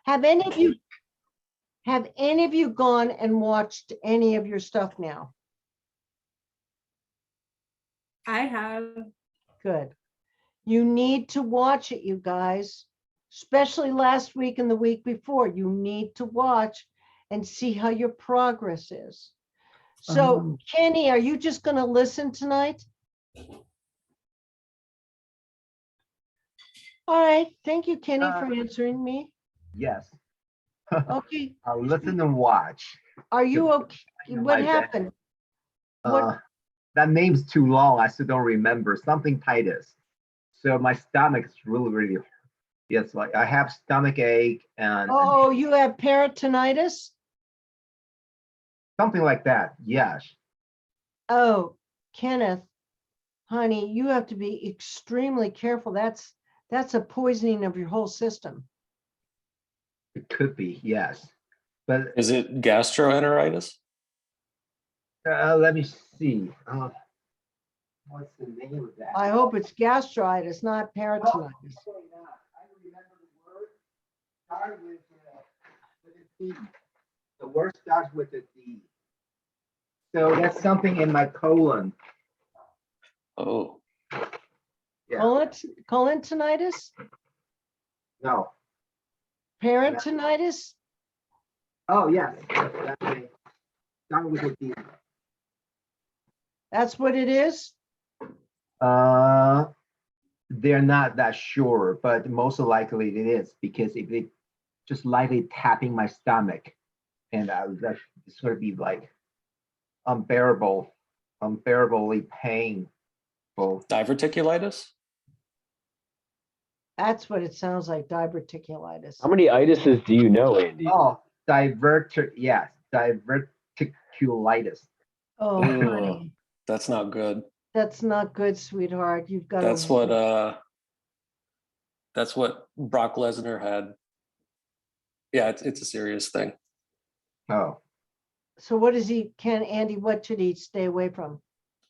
Have any of you gone and watched any of your stuff now? I have. Good. You need to watch it, you guys, especially last week and the week before. You need to watch and see how your progress is. So, Kenny, are you just going to listen tonight? All right. Thank you, Kenny, for answering me. Yes. Okay. I'll listen and watch. Are you okay? What My bad. happened? What? That name's too long. I still don't remember. Something Titus. So my stomach is really, yes, like I have stomach ache and Oh, you have peritonitis? something like that. Yes. Oh, Kenneth, honey, you have to be extremely careful. That's a poisoning of your whole system. It could be, yes. But Is it gastroenteritis? let me see. What's the name of that? I hope it's gastritis, not peritonitis. Actually not. I remember the word. Started with a D. The word starts with a D. So that's something in my colon. Oh, Yeah. Colon-tinnitus? No. Peritonitis? Oh, yes. That's it. Start with a D. That's what it is? They're not that sure, but most likely it is because if they just lightly tapping my stomach, and that's going to be like unbearably painful. diverticulitis? That's what it sounds like, diverticulitis. How many itises do you know, Andy? Oh, yes, diverticulitis. Oh, Ooh. honey, That's not good. that's not good, sweetheart. You've got That's to. what Brock Lesnar had. Yeah, it's a serious thing. Oh, So what does Andy, what should he stay away from?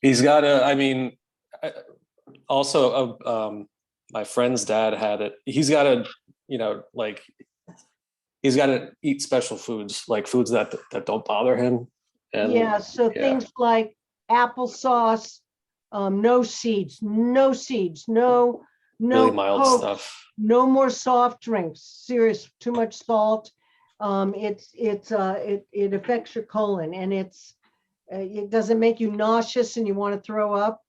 He's got to, I mean, also my friend's dad had it. He's got to, like, he's got to eat special foods, like foods that don't bother him. And Yeah, so things like applesauce, no seeds, no really mild Coke, stuff. no more soft drinks. Serious, too much salt. It affects your colon, and it doesn't make you nauseous and you want to throw up.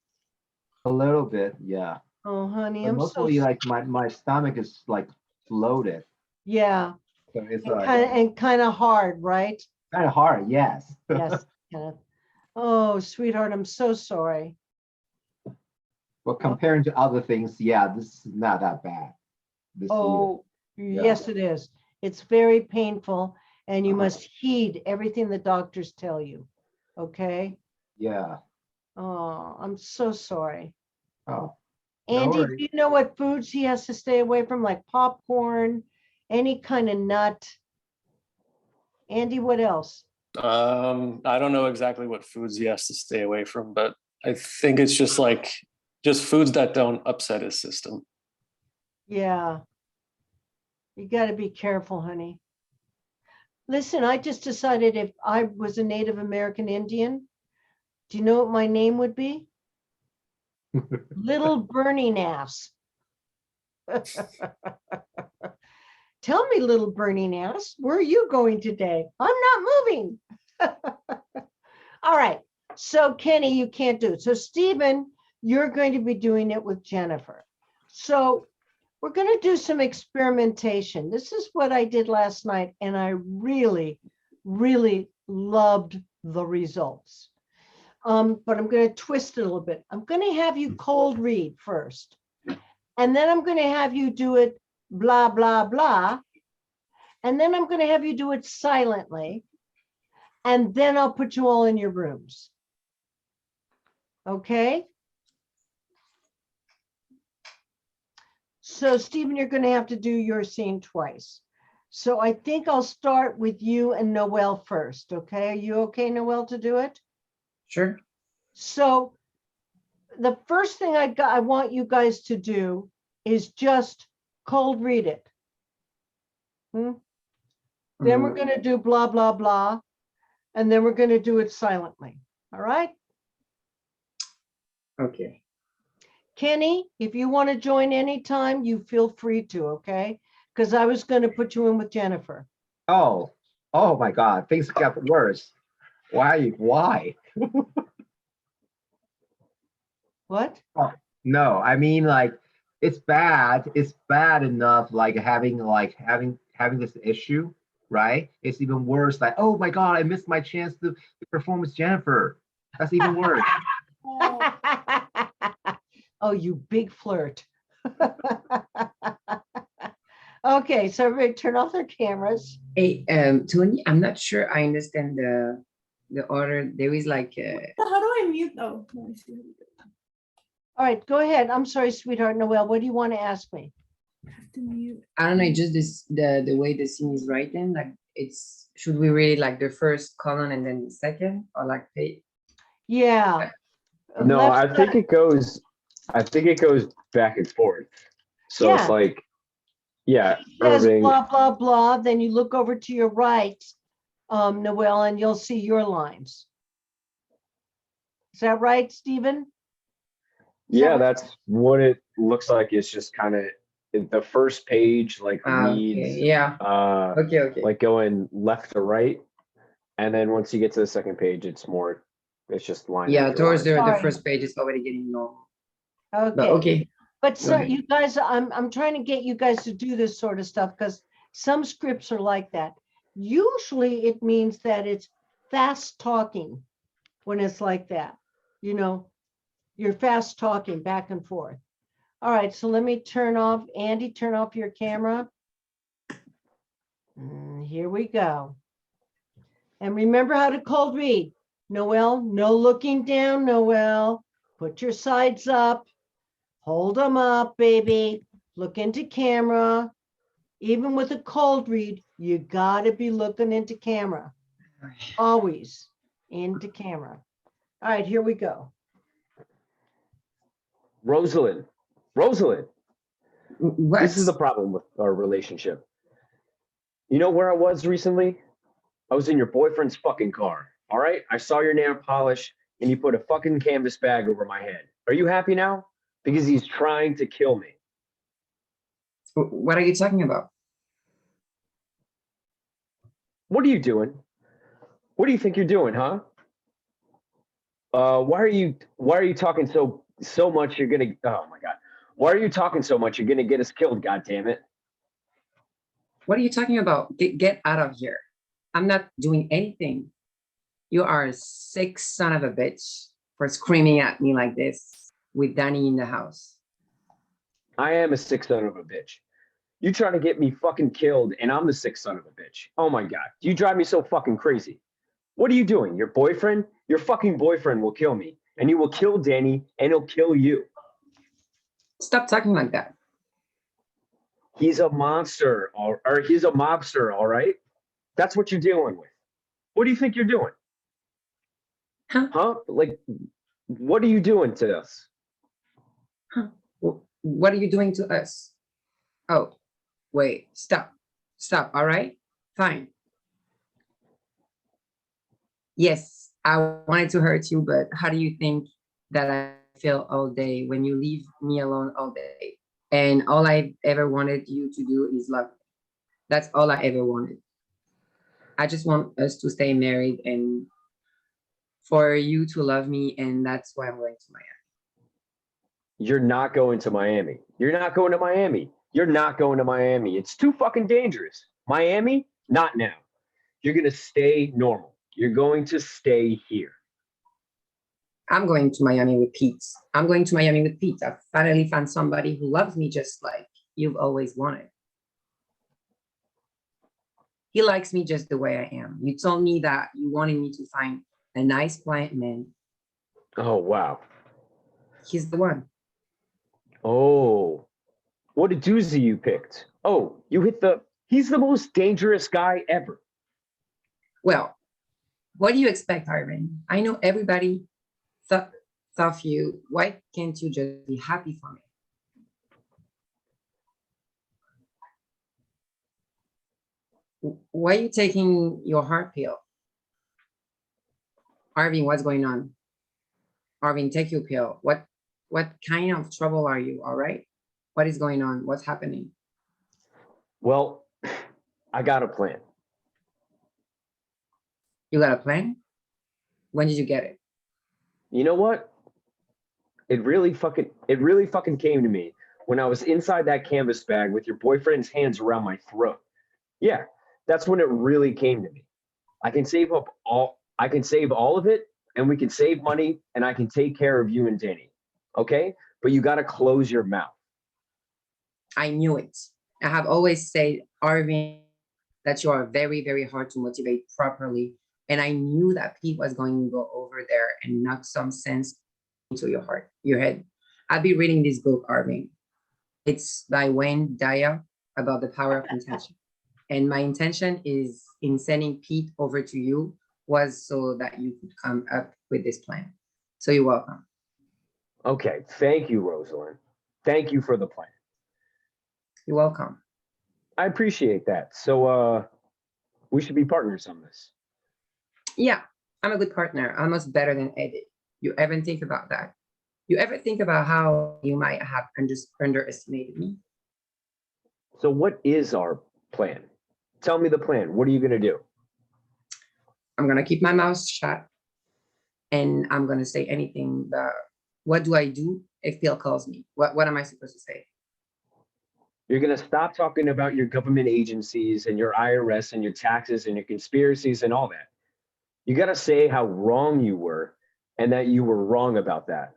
a little bit, yeah. Oh, honey, But I'm so mostly like my stomach is like bloated. yeah, So it's and like kind of hard, right? kind of hard, yes. Yes, Kenneth. Oh, sweetheart, I'm so sorry. But comparing to other things, yeah, this is not that bad. This Oh, yes, it is. It's very painful, and you must heed everything the doctors tell you. Okay? year. Yeah. Oh, I'm so sorry. Oh, Andy, worries. do you know what foods he has to stay away from, like popcorn, any kind of nut? Andy, what else? I don't know exactly what foods he has to stay away from, but I think it's just foods that don't upset his system. Yeah. You got to be careful, honey. Listen, I just decided if I was a Native American Indian, do you know what my name would be? Little Burning Ass. Tell me, little burning ass, where are you going today? I'm not moving. All right. So Kenny, you can't do it. So Stephen, you're going to be doing it with Jennifer. So we're going to do some experimentation. This is what I did last night, and I really, really loved the results. But I'm going to twist it a little bit. I'm going to have you cold read first, and then I'm going to have you do it blah, blah, blah. And then I'm going to have you do it silently. And then I'll put you all in your rooms. Okay? So Stephen, you're going to have to do your scene twice. So I think I'll start with you and Noelle first. Okay? Are you okay, Noelle, to do it? Sure. So the first thing I want you guys to do is just cold read it. then we're gonna do blah, blah, blah, and then we're gonna do it silently, all right? Okay. Kenny, if you want to join anytime, you feel free to, okay? Because I was gonna put you in with Jennifer. Oh, oh my God, things got worse. Why? Why? What? No, I mean like it's bad. It's bad enough having this issue, right? It's even worse. Like, oh my God, I missed my chance to perform with Jennifer. That's even worse. Oh, you big flirt. Okay, so everybody turn off their cameras. Hey, Tony, I'm not sure I understand the order. There is like How do I mute? Oh, let me see. All right, go ahead. I'm sorry, sweetheart Noel. What do you want to ask me? I have to mute. I don't know, just this the way the scene is written. Like it's should we read like the first column and then the second, or like page? Yeah. No, Left I think side- it goes back and forth. So it's Yeah. like, yeah, says Irving. blah, blah, blah. Then you look over to your right, Noel, and you'll see your lines. Is that right, Stephen? Yeah, that's what it looks like. It's just kind of the first page, like Okay, reads, yeah. Okay. like going left to right, and then once you get to the second page, it's just line. Yeah, after towards line. the Sorry. first page is already getting normal. But Okay. okay. But Go so ahead. you guys, I'm trying to get you guys to do this sort of stuff because some scripts are like that. Usually it means that it's fast talking when it's like that. You know, you're fast talking back and forth. All right, so let me turn off, Andy, turn off your camera. Here we go. And remember how to cold read. Noel, no looking down, Noel. Put your sides up. Hold them up, baby. Look into camera. Even with a cold read, you gotta be looking into camera. Always into camera. All right, here we go. Rosalind, What? this is the problem with our relationship. You know where I was recently? I was in your boyfriend's fucking car. All right, I saw your nail polish, and you put a fucking canvas bag over my head. Are you happy now? Because he's trying to kill me. What are you talking about? What are you doing? What do you think you're doing, huh? Why are you talking so much? You're gonna. Oh my God. Why are you talking so much? You're gonna get us killed. God damn it. What are you talking about? Get out of here. I'm not doing anything. You are a sick son of a bitch for screaming at me like this with Danny in the house. I am a sick son of a bitch. You trying to get me fucking killed, and I'm the sick son of a bitch. Oh my God. You drive me so fucking crazy. What are you doing? Your boyfriend? Your fucking boyfriend will kill me, and he will kill Danny, and he'll kill you. Stop talking like that. He's a monster, or he's a mobster, all right? That's what you're dealing with. What do you think you're doing? Huh? Like, what are you doing to us? What are you doing to us? Oh, wait, stop, all right? Fine. Yes, I wanted to hurt you, but how do you think that I feel all day when you leave me alone all day? And all I ever wanted you to do is love me. That's all I ever wanted. I just want us to stay married and for you to love me, and that's why I'm going to Miami. You're not going to Miami. You're not going to Miami. You're not going to Miami. It's too fucking dangerous. Miami? Not now. You're going to stay normal. You're going to stay here. I'm going to Miami with Pete. I'm going to Miami with Pete. I finally found somebody who loves me just like you've always wanted. He likes me just the way I am. You told me that you wanted me to find a nice, quiet man. Oh, wow. He's the one. Oh, what a doozy you picked. Oh, he's the most dangerous guy ever. Well, what do you expect, Ivan? I know everybody thought of you. Why can't you just be happy for me? Why are you taking your heart pill? Arvin, what's going on? Arvin, take your pill. What kind of trouble are you? All right? What is going on? What's happening? Well, I got a plan. You got a plan? When did you get it? You know what? It really fucking came to me when I was inside that canvas bag with your boyfriend's hands around my throat. Yeah, that's when it really came to me. I can save all of it, and we can save money, and I can take care of you and Danny. Okay? But you gotta close your mouth. I knew it. I have always said, Arvin, that you are very, very hard to motivate properly. And I knew that Pete was going to go over there and knock some sense into your heart, your head. I'll be reading this book, Arvin. It's by Wayne Dyer about the power of intention. And my intention is in sending Pete over to you was so that you could come up with this plan. So you're welcome. Okay, thank you, Rosalind. Thank you for the plan. You're welcome. I appreciate that. So we should be partners on this. Yeah, I'm a good partner, almost better than Eddie. You ever think about that? You ever think about how you might have underestimated me? So what is our plan? Tell me the plan. What are you gonna do? I'm gonna keep my mouth shut and I'm gonna say anything, but what do I do if Phil calls me? What am I supposed to say? You're gonna stop talking about your government agencies and your IRS and your taxes and your conspiracies and all that. You gotta say how wrong you were and that you were wrong about that.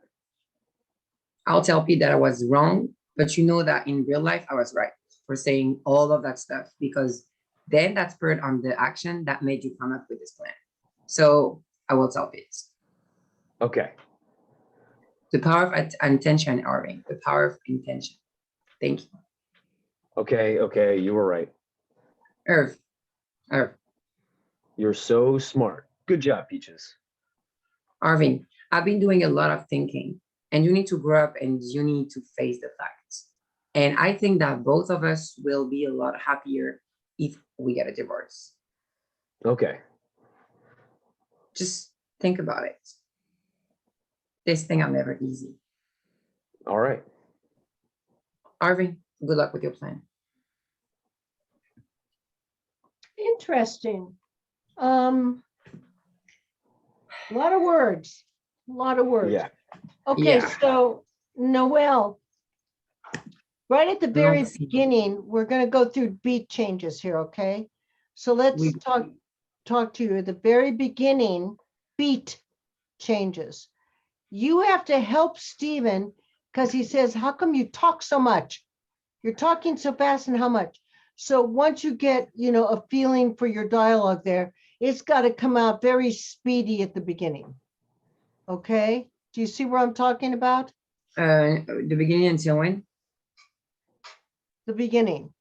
I'll tell Pete that I was wrong, but you know that in real life I was right for saying all of that stuff because then that spurred on the action that made you come up with this plan. So I will tell Pete. Okay. The power of intention, Arvin. The power of intention. Thank you. Okay, you were right. Irv. You're so smart. Good job, Peaches. Arvin, I've been doing a lot of thinking, and you need to grow up and you need to face the facts. And I think that both of us will be a lot happier if we get a divorce. Okay. Just think about it. This thing are never easy. All right. Arvin, good luck with your plan. Interesting. A lot of words. A lot of words. Yeah. Okay, Yeah. so Noelle, right at the very Let's see. beginning, we're going to go through beat changes here, okay? So let's We- talk to you at the very beginning, beat changes. You have to help Stephen because he says, how come you talk so much? You're talking so fast and how much? So once you get, a feeling for your dialogue there, it's got to come out very speedy at the beginning. Okay? Do you see where I'm talking about? The beginning until when? The beginning.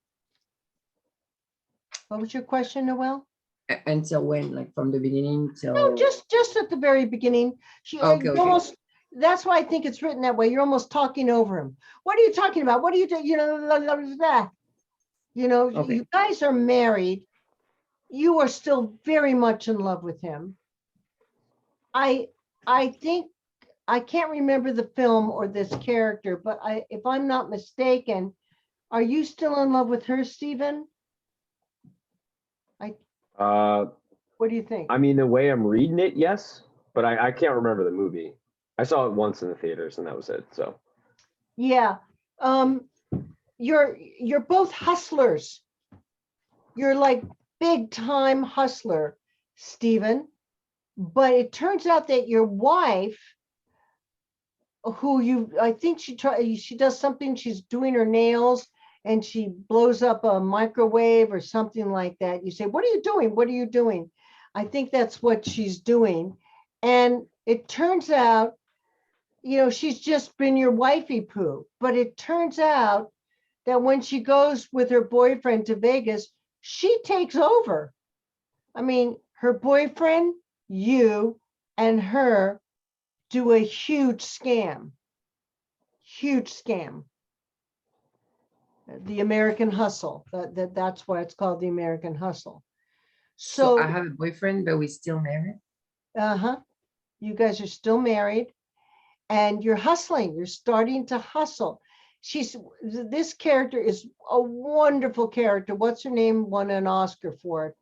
What was your question, Noelle? Until when? Like from the beginning till. No, just at the very beginning. Okay, okay. Almost. That's why I think it's written that way. You're almost talking over him. What are you talking about? What are you doing? That. Okay. You guys are married. You are still very much in love with him. I think I can't remember the film or this character, but if I'm not mistaken, are you still in love with her, Stephen? What do you think? I mean, the way I'm reading it, yes, but I can't remember the movie. I saw it once in the theaters and that was it. So Yeah. You're both hustlers. You're like big time hustler, Stephen. But it turns out that your wife, I think she does something, she's doing her nails and she blows up a microwave or something like that. You say, what are you doing? What are you doing? I think that's what she's doing. And it turns out, she's just been your wifey poo. But it turns out that when she goes with her boyfriend to Vegas, she takes over. I mean, her boyfriend, you, and her do a huge scam. Huge scam. The American Hustle. That's why it's called the American Hustle. So So, I have a boyfriend, but we still married. uh-huh, you guys are still married and you're hustling. You're starting to hustle. This character is a wonderful character. What's her name? Won an Oscar for it.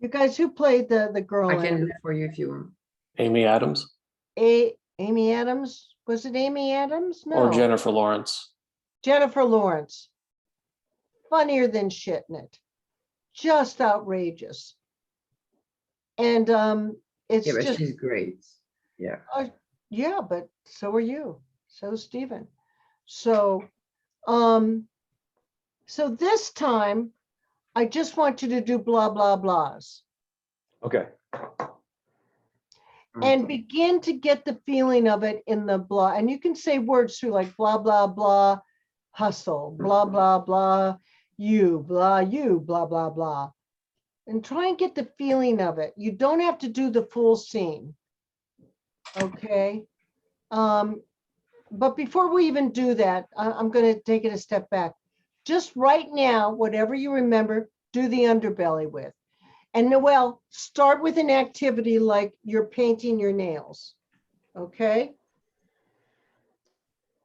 You guys, who played the girl I in can it? look for you if you want. Amy Adams Amy Adams? Was it Amy Adams? No. or Jennifer Lawrence. Jennifer Lawrence. Funnier than shit in it. Just outrageous. And it's Yeah, but just she's great. Yeah. yeah, but so are you. So is Stephen. So so this time I just want you to do blah blah blahs Okay. and begin to get the feeling of it in the blah. And you can say words too, like blah blah blah, hustle, blah blah blah, you, blah blah. And try and get the feeling of it. You don't have to do the full scene. Okay. But before we even do that, I'm going to take it a step back. Just right now, whatever you remember, do the underbelly with. And Noelle, start with an activity like you're painting your nails. Okay.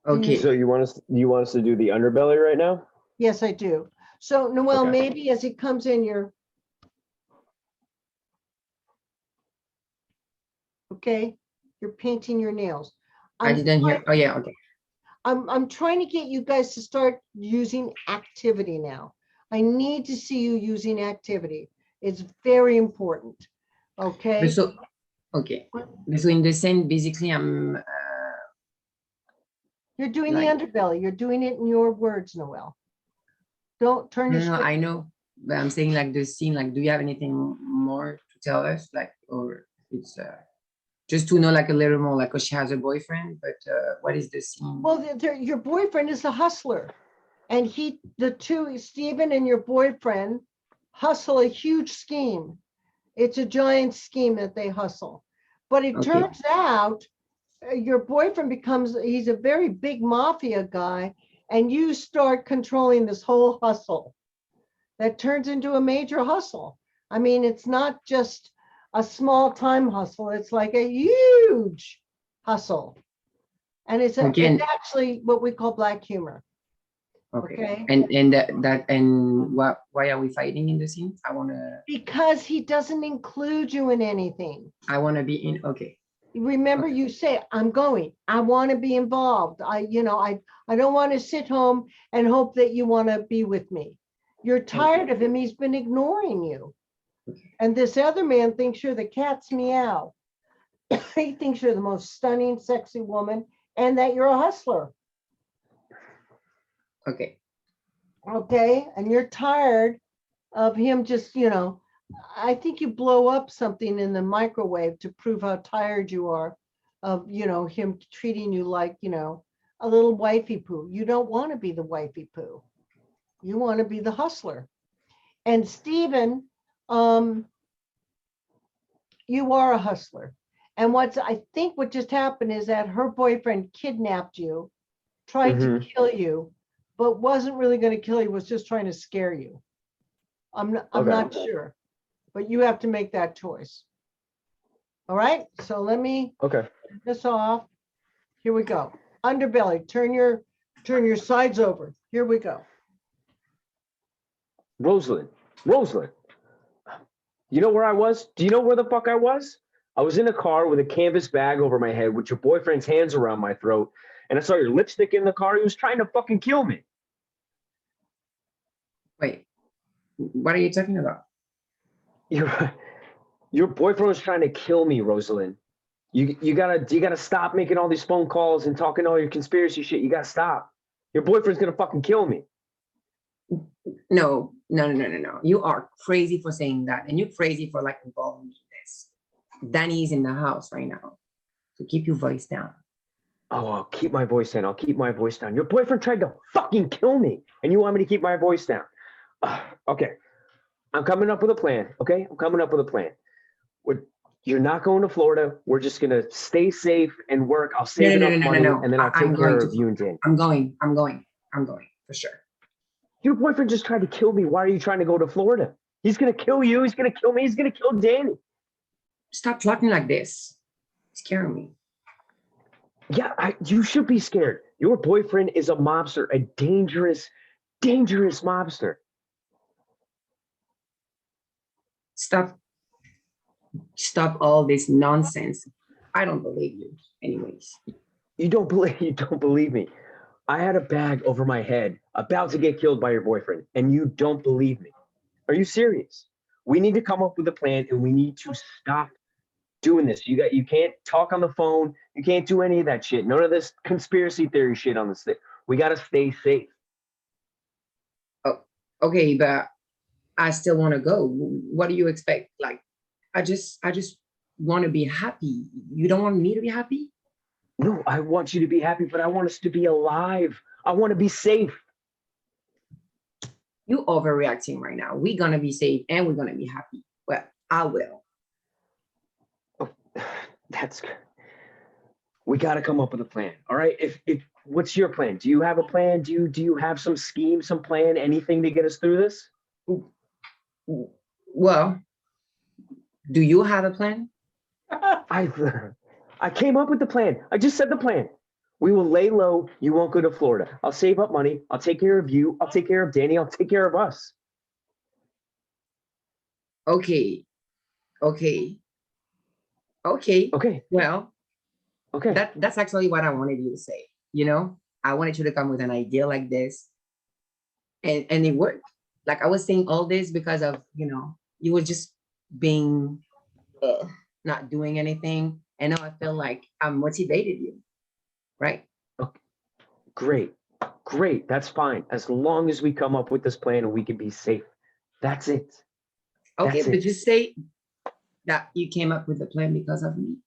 Okay. So you want us to do the underbelly right now? Yes, I do. So Noelle, Okay. maybe as it comes in, you're okay. You're painting your nails. I didn't hear. Oh yeah. Okay. I'm trying to get you guys to start using activity now. I need to see you using activity. It's very important. Okay. But so okay. But so in the scene, basically, I'm You're doing like- the underbelly. You're doing it in your words, Noelle. Don't turn no, your no, script. I know, but I'm saying like the scene. Like, do you have anything more to tell us? Like, or it's just to know like a little more. Like, 'cause she has a boyfriend, but what is the scene? Well, your boyfriend is a hustler. And the two, Stephen and your boyfriend, hustle a huge scheme. It's a giant scheme that they hustle. But it Okay. turns out your boyfriend he's a very big mafia guy, and you start controlling this whole hustle that turns into a major hustle. I mean, it's not just a small time hustle, it's like a huge hustle. And it's Okay. actually what we call black humor. Okay. Okay. And why are we fighting in the scene? Because he doesn't include you in anything. I wanna be in. Okay. Remember, you say, I'm going, I want to be involved. I don't want to sit home and hope that you want to be with me. You're tired of him. He's been ignoring you. And this other man thinks you're the cat's meow. He thinks you're the most stunning, sexy woman and that you're a hustler. Okay. Okay. And you're tired of him just, I think you blow up something in the microwave to prove how tired you are of, him treating you like, a little wifey poo. You don't want to be the wifey poo. You want to be the hustler. And Stephen, you are a hustler. And I think what just happened is that her boyfriend kidnapped you, tried to kill you, but wasn't really going to kill you, was just trying to scare you. I'm not sure, but you have to make that choice. All right, so let me Okay. turn this off. Here we go. Underbelly, turn your sides over. Here we go. Rosalind, you know where I was? Do you know where the fuck I was? I was in a car with a canvas bag over my head with your boyfriend's hands around my throat, and I saw your lipstick in the car. He was trying to fucking kill me. Wait. What are you talking about? Your boyfriend was trying to kill me, Rosalind. You gotta stop making all these phone calls and talking all your conspiracy shit. You gotta stop. Your boyfriend's gonna fucking kill me. No. You are crazy for saying that, and you're crazy for like involving this. Danny's in the house right now, so keep your voice down. Oh, I'll keep my voice down. I'll keep my voice down. Your boyfriend tried to fucking kill me, and you want me to keep my voice down? Okay, I'm coming up with a plan. Okay, I'm coming up with a plan. You're not going to Florida. We're just gonna stay safe and work. I'll No, save no, no, enough no, no, money, no. and then I'll I'm take going care to. of you and Danny. I'm going for sure. Your boyfriend just tried to kill me. Why are you trying to go to Florida? He's gonna kill you. He's gonna kill me. He's gonna kill Danny. Stop talking like this. It's scaring me. Yeah, you should be scared. Your boyfriend is a mobster, a dangerous, dangerous mobster. Stop all this nonsense. I don't believe you anyways. You don't believe me. I had a bag over my head about to get killed by your boyfriend, and you don't believe me. Are you serious? We need to come up with a plan, and we need to stop doing this. You can't talk on the phone. You can't do any of that shit. None of this conspiracy theory shit on this thing. We got to stay safe. Oh, okay, but I still want to go. What do you expect? Like, I just want to be happy. You don't want me to be happy? No, I want you to be happy, but I want us to be alive. I want to be safe. You overreacting right now. We're gonna be safe and we're gonna be happy. Well, I will. Oh, that's good. We got to come up with a plan. All right. If what's your plan? Do you have a plan? Do you have some scheme, some plan, anything to get us through this? Well, do you have a plan? I came up with the plan. I just said the plan. We will lay low. You won't go to Florida. I'll save up money. I'll take care of you. I'll take care of Danny. I'll take care of us. Okay. Okay. Okay. Well, Okay. that's actually what I wanted you to say. You know, I wanted you to come with an idea like this, and it worked. Like I was saying all this because of, you were just being not doing anything, and now I feel like I motivated you, right? Okay. Great. That's fine. As long as we come up with this plan and we can be safe. That's it. Okay, That's but it. just say that you came up with the plan because of me.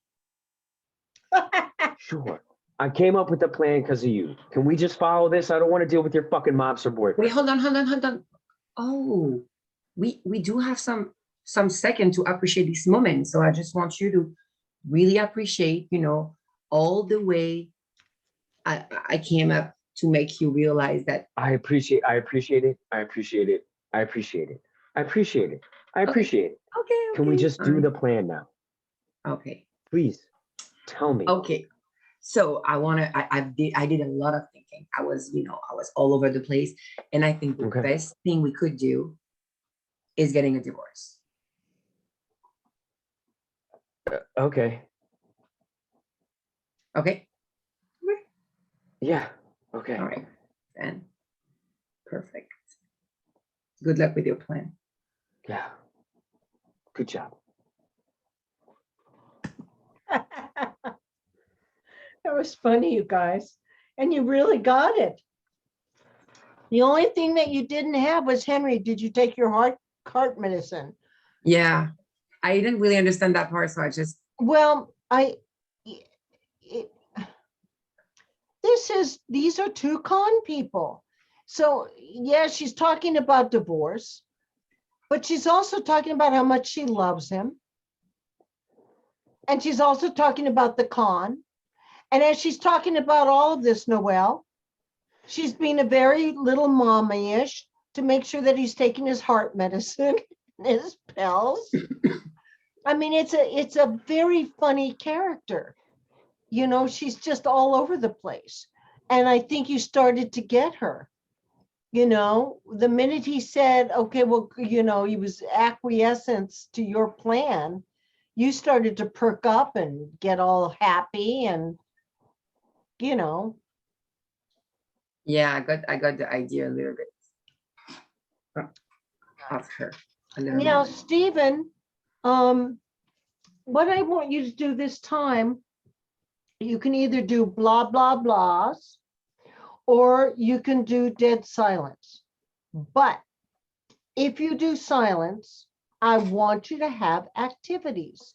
Sure. I came up with the plan because of you. Can we just follow this? I don't want to deal with your fucking mobster boyfriend. Wait, hold on. Oh, we do have some second to appreciate this moment. So I just want you to really appreciate, all the way I came up to make you realize that. I appreciate it. Okay. Can we just do fine. the plan now? Okay. Please tell me. Okay. So I did a lot of thinking. I was all over the place. And I think the Okay. best thing we could do is getting a divorce. Okay. Okay. Yeah. Okay. All right. Then perfect. Good luck with your plan. Yeah. Good job. That was funny, you guys. And you really got it. The only thing that you didn't have was, Henry, did you take your heart medicine? Yeah. I didn't really understand that part. So I just, Well, these are two con people. So yeah, she's talking about divorce, but she's also talking about how much she loves him. And she's also talking about the con. And as she's talking about all of this, Noelle, she's being a very little mommy-ish to make sure that he's taking his heart medicine, his pills. I mean, it's a very funny character. She's just all over the place. And I think you started to get her. The minute he said, okay, well, he was acquiescence to your plan, you started to perk up and get all happy and, yeah, I got the idea a little bit of her. A little Now, bit. Stephen, what I want you to do this time, you can either do blah, blah, blahs, or you can do dead silence. But if you do silence, I want you to have activities.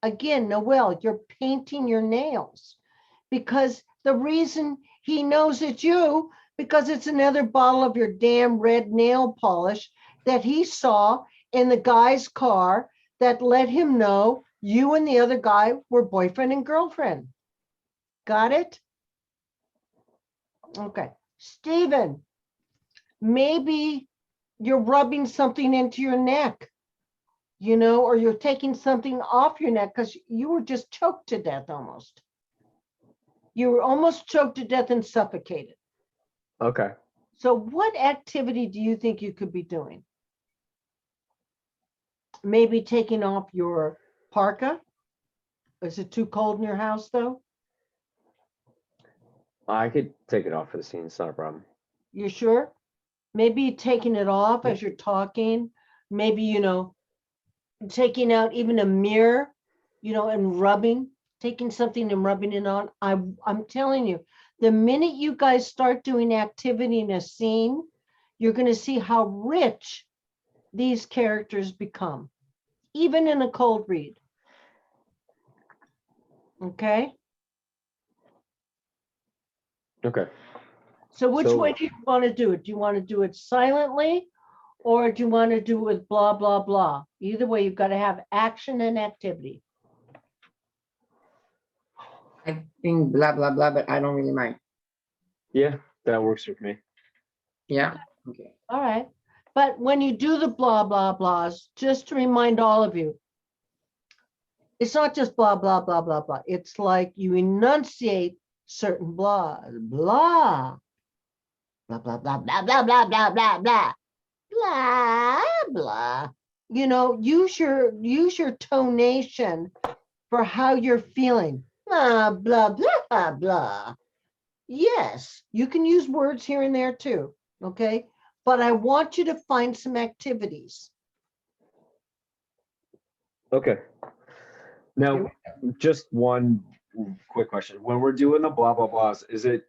Again, Noelle, you're painting your nails because the reason he knows it's you, because it's another bottle of your damn red nail polish that he saw in the guy's car that let him know You and the other guy were boyfriend and girlfriend. Got it? Okay. Stephen, maybe you're rubbing something into your neck, you know, or you're taking something off your neck because you were just choked to death almost. You were almost choked to death and suffocated. Okay. So what activity do you think you could be doing? Maybe taking off your parka? Is it too cold in your house though? I could take it off for the scene. It's not a problem. You sure? Maybe taking it off as you're talking. Maybe, you know, taking out even a mirror, you know, and rubbing, taking something and rubbing it on. I'm telling you, the minute you guys start doing activity in a scene, you're going to see how rich these characters become, even in a cold read. Okay? Okay. So which So- way do you want to do it? Do you want to do it silently or do you want to do it with blah, blah, blah? Either way, you've got to have action and activity. I think blah, blah, blah, but I don't really mind. Yeah, that works with me. Yeah, okay. All right. But when you do the blah, blah, blahs, just to remind all of you, it's not just blah, blah, blah, blah, blah. It's like you enunciate certain blahs. Blah. Blah, blah, blah, blah, blah, blah, blah, blah, blah. Blah, blah. You know, use your tonation for how you're feeling. Blah, blah, blah, blah. Yes, you can use words here and there too, okay? But I want you to find some activities. Okay. Now, just one quick question. When we're doing the blah, blah, blahs, is it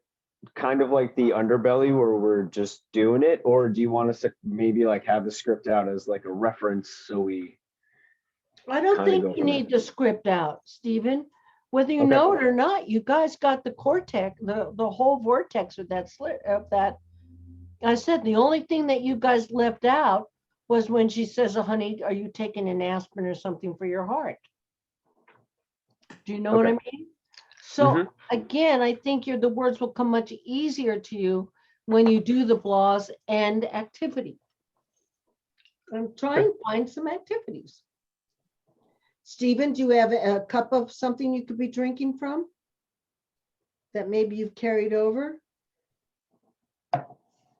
kind of like the underbelly where we're just doing it? Or do you want us to maybe like have the script out as like a reference so we... I don't Kinda go think you from need the script out, Stephen. Whether you Okay. know it or not, you guys got the cortex, the whole vortex of that slit of that. I said the only thing that you guys left out was when she says, "Oh, honey, are you taking an aspirin or something for your heart?" Do you know what I Okay. mean? So again, I think the words will come much easier to you when you do the blahs and activity. And try and find some activities. Stephen, do you have a cup of something you could be drinking from that maybe you've carried over?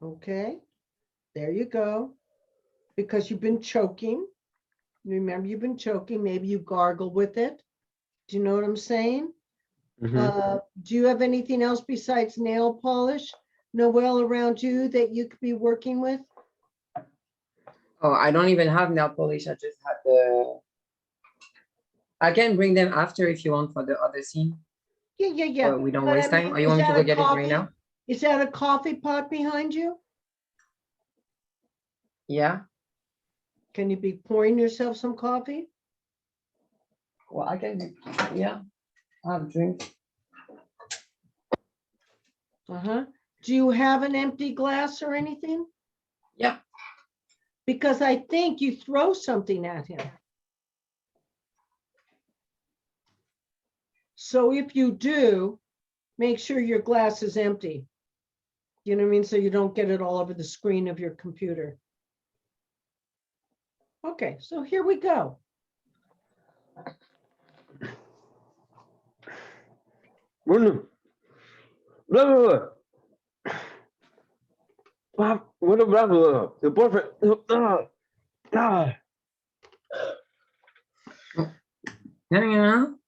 Okay, there you go. Because you've been choking. Remember, you've been choking. Maybe you gargle with it. Do you know what I'm saying? Do you have anything else besides nail polish, Noelle, around you that you could be working with? Oh, I don't even have nail polish. I just had the. I can bring them after if you want for the other scene. Yeah. We don't But I waste time. mean, Or you is want me to that go a get it coffee? right now? Is that a coffee pot behind you? Yeah. Can you be pouring yourself some coffee? Well, I can do. Yeah. I have a drink. Do you have an empty glass or anything? Yeah. Because I think you throw something at him. So if you do, make sure your glass is empty. You know what I mean? So you don't get it all over the screen of your computer. Okay, so here we go. Blah, blah, blah. What about the boyfriend?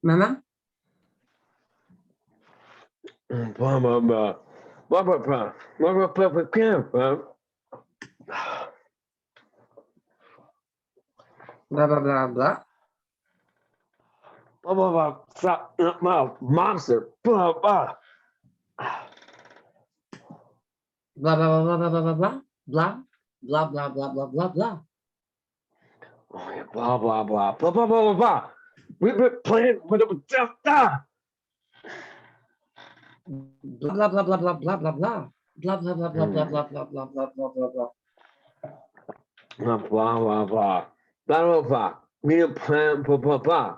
Mama? Blah, blah, blah. Blah, blah, blah. Blah, blah, blah, blah, blah, blah. Blah, blah, blah, blah. Blah, blah, blah. Stop. Monster. Blah, blah. Blah, blah, blah, blah, blah, blah, blah. Blah, blah, blah, blah, blah, blah, blah. Oh, yeah. Blah, blah, blah. Blah, blah, blah, blah, blah. We've been playing with it. Blah, blah, blah, blah, blah, blah, blah. Blah, blah, blah, blah, blah, blah, blah, blah, blah, blah, blah, blah. Blah, blah, blah, blah. Blah, blah, blah. We didn't plan, blah, blah, blah.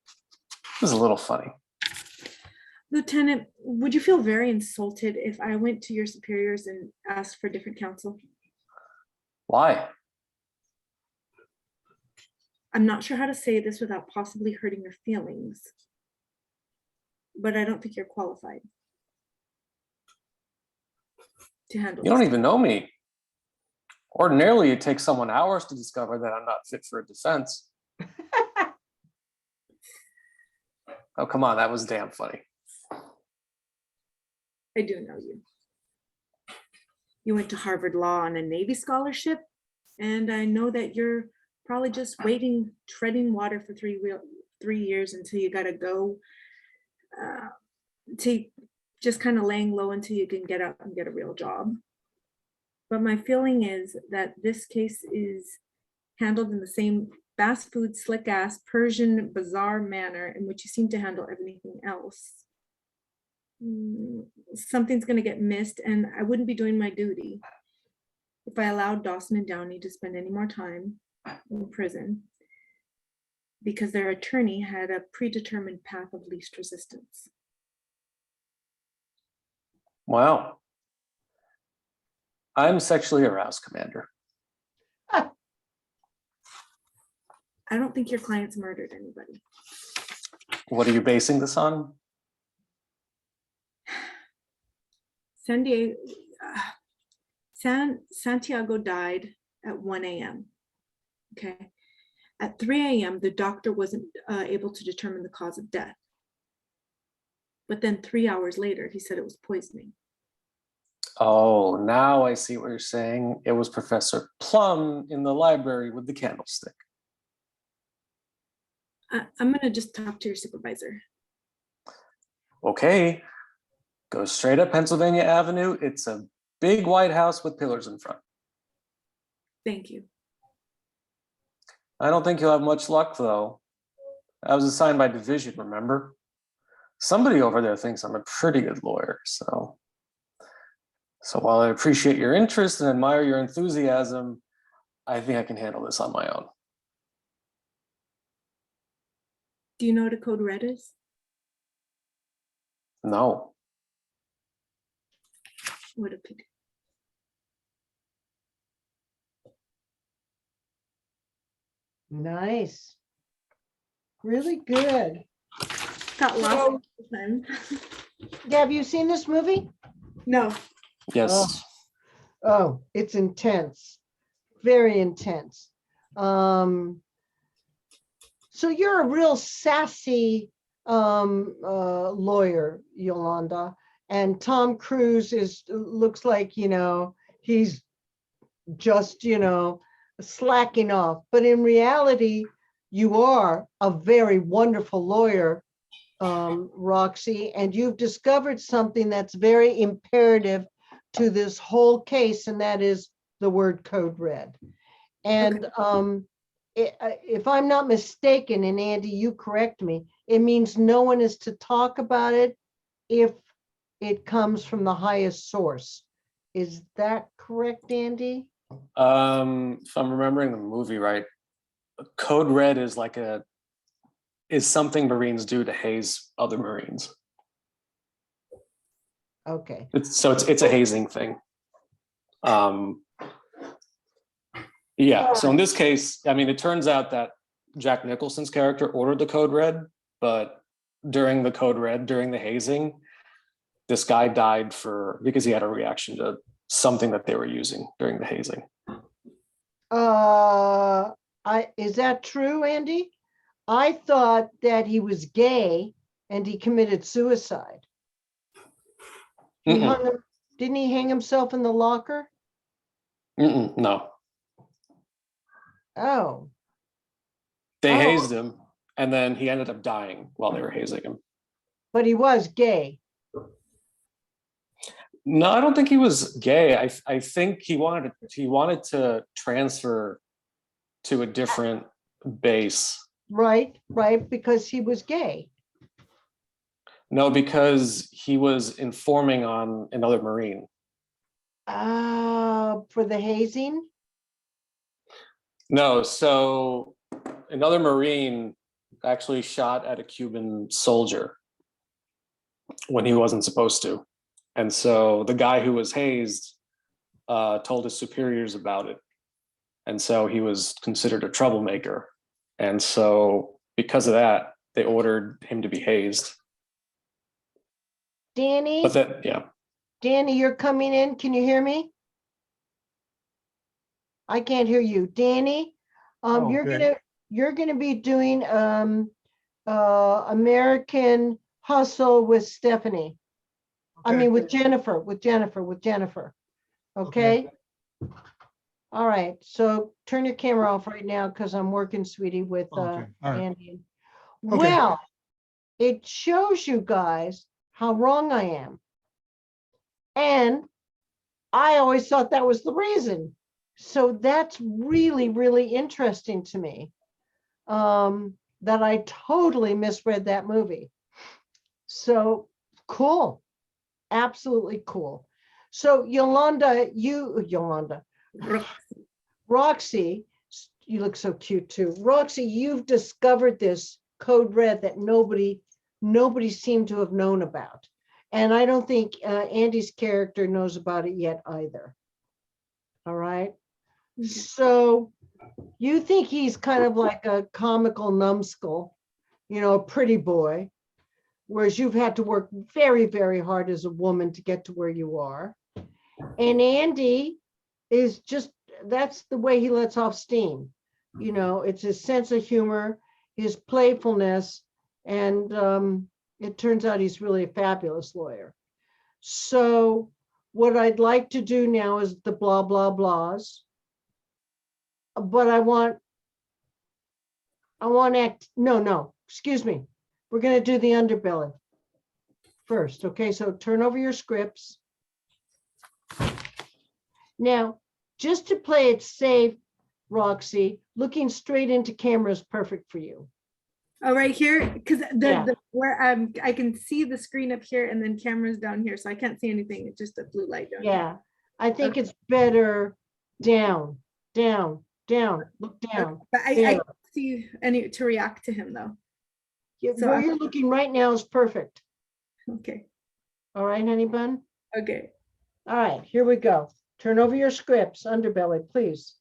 was a little funny. Lieutenant, would you feel very insulted if I went to your superiors and asked for different counsel? Why? I'm not sure how to say this without possibly hurting your feelings, but I don't think you're qualified to handle You don't this. even know me. Ordinarily, it takes someone hours to discover that I'm not fit for a defense. Oh, come on, that was damn funny. I do know you. You went to Harvard Law on a Navy scholarship, and I know that you're probably just waiting, treading water for 3 years until you gotta go, to just kind of laying low until you can get up and get a real job. But my feeling is that this case is handled in the same fast food, slick ass, Persian, bizarre manner in which you seem to handle everything else. Something's going to get missed, and I wouldn't be doing my duty if I allowed Dawson and Downey to spend any more time in prison because their attorney had a predetermined path of least resistance. Wow. I'm sexually aroused, Commander. I don't think your clients murdered anybody. What are you basing this on? Santiago died at 1 a.m. Okay. At 3 a.m., the doctor wasn't able to determine the cause of death. But then 3 hours later, he said it was poisoning. Oh, now I see what you're saying. It was Professor Plum in the library with the candlestick. I'm going to just talk to your supervisor. Okay. Go straight up Pennsylvania Avenue. It's a big white house with pillars in front. Thank you. I don't think you'll have much luck, though. I was assigned by division, remember? Somebody over there thinks I'm a pretty good lawyer, so while I appreciate your interest and admire your enthusiasm, I think I can handle this on my own. Do you know what a code red is? No. What a pity. Nice. Really good. Got lost this time. Have you seen this movie? No. Yes. Oh, it's intense. Very intense. So you're a real sassy lawyer, Yolanda, and Tom Cruise looks like, he's just, slacking off. But in reality, you are a very wonderful lawyer, Roxy, and you've discovered something that's very imperative to this whole case, and that is the word code red. And if I'm not mistaken, and Andy, you correct me, it means no one is to talk about it if it comes from the highest source. Is that correct, Andy? If I'm remembering the movie right, code red is something Marines do to haze other Marines. Okay. It's a hazing thing. Yeah, so in this case, I mean, it turns out that Jack Nicholson's character ordered the code red, but during the hazing, this guy died because he had a reaction to something that they were using during the hazing. Is that true, Andy? I thought that he was gay and he committed suicide. Didn't he hang himself in the locker? No. Oh. They hazed him, and then he ended up dying while they were hazing him. But he was gay. No, I don't think he was gay. I think he wanted to transfer to a different base. Right, because he was gay. No, because he was informing on another Marine. For the hazing? No, so another Marine actually shot at a Cuban soldier when he wasn't supposed to. And so the guy who was hazed told his superiors about it. And so he was considered a troublemaker. And so because of that, they ordered him to be hazed. Danny, But that, yeah. Danny, you're coming in. Can you hear me? I can't hear you. Danny, Okay. you're gonna be doing American Hustle with Stephanie. I Okay. mean with Jennifer. Okay? All right, so turn your camera off right now because I'm working, sweetie, with Okay, all right. Andy. Okay. Well, it shows you guys how wrong I am. And I always thought that was the reason. So that's really, really interesting to me, that I totally misread that movie. So cool, absolutely cool. So Yolanda, Roxy, you look so cute too. Roxy, you've discovered this code red that nobody seemed to have known about. And I don't think Andy's character knows about it yet either. All right. So you think he's kind of like a comical numbskull, a pretty boy, whereas you've had to work very, very hard as a woman to get to where you are. And Andy is just, that's the way he lets off steam. It's his sense of humor, his playfulness, and it turns out he's really a fabulous lawyer. So what I'd like to do now is the blah, blah, blahs. But excuse me. We're going to do the underbelly first. Okay, so turn over your scripts. Now, just to play it safe, Roxy, looking straight into camera is perfect for you. Oh, right here, because Yeah. where I can see the screen up here and then cameras down here, so I can't see anything. It's just a blue light down here. Yeah, I think it's better down, down, down, look down. But I There. can't see any to react to him though. So Where I'm- you're looking right now is perfect. Okay, All right, honey bun? okay. All right, here we go. Turn over your scripts, underbelly, please.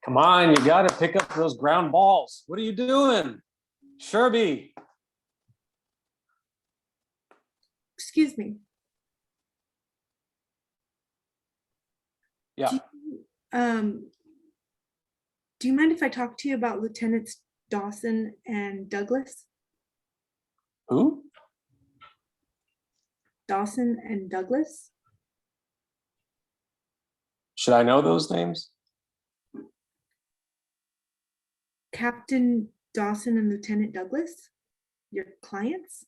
Come on, you got to pick up those ground balls. What are you doing? Sherby. Excuse me. Yeah. Do you mind if I talk to you about Lieutenants Dawson and Douglas? Who? Dawson and Douglas? Should I know those names? Captain Dawson and Lieutenant Douglas? Your clients?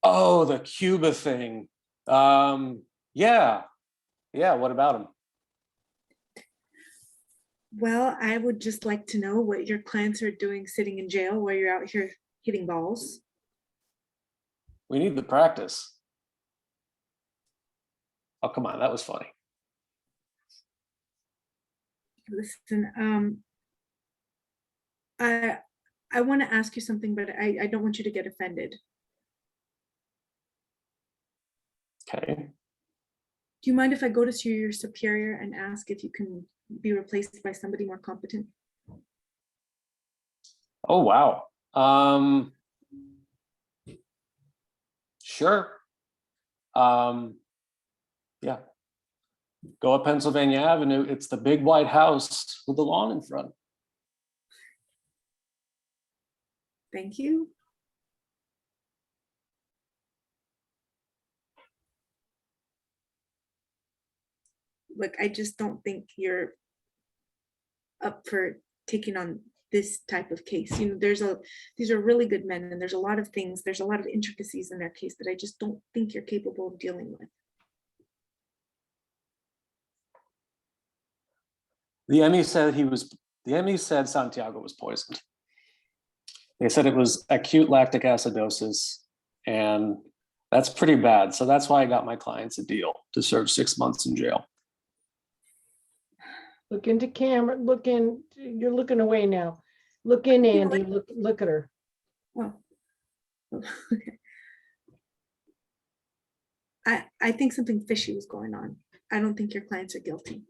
Oh, the Cuba thing. Yeah. Yeah, what about them? Well, I would just like to know what your clients are doing sitting in jail while you're out here hitting balls. We need the practice. Oh, come on, that was funny. Listen, I want to ask you something, but I don't want you to get offended. Okay. Do you mind if I go to your superior and ask if you can be replaced by somebody more competent? Oh, wow. Sure. Yeah. Go up Pennsylvania Avenue. It's the big white house with the lawn in front. Thank you. Look, I just don't think you're up for taking on this type of case. These are really good men, and there's a lot of things, there's a lot of intricacies in their case that I just don't think you're capable of dealing with. The ME said Santiago was poisoned. They said it was acute lactic acidosis, and that's pretty bad. So that's why I got my clients a deal to serve 6 months in jail. Look into camera, you're looking away now. Look in, Andy, look at her. Oh. Okay. I think something fishy was going on. I don't think your clients are guilty.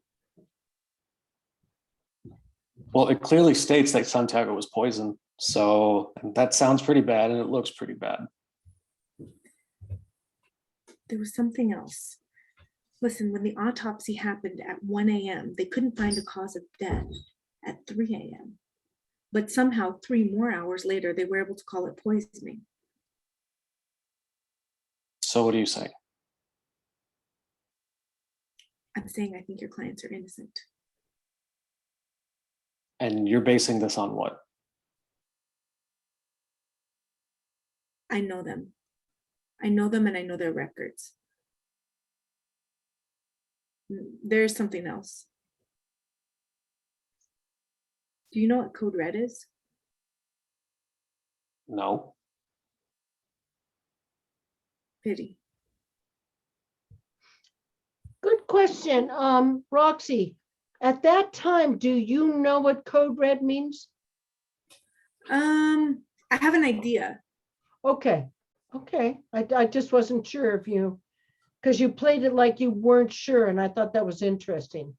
Well, it clearly states that Santiago was poisoned. So that sounds pretty bad and it looks pretty bad. There was something else. Listen, when the autopsy happened at 1 a.m., they couldn't find a cause of death at 3 a.m. But somehow 3 more hours later, they were able to call it poisoning. So what do you say? I'm saying I think your clients are innocent. And you're basing this on what? I know them. I know them and I know their records. There's something else. Do you know what code red is? No. Pity. Good question. Roxy, at that time, do you know what code red means? I have an idea. Okay, I just wasn't sure if you, because you played it like you weren't sure, and I thought that was interesting.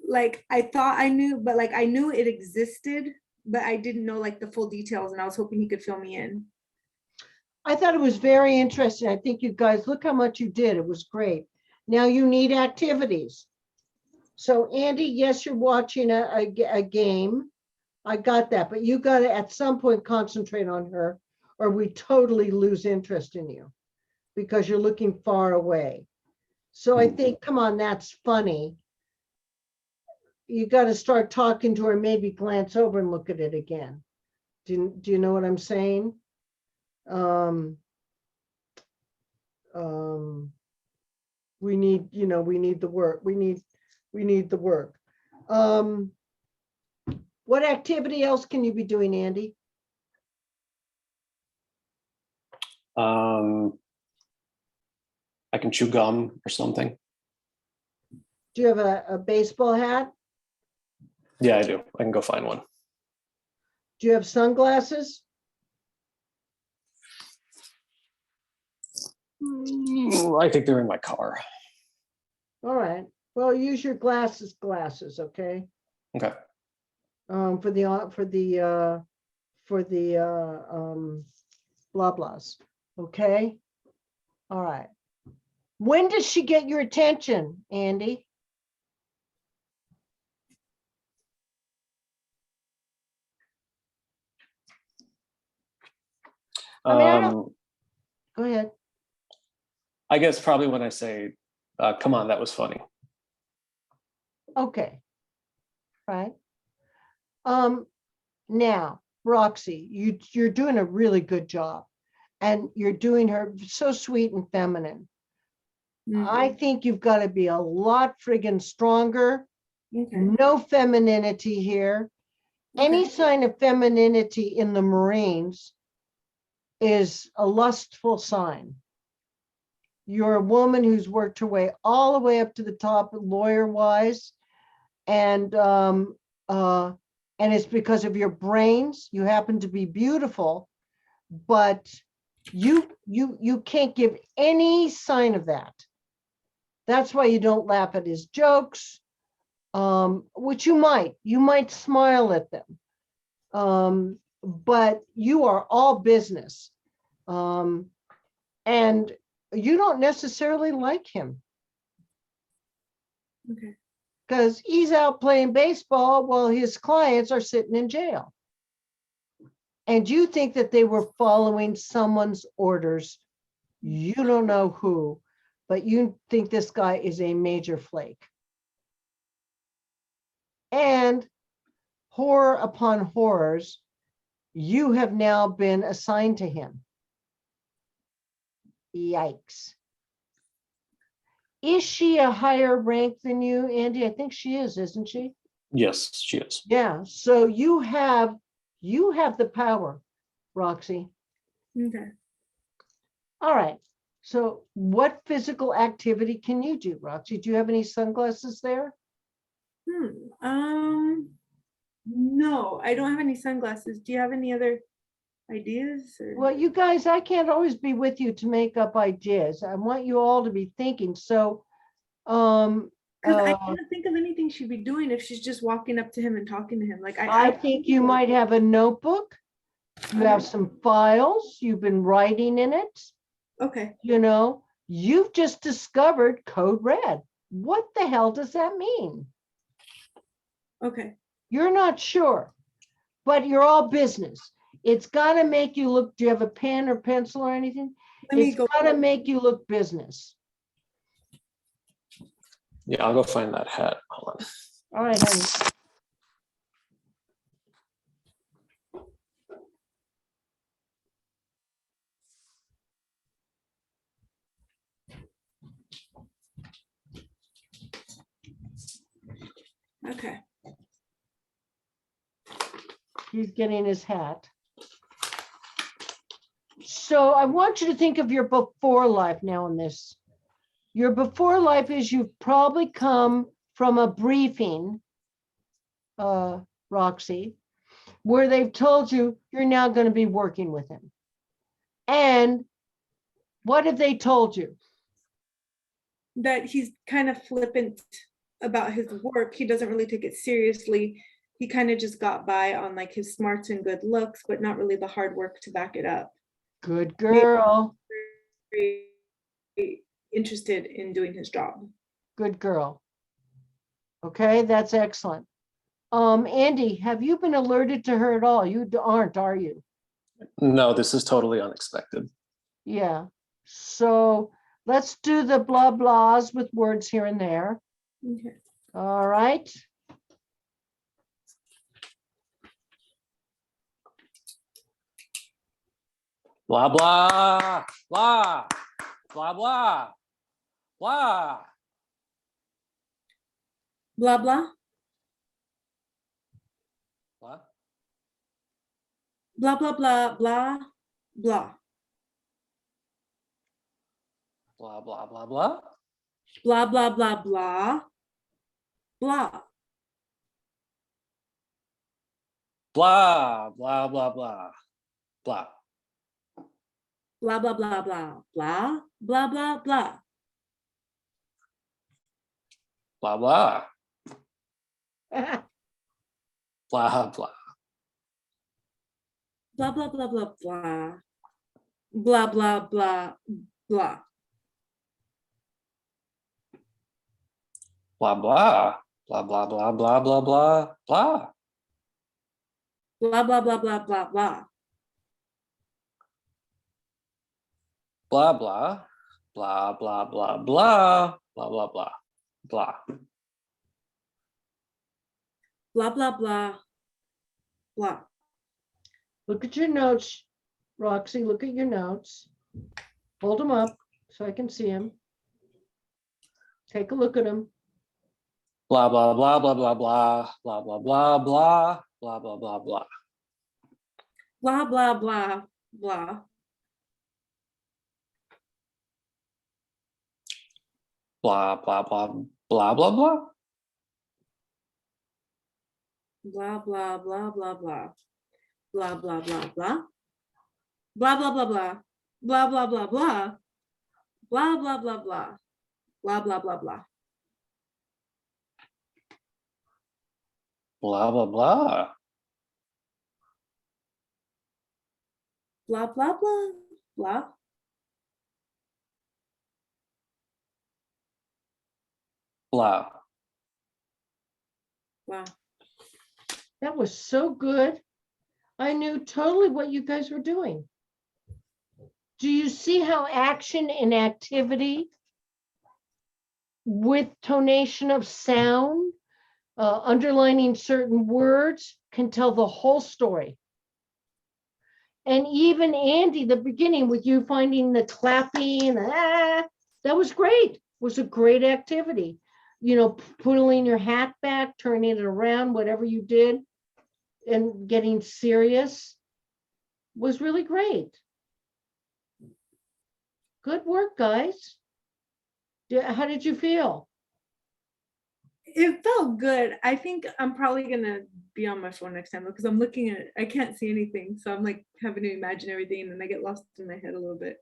Like I thought I knew, but like I knew it existed, but I didn't know like the full details, and I was hoping he could fill me in. I thought it was very interesting. I think you guys, look how much you did. It was great. Now you need activities. So Andy, yes, you're watching a game. I got that, but you got to at some point concentrate on her or we totally lose interest in you because you're looking far away. So I think, come on, that's funny. You got to start talking to her, maybe glance over and look at it again. Do you know what I'm saying? We need, we need the work. We need the work. What activity else can you be doing, Andy? I can chew gum or something. Do you have a baseball hat? Yeah, I do. I can go find one. Do you have sunglasses? I think they're in my car. All right. Well, use your glasses, okay? Okay. For the blah blahs, okay? All right. When does she get your attention, Andy? I mean, I don't- Go ahead. I guess probably when I say, come on, that was funny. Okay. Right. Now, Roxy, you're doing a really good job and you're doing her so sweet and feminine. I think you've got to be a lot friggin' stronger. Okay. No femininity here. Any Okay. sign of femininity in the Marines is a lustful sign. You're a woman who's worked her way all the way up to the top lawyer-wise, and it's because of your brains. You happen to be beautiful, but you can't give any sign of that. That's why you don't laugh at his jokes, which you might smile at them, but you are all business, and you don't necessarily like him. Okay. Because he's out playing baseball while his clients are sitting in jail. And you think that they were following someone's orders. You don't know who, but you think this guy is a major flake. And horror upon horrors, you have now been assigned to him. Yikes. Is she a higher rank than you, Andy? I think she is, isn't she? Yes, she is. Yeah. So you have the power, Roxy. Okay. All right. So what physical activity can you do, Roxy? Do you have any sunglasses there? No, I don't have any sunglasses. Do you have any other ideas? Or? Well, you guys, I can't always be with you to make up ideas. I want you all to be thinking. So, Because I uh, can't think of anything she'd be doing if she's just walking up to him and talking to him. Like I think you might have a notebook. You have some files. You've been writing in it. Okay. You know, you've just discovered code red. What the hell does that mean? Okay. You're not sure, but you're all business. It's got to make you look. Do you have a pen or pencil or anything? Let me It's go. got to make you look business. Yeah, I'll go find that hat. Hold on. All right, honey. Okay. He's getting his hat. So I want you to think of your before life now in this. Your before life is you've probably come from a briefing, Roxy, where they've told you you're now going to be working with him. And what have they told you? That he's kind of flippant about his work. He doesn't really take it seriously. He kind of just got by on like his smarts and good looks, but not really the hard work to back it up. Good girl. Very interested in doing his job. Good girl. Okay, that's excellent. Andy, have you been alerted to her at all? You aren't, are you? No, this is totally unexpected. Yeah. So let's do the blah blahs with words here and there. Okay. All right. Blah, blah, blah, blah, blah, blah. Blah, blah. Blah. Blah, blah, blah, blah, blah. Blah, blah, blah, blah. Blah, blah, blah, blah, blah. Blah, blah, blah, blah, blah. Blah, blah, blah, blah, blah, blah, blah, blah. Blah, blah. Blah, blah. Blah, blah, blah, blah, blah. Blah, blah, blah, blah. Blah, blah. Blah, blah, blah, blah, blah, blah, blah. Blah, blah, blah, blah, blah, blah. Blah, blah. Blah, blah, blah, blah. Blah, blah, blah. Blah. Blah, blah, blah, blah. Look at your notes, Roxy. Look at your notes. Hold them up so I can see them. Take a look at them. Blah, blah, blah, blah, blah, blah. Blah, blah, blah, blah. Blah, blah, blah, blah. Blah, blah, blah, blah. Blah, blah, blah, blah, blah, blah. Blah, blah, blah, blah, blah. Blah, blah, blah, blah. Blah, blah, blah, blah. Blah, blah, blah, blah. Blah, blah, blah, blah. Blah, blah, blah, blah. Blah, blah, blah. Blah, blah, blah, blah. Blah. Wow. That was so good. I knew totally what you guys were doing. Do you see how action and activity with tonation of sound, underlining certain words can tell the whole story? And even Andy, the beginning with you finding the clapping, that was great. It was a great activity. You know, pulling your hat back, turning it around, whatever you did, and getting serious was really great. Good work, guys. How did you feel? It felt good. I think I'm probably gonna be on my phone next time because I'm looking at, I can't see anything. So I'm like having to imagine everything and then I get lost in my head a little bit.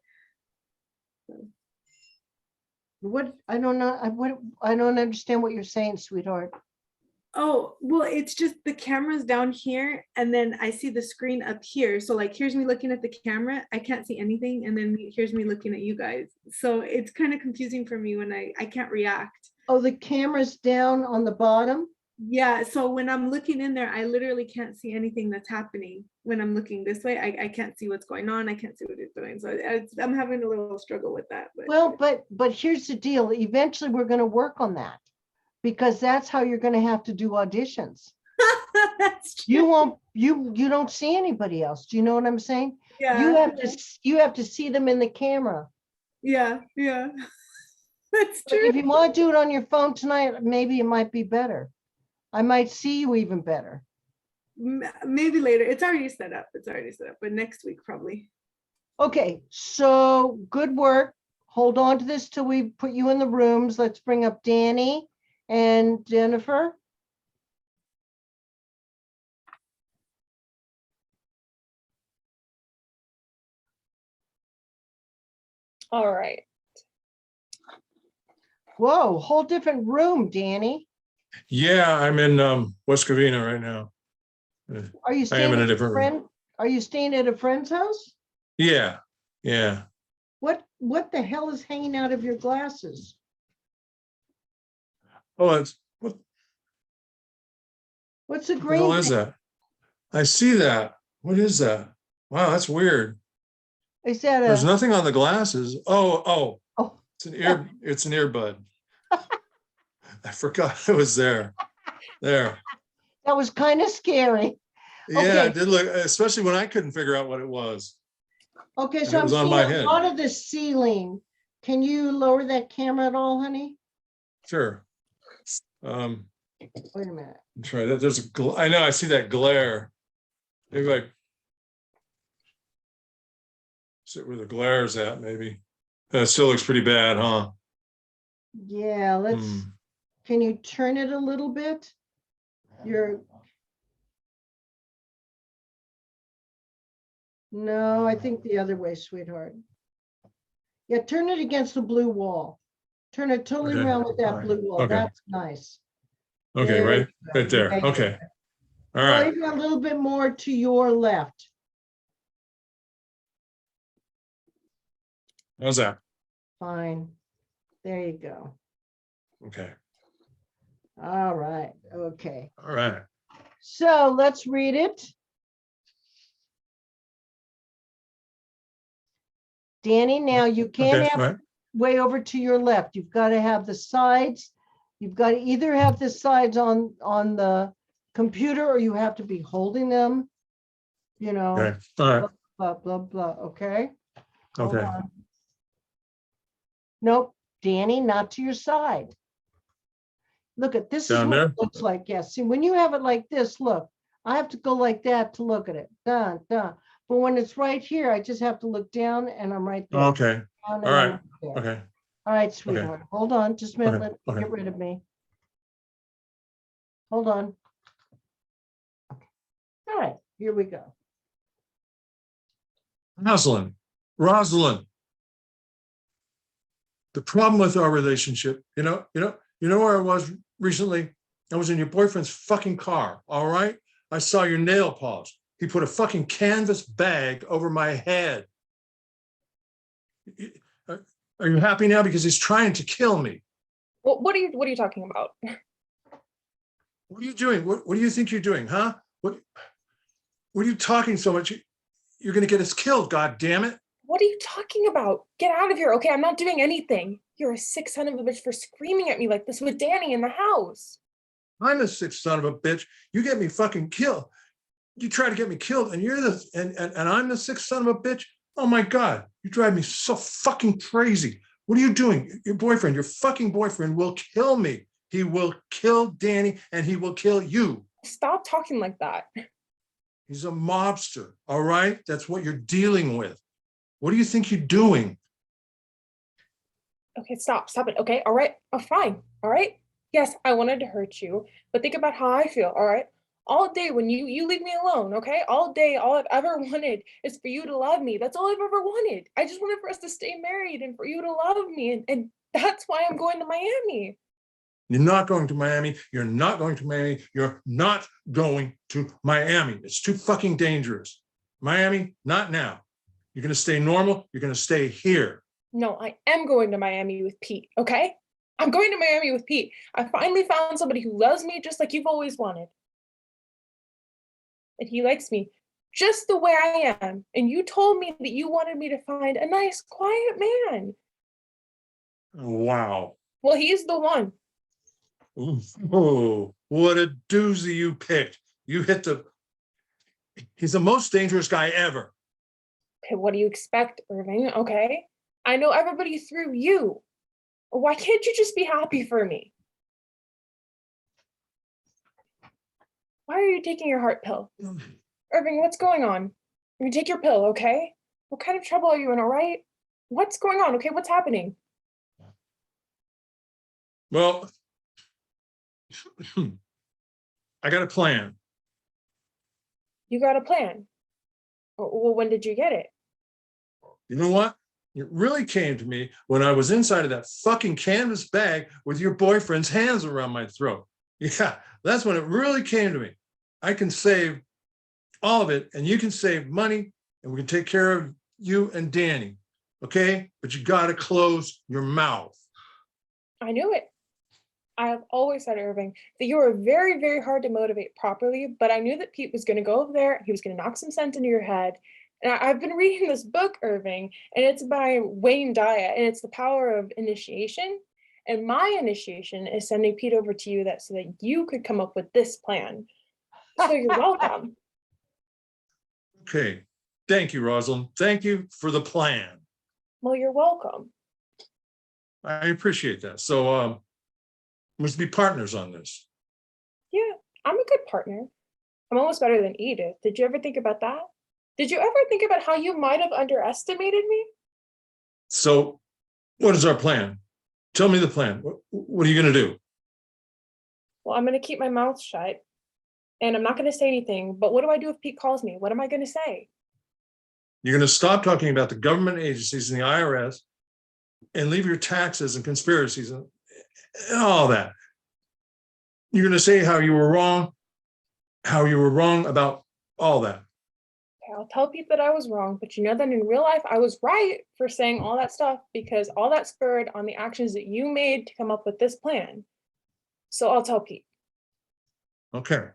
What, I don't know, I don't understand what you're saying, sweetheart. Oh, well, it's just the camera's down here and then I see the screen up here. So like, here's me looking at the camera. I can't see anything. And then here's me looking at you guys. So it's kind of confusing for me when I can't react. Oh, the camera's down on the bottom? Yeah, so when I'm looking in there, I literally can't see anything that's happening. When I'm looking this way, I can't see what's going on. I can't see what it's doing. So I'm having a little struggle with that. But Well, but here's the deal. Eventually, we're going to work on that because that's how you're going to have to do auditions. that's true. You won't, you don't see anybody else. Do you know what I'm saying? Yeah, You have to see them in the camera. yeah. That's But true. if you want to do it on your phone tonight, maybe it might be better. I might see you even better. Maybe later. It's already set up. But next week probably. Okay, so good work. Hold on to this till we put you in the rooms. Let's bring up Danny and Jennifer. All right. Whoa, whole different room, Danny. Yeah, I'm in West Covina right now. Are you I am staying in a at different room. friend? Are you staying at a friend's house? Yeah, yeah. What the hell is hanging out of your glasses? Oh, it's what What's the the hell green is thing? that? I see that. What is that? Wow, that's weird. Is that There's a, nothing on the glasses. Oh, oh, it's an earbud. I forgot it was there. There. that was kind of scary. Yeah, Okay. it did look, especially when I couldn't figure out what it was. Okay, And so it I'm was on seeing my a head. lot of the ceiling. Can you lower that camera at all, honey? Sure. Wait a minute. Try that. There's I know I see that glare. Maybe I sit where the glare's at, maybe. That still looks pretty bad, huh? Yeah, let's, Hmm. can you turn it a little bit? No, I think the other way, sweetheart. Yeah, turn it against the blue wall. Turn it totally Okay. around with that All right. blue wall. Okay. That's nice. Okay, There right, you go. right there. Yeah, yeah, Okay. All Well, right. even a little bit more to your left. How's that? Fine. There you go. Okay. All right. Okay. All right. So let's read it. Danny, now you can't Okay. have All right. way over to your left. You've got to have the sides. You've got to either have the sides on the computer or you have to be holding them, you know, Okay. All right. blah, blah, blah. Okay. Hold Okay. on. Nope, Danny, not to your side. Look at this is Down what it there? looks like. Yes. See, when you have it like this, look, I have to go like that to look at it. Dun, dun. But when it's right here, I just have to look down and I'm right there. Okay. Down and All I'm right. there. Okay. All right, sweetheart. Hold on. Just a minute. Okay, Let me okay. get rid of me. Hold on. Okay. All right, here we go. Rosalind, the problem with our relationship, you know where I was recently? I was in your boyfriend's fucking car, all right? I saw your nail polish. He put a fucking canvas bag over my head. Are you happy now? Because he's trying to kill me. Well, what are you talking about? What are you doing? What do you think you're doing, huh? What are you talking so much? You're going to get us killed, God damn it. What are you talking about? Get out of here, okay? I'm not doing anything. You're a sick son of a bitch for screaming at me like this with Danny in the house. I'm a sick son of a bitch. You get me fucking killed. You try to get me killed, and you're and I'm the sick son of a bitch. Oh my God, you drive me so fucking crazy. What are you doing? Your boyfriend, your fucking boyfriend will kill me. He will kill Danny and he will kill you. Stop talking like that. He's a mobster, all right? That's what you're dealing with. What do you think you're doing? Okay, stop it, okay? All right, oh, fine, all right? Yes, I wanted to hurt you, but think about how I feel, all right? All day when you leave me alone, okay? All day, all I've ever wanted is for you to love me. That's all I've ever wanted. I just wanted for us to stay married and for you to love me. And that's why I'm going to Miami. You're not going to Miami. You're not going to Miami. You're not going to Miami. It's too fucking dangerous. Miami, not now. You're going to stay normal. You're going to stay here. No, I am going to Miami with Pete, okay? I'm going to Miami with Pete. I finally found somebody who loves me just like you've always wanted. And he likes me just the way I am. And you told me that you wanted me to find a nice, quiet man. Wow. Well, he's the one. Oh, what a doozy you picked. You hit he's the most dangerous guy ever. Okay, what do you expect, Irving? Okay. I know everybody through you. Why can't you just be happy for me? Why are you taking your heart pill? Irving, what's going on? You take your pill, okay? What kind of trouble are you in, all right? What's going on, okay? What's happening? Well, I got a plan. You got a plan. Well, when did you get it? You know what? It really came to me when I was inside of that fucking canvas bag with your boyfriend's hands around my throat. Yeah, that's when it really came to me. I can save all of it and you can save money and we can take care of you and Danny. Okay? But you got to close your mouth. I knew it. I have always said, Irving, that you were very, very hard to motivate properly, but I knew that Pete was going to go over there, he was going to knock some sense into your head. And I've been reading this book, Irving, and it's by Wayne Dyer, and it's The Power of Initiation. And my initiation is sending Pete over to you so that you could come up with this plan. So you're welcome. Okay. Thank you, Rosalind. Thank you for the plan. Well, you're welcome. I appreciate that. So must be partners on this. Yeah, I'm a good partner. I'm almost better than Edith. Did you ever think about that? Did you ever think about how you might have underestimated me? So what is our plan? Tell me the plan. What are you going to do? Well, I'm going to keep my mouth shut and I'm not going to say anything. But what do I do if Pete calls me? What am I going to say? You're going to stop talking about the government agencies and the IRS and leave your taxes and conspiracies and all that. You're going to say how you were wrong about all that. Okay, I'll tell Pete that I was wrong, but you know that in real life, I was right for saying all that stuff because all that spurred on the actions that you made to come up with this plan. So I'll tell Pete. Okay.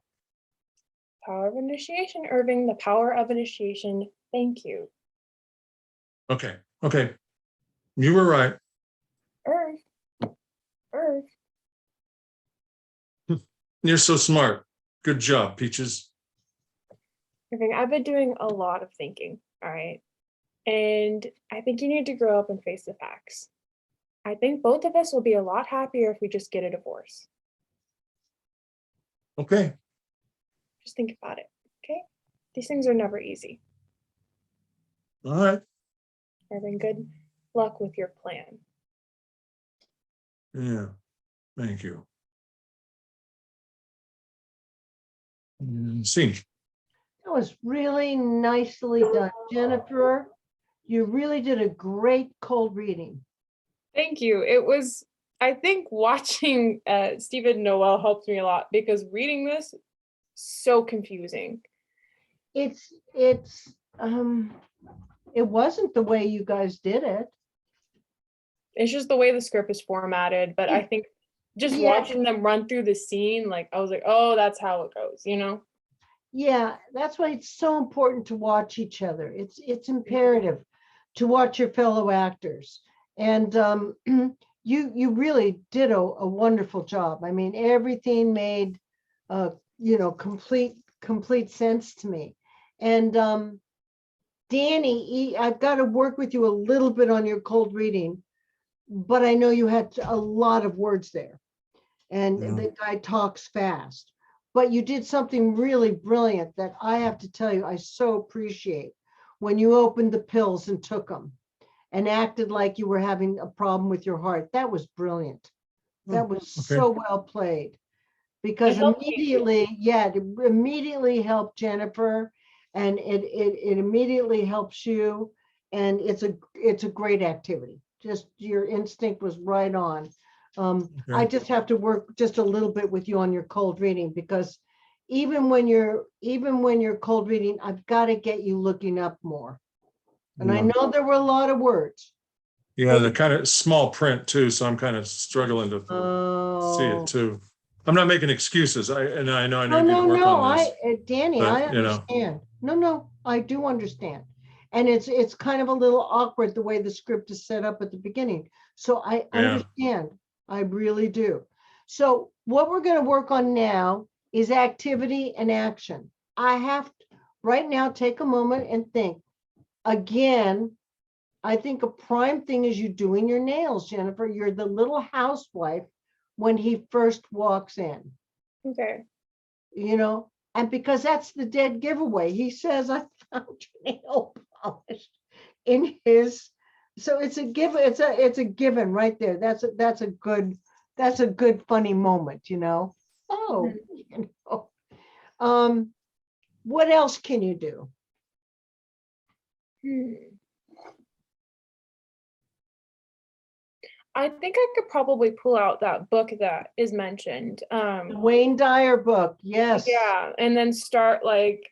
Power of initiation, Irving, the power of initiation. Thank you. Okay. You were right. Irv. You're so smart. Good job, Peaches. Irving, I've been doing a lot of thinking, all right? And I think you need to grow up and face the facts. I think both of us will be a lot happier if we just get a divorce. Okay. Just think about it, okay? These things are never easy. All right. Irving, good luck with your plan. Yeah. Thank you. See. That was really nicely done, Jennifer. You really did a great cold reading. Thank you. It was, I think watching Stephen Noel helped me a lot because reading this, so confusing. It wasn't the way you guys did it. It's just the way the script is formatted, but I think just watching them run through the scene, like I was like, oh, that's how it goes, you know? Yeah, that's why it's so important to watch each other. It's imperative to watch your fellow actors. And you really did a wonderful job. I mean, everything made complete sense to me. And Danny, I've got to work with you a little bit on your cold reading, but I know you had a lot of words there, and the guy talks fast. But you did something really brilliant that I have to tell you, I so appreciate when you opened the pills and took them and acted like you were having a problem with your heart. That was brilliant. That was okay. so well played. Because helped me too. it immediately helped Jennifer, and it immediately helps you. And it's a great activity. Just your instinct was right on. I Okay. just have to work just a little bit with you on your cold reading, because even when you're cold reading, I've got to get you looking up more. And I Yeah. know there were a lot of words. Yeah, the kind of small print too, so I'm kind of struggling to see Oh. it too. I'm not making excuses. I know I No, need you no, to work no, on this. Danny, but, I you know. understand. No, I do understand. And it's kind of a little awkward the way the script is set up at the beginning. So I Yeah. understand. I really do. So what we're going to work on now is activity and action. I have to, right now, take a moment and think. Again, I think a prime thing is you doing your nails, Jennifer. You're the little housewife when he first walks in. Okay. And because that's the dead giveaway. He says, I found your nail polish in his, so it's a given, it's a given right there. That's a good funny moment, Oh, what else can you do? I think I could probably pull out that book that is mentioned. The Wayne Dyer book, yes. Yeah, and then start like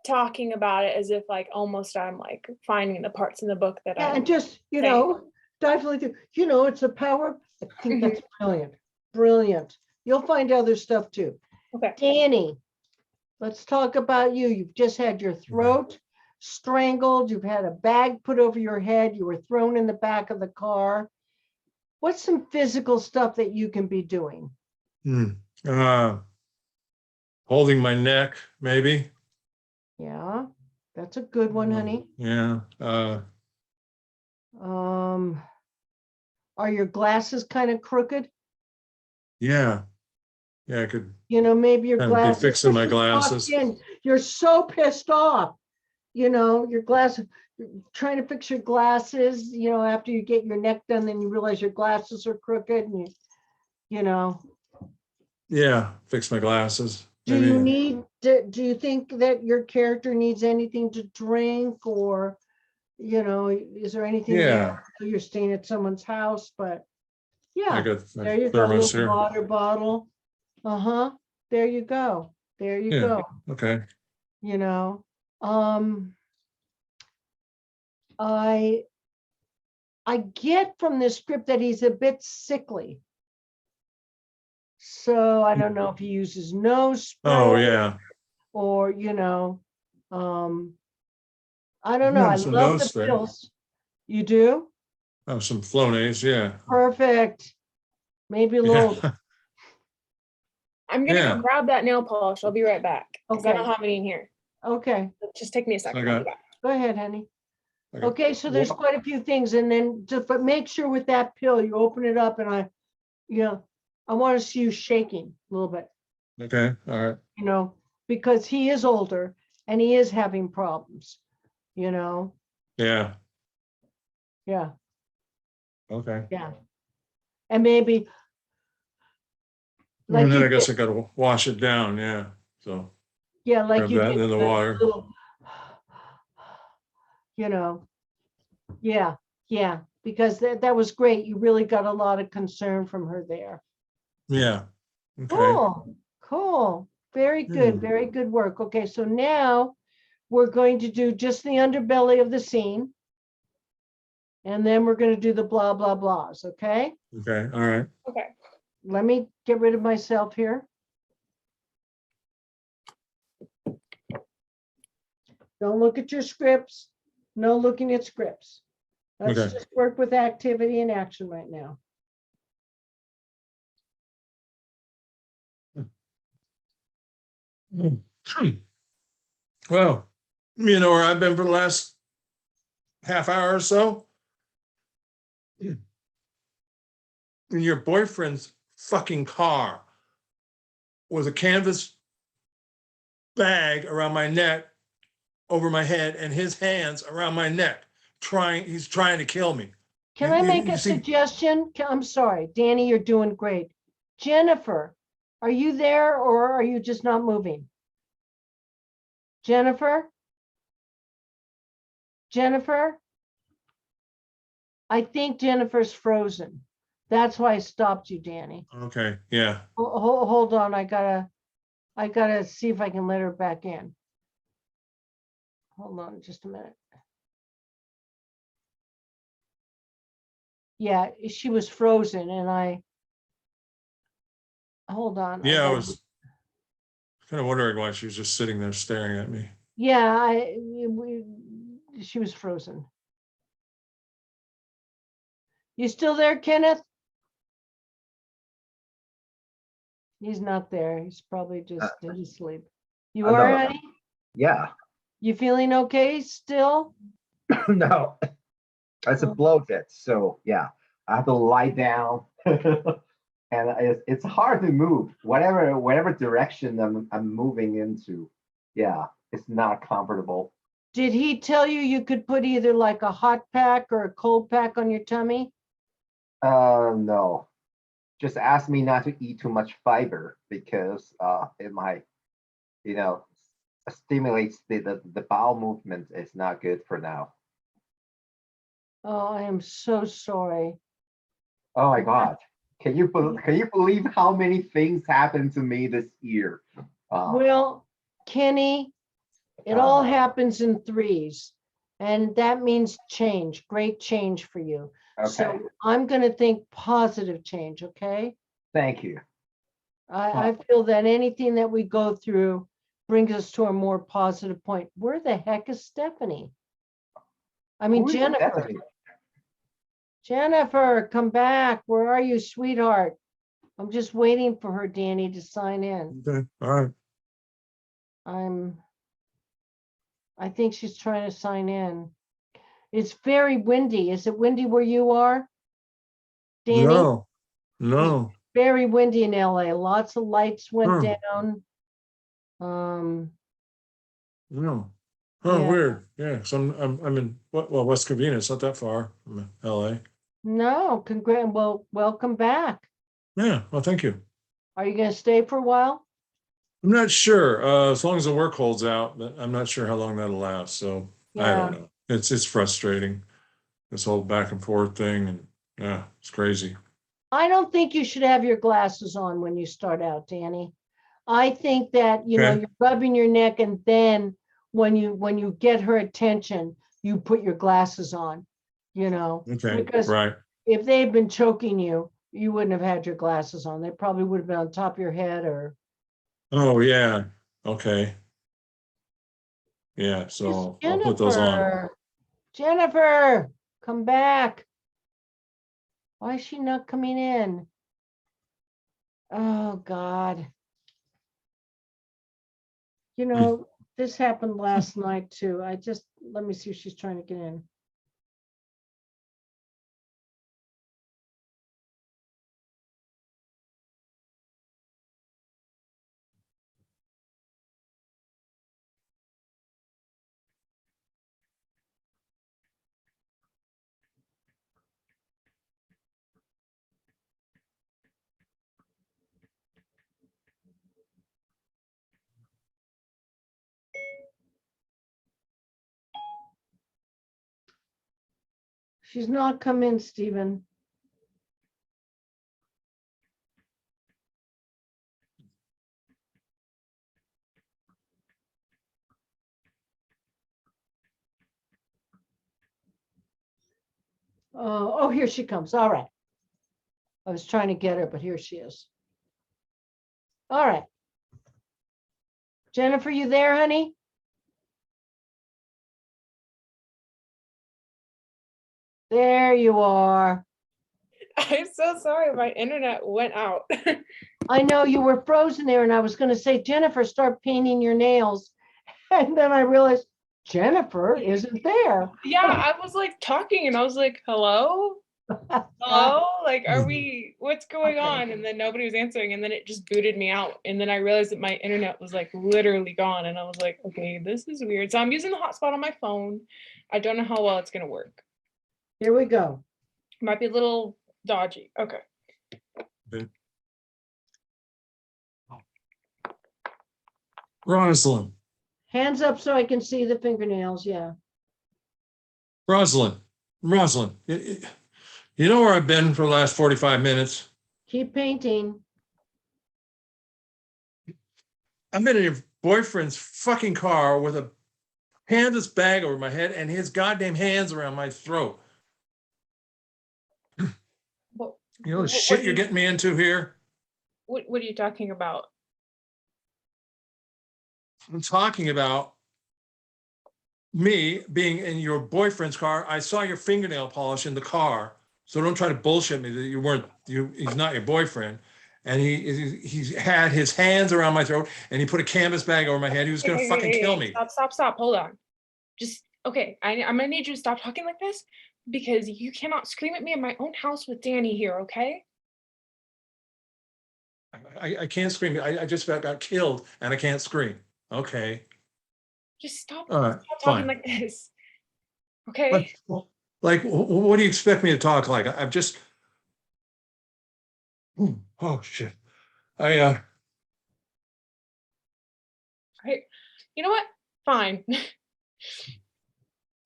talking about it as if like almost I'm like finding the parts in the book that Yeah, I and just, Same. definitely, it's a power. I think that's brilliant, brilliant. You'll find other stuff too. Okay. Danny, let's talk about you. You've just had your throat strangled. You've had a bag put over your head. You were thrown in the back of the car. What's some physical stuff that you can be doing? Holding my neck, maybe. Yeah, that's a good one, honey. Yeah. Are your glasses kind of crooked? Yeah. Yeah, I could Maybe your kind of be glasses. fixing my Just walked glasses. in, you're so pissed off. Your glasses, trying to fix your glasses, after you get your neck done, then you realize your glasses are crooked and Yeah, fix my glasses. do you think that your character needs anything to drink, or, is there anything Yeah. there? You're staying at someone's house, but I yeah, got my there you go, thermos little here. water bottle. There you go. There you Yeah. go. Okay. Um, I get from this script that he's a bit sickly. So I don't know if he uses nose spray. Oh, yeah. Or, I don't know. I Some love nose the spray. pills. You do? Oh, some Flonase, yeah. Perfect. Maybe a little. Yeah. I'm gonna Yeah. go grab that nail polish. I'll be right back. Because I Okay. don't have any in here. Okay, Just take me a second. I I'll got- be back. go ahead, honey. Okay. Okay, so there's quite a few things, and then but make sure with that pill, you open it up, and I want to see you shaking a little bit, Okay, all right. because he is older and he is having problems, Yeah, yeah, okay. yeah. And maybe, like And then you I guess I did, gotta wash it down, yeah, so. like grab you that did in the the water. little, yeah, because that was great. You really got a lot of concern from her there. Yeah, okay. Cool. Very good. Very good work. Okay, so now we're going to do just the underbelly of the scene. And then we're going to do the blah, blah, blahs. Okay. Okay, all right. Okay. Let me get rid of myself here. Don't look at your scripts. No looking at scripts. Let's Okay. just work with activity and action right now. Well, you know where I've been for the last half hour or so? In your boyfriend's fucking car with a canvas bag around my neck, over my head, and his hands around my neck, he's trying to kill me. Can You- I you- make you a see- suggestion? I'm sorry, Danny, you're doing great. Jennifer, are you there or are you just not moving? Jennifer? Jennifer? I think Jennifer's frozen. That's why I stopped you, Danny. Okay, yeah. Hold on, I gotta see if I can let her back in. Hold on just a minute. Yeah, she was frozen and hold on. Yeah, I was kind of wondering why she was just sitting there staring at me. Yeah, she was frozen. You still there, Kenneth? He's not there. He's probably just asleep. You no. are, honey? Yeah. You feeling okay still? No, it's a Oh. bloated. So yeah, I have to lie down. And it's hard to move. Whatever direction I'm moving into. Yeah, it's not comfortable. Did he tell you you could put either like a hot pack or a cold pack on your tummy? No. Just ask me not to eat too much fiber because it might, you know, stimulates the bowel movement. It's not good for now. Oh, I am so sorry. Oh my God. Can you believe how many things happened to me this year? Well, Kenny, it all happens in threes. And that means change, great change for you. Okay. So I'm going to think positive change, okay? Thank you. I feel that anything that we go through brings us to a more positive point. Where the heck is Stephanie? I mean, Who is Jennifer. Stephanie? Jennifer, come back. Where are you, sweetheart? I'm just waiting for her, Danny, to sign in. Okay, all right. I think she's trying to sign in. It's very windy. Is it windy where you are? Danny? No. Very windy in LA. Lots of lights went Huh. down. No. Oh, Yeah. weird. Yeah, so I'm in West Covina. It's not that far from LA. No, well, welcome back. Yeah, well, thank you. Are you going to stay for a while? I'm not sure. As long as the work holds out, but I'm not sure how long that'll last. So I don't Yeah. know. It's frustrating, this whole back and forth thing, and yeah, it's crazy. I don't think you should have your glasses on when you start out, Danny. I think that, Okay. you're rubbing your neck and then when you get her attention, you put your glasses on, Okay, because right. if they'd been choking you, you wouldn't have had your glasses on. They probably would have been on top of your head or. Oh yeah. Okay. Yeah, so I'll put those on. Jennifer, come back. Why is she not coming in? Oh, God. This happened last night too. Let me see if she's trying to get in. She's not come in, Stephen. Oh, here she comes. All right. I was trying to get her, but here she is. All right. Jennifer, you there, honey? There you are. I'm so sorry. My internet went out. I know you were frozen there, and I was going to say, Jennifer, start painting your nails. And then I realized Jennifer isn't there. Yeah, I was like talking and I was like, hello? Hello? Like, what's going Okay. on? And then nobody was answering. And then it just booted me out. And then I realized that my internet was like literally gone. And I was like, okay, this is weird. So I'm using the hotspot on my phone. I don't know how well it's going to work. Here we go. Might be a little dodgy. Okay. Rosalind, Hands up so I can see the fingernails, yeah. Rosalind, you know where I've been for the last 45 minutes? Keep painting. I've been in your boyfriend's fucking car with a canvas bag over my head and his goddamn hands around my throat. What, You know the What- shit what do you're you- getting me into here? what are you talking about? I'm talking about me being in your boyfriend's car. I saw your fingernail polish in the car. So don't try to bullshit me that you weren't, he's not your boyfriend. And he had his hands around my throat and he put a canvas bag over my head. He was gonna fucking kill me. Stop. Hold on. Just, okay, I'm gonna need you to stop talking like this because you cannot scream at me in my own house with Danny here, okay? I can't scream. I just about got killed and I can't scream. Okay. Just stop, All right, stop talking fine. like this. Okay? What do you expect me to talk like? I've just, oh shit. Right. You know what? Fine. You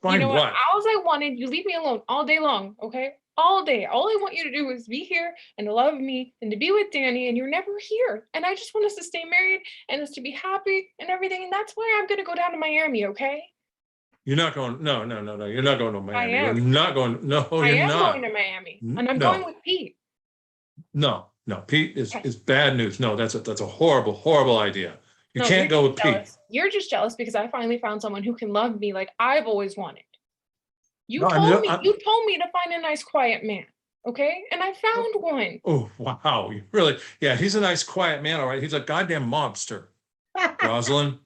Find know what? All I wanted, you leave me alone all day long, okay? All day. All I want you to do is be here and to love me and to be with Danny, and you're never here. And I just want us to stay married and us to be happy and everything. And that's why I'm gonna go down to Miami, okay? You're not going, no. You're not going to Miami. You're am. not going, no, I you're am not. going to Miami, N- and I'm no. going with Pete. No, Pete Okay. is bad news. No, that's a horrible idea. You No, can't you're go just with Pete. jealous. You're just jealous because I finally found someone who can love me like I've always wanted. You No, told me you told me to find a nice, quiet man, okay? And I found one. Oh, wow. You really, yeah, he's a nice, quiet man, all right. He's a goddamn mobster. Rosalind,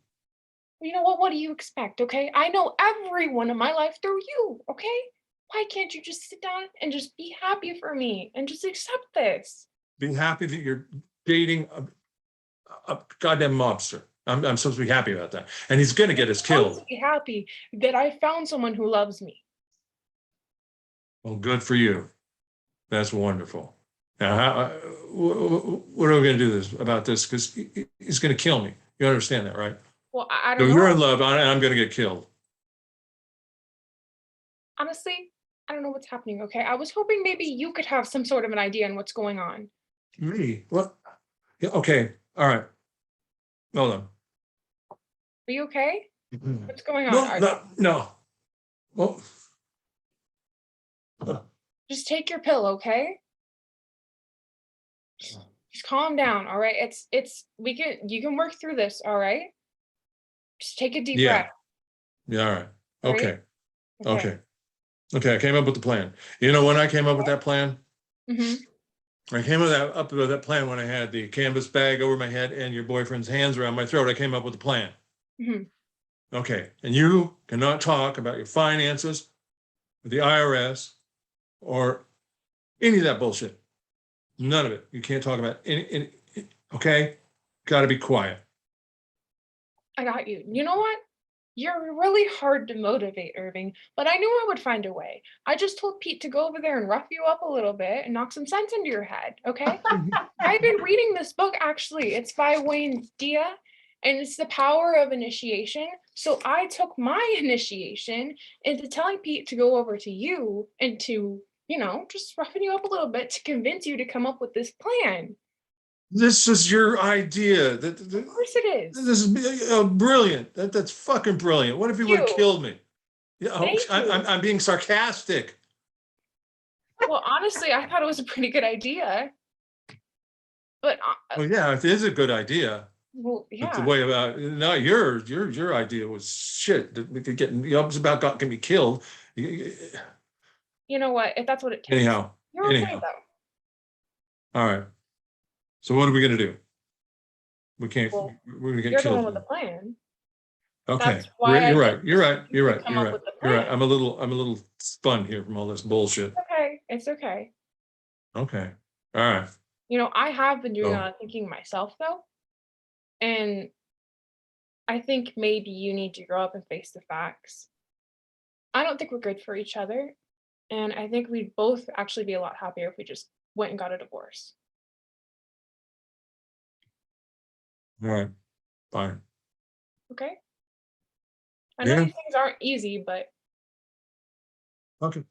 You know what? What do you expect, okay? I know everyone in my life through you, okay? Why can't you just sit down and just be happy for me and just accept this? be happy that you're dating a goddamn mobster. I'm supposed to be happy about that. And he's going to get us I'm supposed killed. to be happy that I found someone who loves me. Well, good for you. That's wonderful. Now, what are we going to do about this? Because he's going to kill me. You understand that, right? Well, I So don't know. you're in love, and I'm going to get killed. Honestly, I don't know what's happening, okay? I was hoping maybe you could have some sort of an idea on what's going on. Me? What? Yeah, okay. All right. Hold on. Are you okay? What's going on? No. Well, Just take your pill, okay? Just calm down, all right? You can work through this, all right? Just take a deep yeah. breath. Yeah, all right. Right? Okay. Okay, I came up with the plan. You know when I came up with that plan? Mm-hmm. I came up with that plan when I had the canvas bag over my head and your boyfriend's hands around my throat. I came up with a plan. Mm-hmm. Okay, and you cannot talk about your finances with the IRS or any of that bullshit. None of it. You can't talk about any okay? Got to be quiet. I got you. You know what? You're really hard to motivate, Irving, but I knew I would find a way. I just told Pete to go over there and rough you up a little bit and knock some sense into your head, okay? I've been reading this book, actually. It's by Wayne Dia, and it's The Power of Initiation. So I took my initiation into telling Pete to go over to you and to, just roughing you up a little bit to convince you to come up with this plan. This is your idea. Of course it is. This is brilliant. That's fucking brilliant. What if he would have you. killed me? Yeah, Thank you. I'm being sarcastic. Well, honestly, I thought it was a pretty good idea. But Well, yeah, it is a good idea. well, But the yeah. way about no, your idea was shit. That we could get was about can be killed. You know what? If that's what it takes. Anyhow, You're okay anyhow. though. All right. So what are we gonna do? We can't. Well, We're gonna get You're the one killed. with the plan. Okay, That's why I you're did right. You're this, right. so You're you right. could come You're up right. with the You're right. plan. I'm a little spun here from all this bullshit. Okay, it's okay. Okay. All right. I have been doing a Oh. lot of thinking myself though. And I think maybe you need to grow up and face the facts. I don't think we're good for each other. And I think we'd both actually be a lot happier if we just went and got a divorce. All right, fine. Okay? I know Yeah. these things aren't easy, but Okay.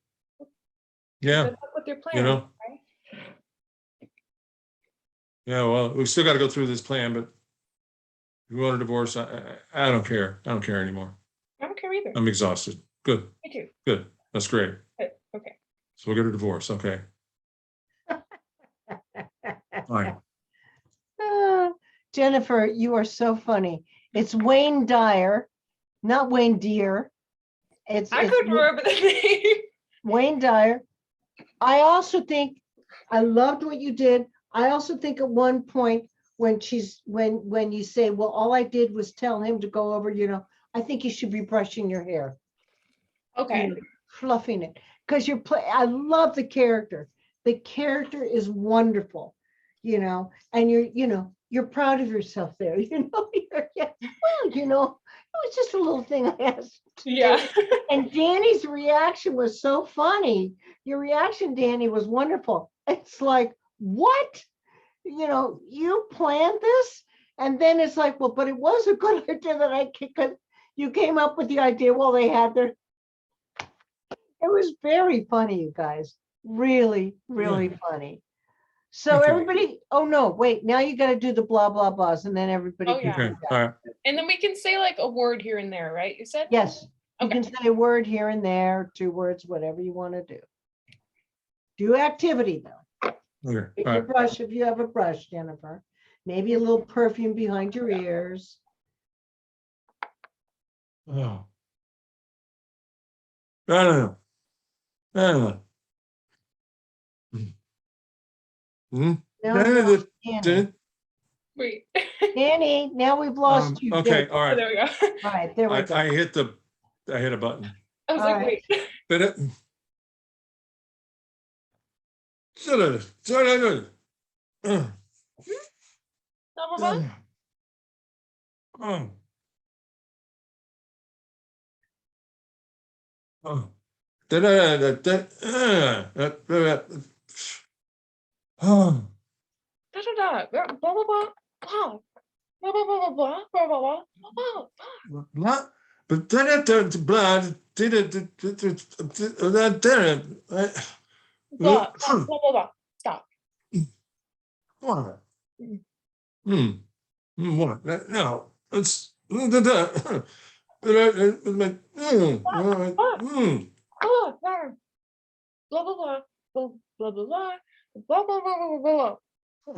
Yeah, good luck with your plan. you know, Okay? yeah, well, we still got to go through this plan, but if you want a divorce, I don't care. I don't care anymore. I don't care either. I'm exhausted. Good, Me too. good. That's great. Good. Okay. So we'll get a divorce. Okay. Fine. Ah, Jennifer, you are so funny. It's Wayne Dyer, not Wayne Deere. I It's couldn't remember the name. Wayne Dyer. I also think I loved what you did. I also think at one point when when you say, well, all I did was tell him to go over, I think you should be brushing your hair, Okay. fluffing it. Because I love the character. The character is wonderful, and you're proud of yourself there. Well, it was just a little thing I asked. Yeah. And Danny's reaction was so funny. Your reaction, Danny, was wonderful. It's like, what? You planned this? And then it's like, well, but it was a good idea that because you came up with the idea while they had it was very funny, you guys. Really, really funny. So Thank you. everybody, oh no, wait, now you got to do the blah, blah, blahs and then everybody. Oh, can yeah. do Okay, that. all right. And then we can say like a word here and there, right? You said? Yes, you Okay. can say a word here and there, 2 words, whatever you want to do. Do activity though. Okay, Get all your right. brush if you have a brush, Jennifer. Maybe a little perfume behind your ears. Oh. I don't know. I don't know. Hmm? Now I've lost Danny. Wait. Danny, now we've lost you. Okay, There- all Oh, right. there we go. All right, there we go. I hit a button. I was All like, right. wait. But it. Blah, blah, blah. Oh. Oh. Oh. Da, da, da. Blah, blah, blah. Blah. Blah, blah, blah, blah, blah, blah, blah, blah, blah, blah. What? But then it blood did it that Blah, blah, blah, blah, blah. Stop. what? Mm. What? No, it's Blah, blah, blah. Blah, blah, blah. Blah, blah, blah, blah. Blah, blah, blah, blah, blah, blah. No.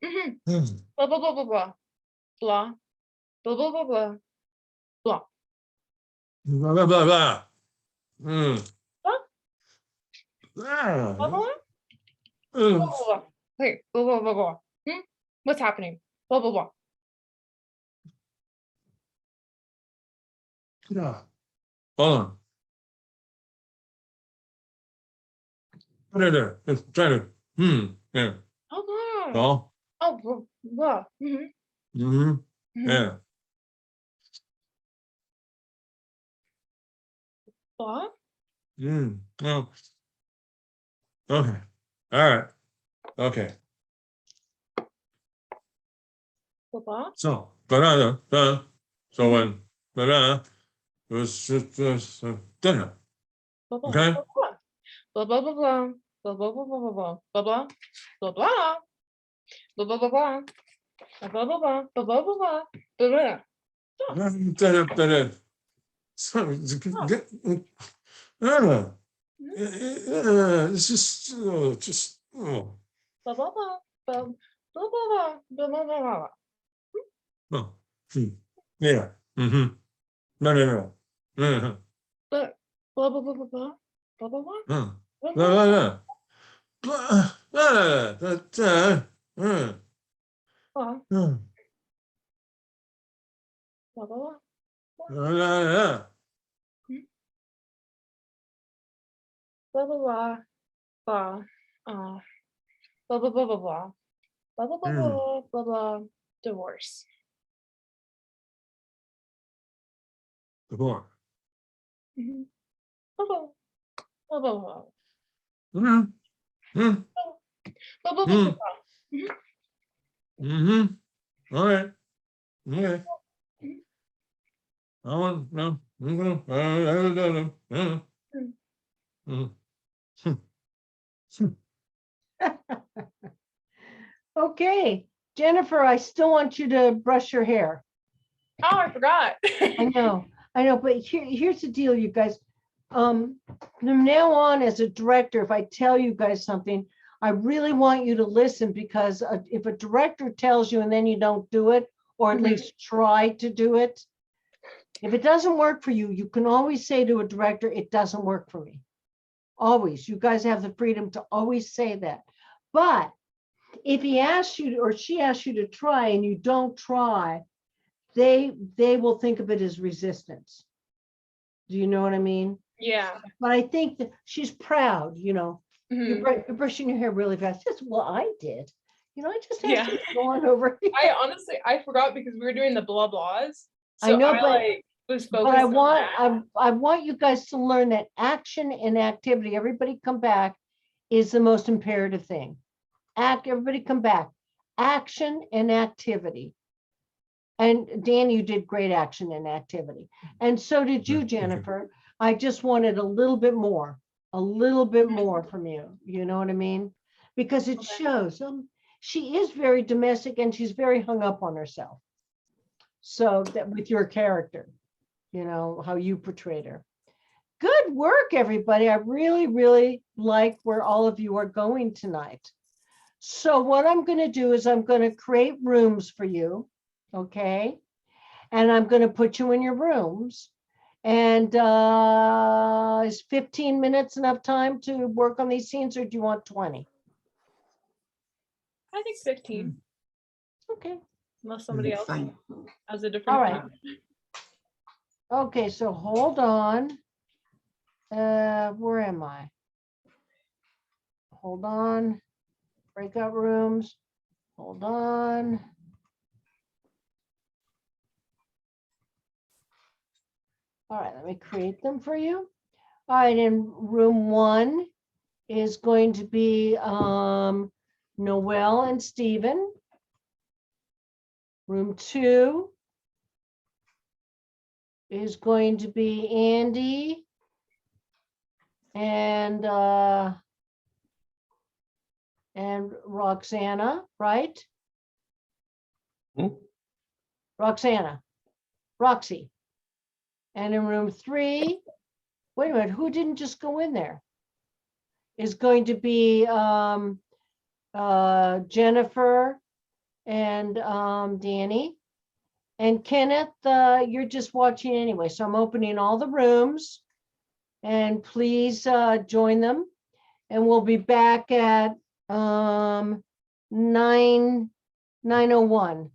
Mhm. Blah, blah, blah, blah, blah. Blah. Blah, blah, blah, blah. Blah. Blah blah blah blah. Mm. Blah, blah, blah, blah. Blah, Mm. blah, blah. Hey, blah, blah, blah, blah. What's happening? Blah, blah, blah. Yeah. Hold on. There. It's trying to. Yeah. Oh, blah. Oh. Oh, blah, blah. Mhm. Mm-hmm. Mhm. Yeah. Blah. Oh. Okay. All right. Okay. Blah, blah. So, banana. So when banana was dinner. Blah, blah, Okay. blah, blah. Blah, blah, blah, blah. Blah, blah, blah, blah, blah, blah, blah. Blah, blah. Blah, blah, blah, blah. Blah, blah, blah, blah. Blah, blah, blah, blah. Blah, blah. Dinner. So get. It's just. Oh. Blah, blah, blah. Blah, blah, blah, blah, blah, blah, blah. Oh. Yeah. Mm-hmm. No. Uh-huh. Blah, blah, blah, blah, blah, blah. Blah, blah, blah. Uh. Blah, Blah, blah, blah, blah. blah. Uh. Blah, blah, blah. Blah, blah, blah. Blah. Blah, blah, blah, blah, blah. Blah, blah, blah, blah, blah, blah. Divorce. Come on. Mhm. Blah, blah, blah, blah, Mm-hmm. blah, blah, blah, blah, blah. Mhm. Mm-hmm. All right. Okay. Mhm. I want no. Mm-hmm. Okay, Jennifer, I still want you to brush your hair. Oh, I forgot. I know, but here's the deal, you guys. From now on, as a director, if I tell you guys something, I really want you to listen, because if a director tells you and then you don't do it, or at Mhm. least try to do it, if it doesn't work for you, you can always say to a director, it doesn't work for me. Always. You guys have the freedom to always say that. But if he asks you or she asks you to try and you don't try, they will think of it as resistance. Do you know what I mean? Yeah. But I think that she's proud, you're Mhm. brushing your hair really fast. That's what I did. I just asked Yeah. you to go on over here. I honestly, I forgot because we were doing the blah blahs. I So know, I but like was but focused on that. I want you guys to learn that action and activity, everybody come back, is the most imperative thing. Everybody come back. Action and activity. And Dan, you did great action and activity. And so did you, Thank you. Jennifer. I just wanted a little bit more Mhm. from you. You know what I mean? Because it Okay. shows she is very domestic and she's very hung up on herself. So that with your character, how you portrayed her. Good work, everybody. I really, really like where all of you are going tonight. So what I'm going to do is I'm going to create rooms for you. Okay. And I'm going to put you in your rooms. And is 15 minutes enough time to work on these scenes, or do you want 20? I think 15, Okay. unless somebody else Fine. has a different All right. opinion. Okay, so hold on. Where am I? Hold on. Breakout rooms. Hold on. All right, let me create them for you. All right, in room 1 is going to be Noel and Stephen. Room 2 is going to be Andy and Roxana, right? Hmm? Roxana, Roxy. And in room 3, wait a minute, who didn't just go in there? Is going to be Jennifer and Danny. And Kenneth, you're just watching anyway. So I'm opening all the rooms, and please join them. And we'll be back at 9:01.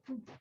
Okay.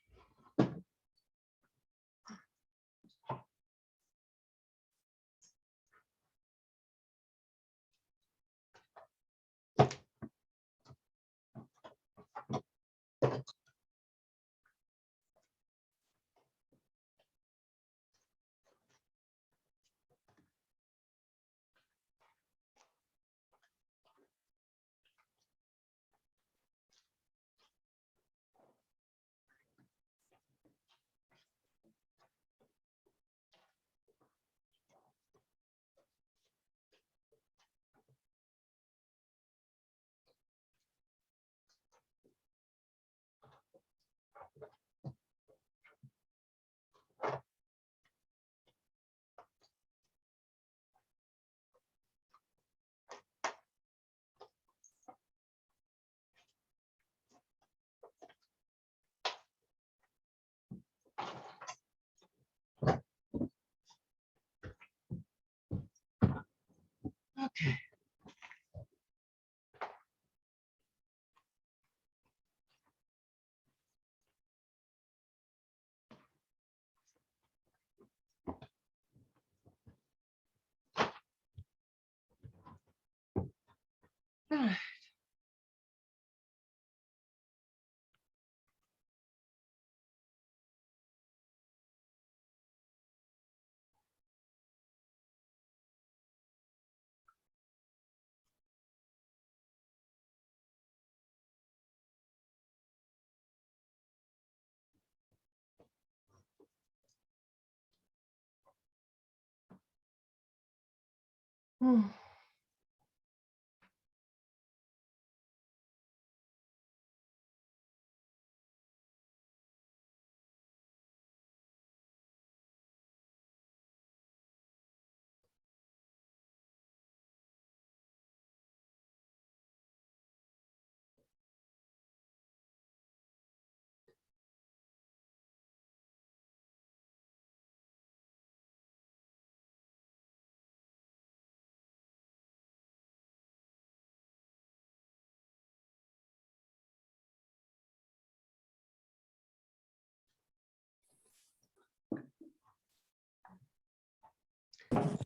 Hmm.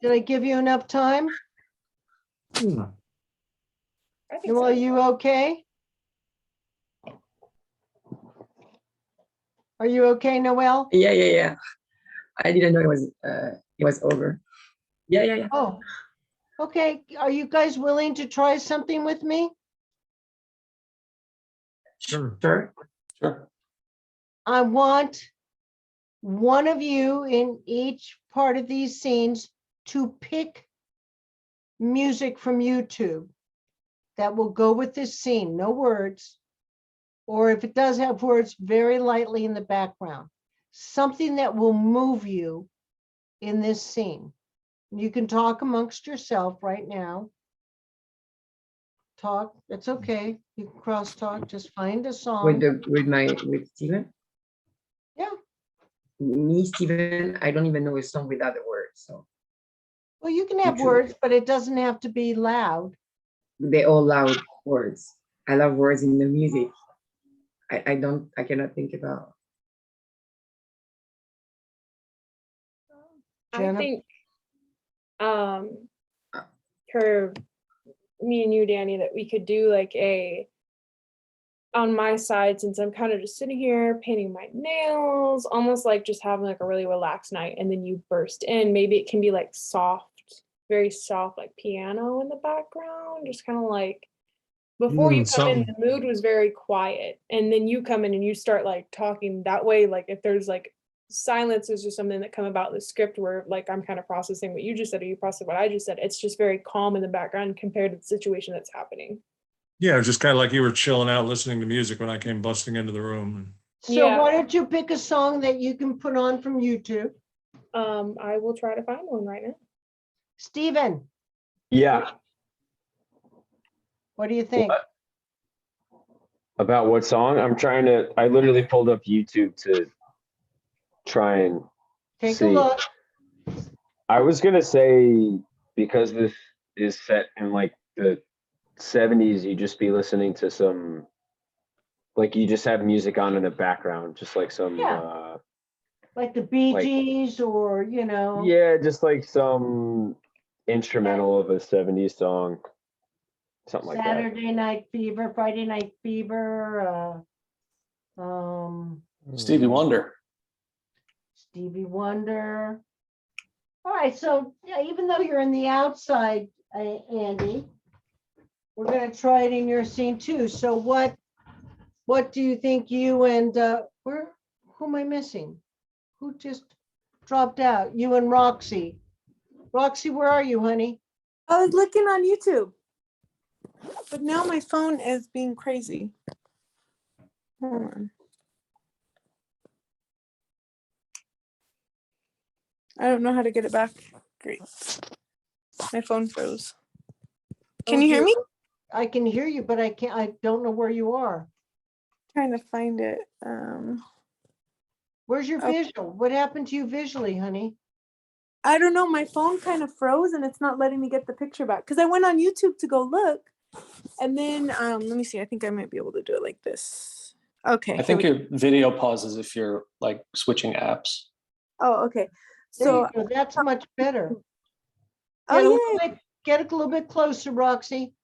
Did I give you enough time? I think Well, are so. you okay? Are you okay, Noel? Yeah. I didn't know it was over. Yeah. Oh, okay. Are you guys willing to try something with me? Sure. Sure. Sure. I want one of you in each part of these scenes to pick music from YouTube that will go with this scene, no words. Or if it does have words, very lightly in the background. Something that will move you in this scene. You can talk amongst yourself right now. Talk, it's okay. You can crosstalk, just find a song. With Steven. Yeah, Me, Steven, I don't even know a song without the words. So well, you can have True. words, but it doesn't have to be loud. they all loud words. I love words in the music. I cannot think about. I Jenna? think for me and you, Danny, that we could do like a on my side, since I'm kind of just sitting here painting my nails, almost like just having like a really relaxed night, and then you burst in. Maybe it can be like soft, very soft, like piano in the background, just kind of like before you come in, something. the mood was very quiet, and then you come in and you start like talking that way. Like if there's like silence is just something that come about the script where like I'm kind of processing what you just said or you process what I just said. It's just very calm in the background compared to the situation that's happening. Yeah, it was just kind of like you were chilling out, listening to music when I came busting into the room. So Yeah. why don't you pick a song that you can put on from YouTube? I will try to find one right now. Steven, Yeah. what do you think? What? About what song? I literally pulled up YouTube to try and Take a see. look. I was gonna say, because this is set in like the 70s, you just be listening to some Like you just have music on in the background, just like some Yeah. Like the Bee like- Gees or, you know. yeah, just like some instrumental of a 70s song. Something like that. Saturday Night Fever, Friday Night Fever, Stevie Wonder. Stevie Wonder. All right, so yeah, even though you're in the outside, Andy, we're gonna try it in your scene too. So what do you think you and who am I missing? Who just dropped out? You and Roxy. Roxy, where are you, honey? I was looking on YouTube, but now my phone is being crazy. Hold on. I don't know how to get it back. Great. My phone froze. Can Oh, you hear me? I can hear you, but I don't know where you are. Trying to find it. Where's your Okay. visual? What happened to you visually, honey? I don't know. My phone kind of froze and it's not letting me get the picture back because I went on YouTube to go look, and then let me see. I think I might be able to do it like this. Okay. I think your video pauses if you're like switching apps. Oh, okay. There So, you go. That's much better. oh Get it a little bit closer, Roxy.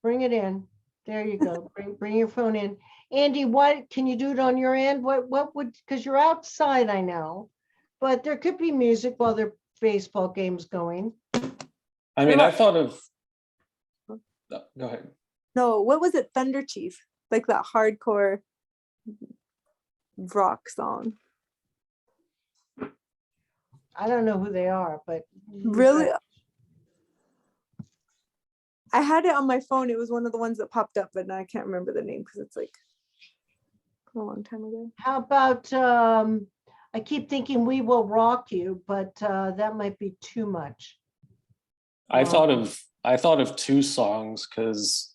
Bring it in. There you go. Bring your phone in. Andy, what can you do it on your end? What would, because you're outside, I know, but there could be music while their baseball game's going. I mean, I thought of. Go ahead. no, what was it? Thunder Chief, like that hardcore rock song. I don't know who they are, but Really? I had it on my phone. It was one of the ones that popped up, but now I can't remember the name because it's like a long time ago. How about I keep thinking We Will Rock You, but that might be too much. I thought of two songs because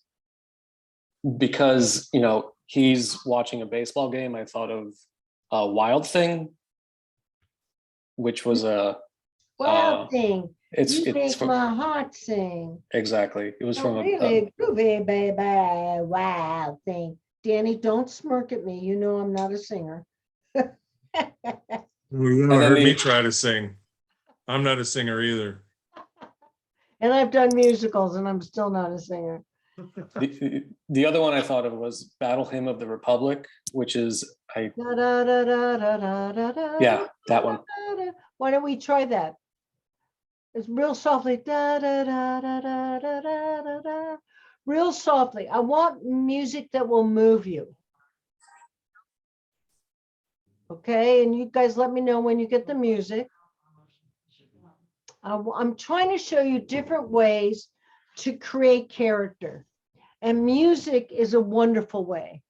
you know he's watching a baseball game. I thought of Wild Thing, which was a Wild Thing. it's You make from, my heart sing. exactly. It was Oh, from really groovy, baby. Wild Thing. Danny, don't smirk at me. You know I'm not a singer. Well, you And never then heard me the- try to sing. I'm not a singer either. And I've done musicals and I'm still not a singer. the other one I thought of was Battle Hymn of the Republic, which is Da, da, da, da, da, da, da, da, yeah, that one. da, da. Why don't we try that? It's real softly. Da, da, da, da, da, da, da, da, da. Real softly. I want music that will move you. Okay, and you guys let me know when you get the music. I'm trying to show you different ways to create character. And music is a wonderful way.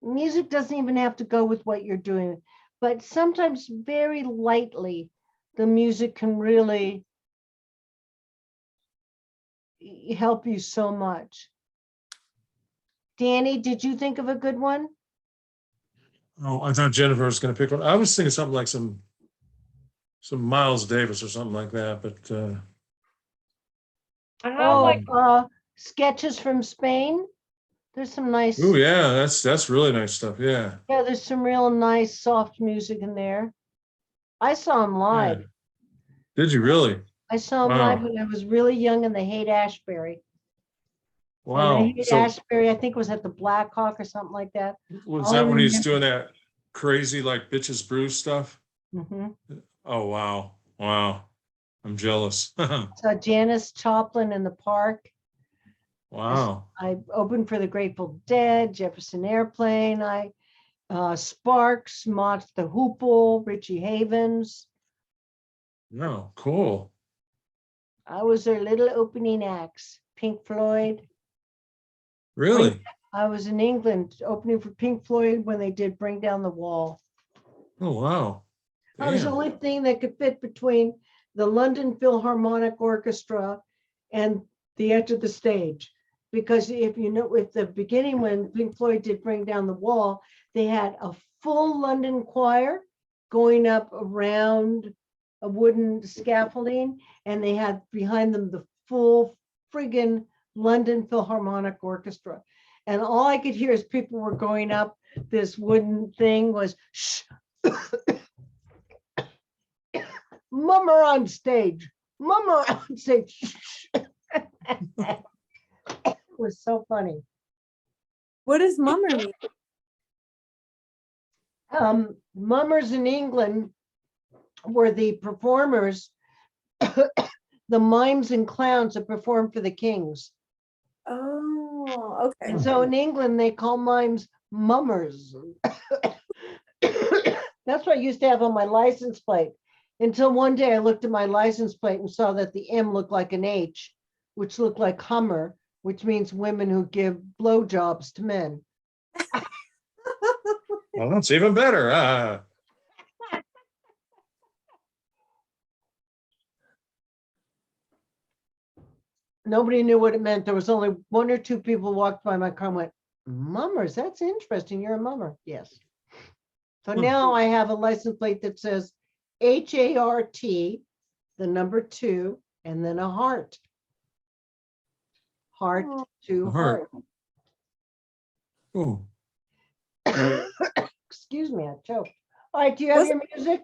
Music doesn't even have to go with what you're doing, but sometimes very lightly, the music can really help you so much. Danny, did you think of a good one? Oh, I thought Jennifer was going to pick one. I was thinking something like some Miles Davis or something like that, but I have like Sketches from Spain. There's some nice, oh yeah, that's really nice stuff. Yeah. yeah, there's some real nice soft music in there. I saw him live. Yeah. Did you really? I saw him Wow. live when I was really young in the Haight-Ashbury. And Wow. the Haight-Ashbury, I think was at the Black Hawk or something like that. Was all that I when he's remember- doing that crazy like bitches brew stuff? Mhm. Oh wow. Wow. I'm jealous. Saw Janis Joplin in the park. Wow. I opened for the Grateful Dead, Jefferson Airplane. Sparks, Mott the Hoople, Richie Havens. No, cool. I was their little opening acts. Pink Floyd. Really? I was in England opening for Pink Floyd when they did Bring Down the Wall. Oh wow. I was the Damn. only thing that could fit between the London Philharmonic Orchestra and the edge of the stage. Because if you know, at the beginning when Pink Floyd did Bring Down the Wall, they had a full London choir going up around a wooden scaffolding, and they had behind them the full friggin' London Philharmonic Orchestra. And all I could hear as people were going up this wooden thing was, shh. Mummer on stage. Mummer on stage. It was so funny. What does mummer mean? Mummers in England were the performers, the mimes and clowns that performed for the kings. Oh, okay. And so in England, they call mimes mummers. That's what I used to have on my license plate. Until one day I looked at my license plate and saw that the M looked like an H, which looked like Hummer, which means women who give blowjobs to men. Well, that's even better. Nobody knew what it meant. There was only one or two people walked by my car and went, mummers, that's interesting. You're a mummer. Yes. So now I have a license plate that says HART, the number 2, and then a heart. Heart to A heart. heart. Oh, Excuse me, I choked. All right, do you have Was your music?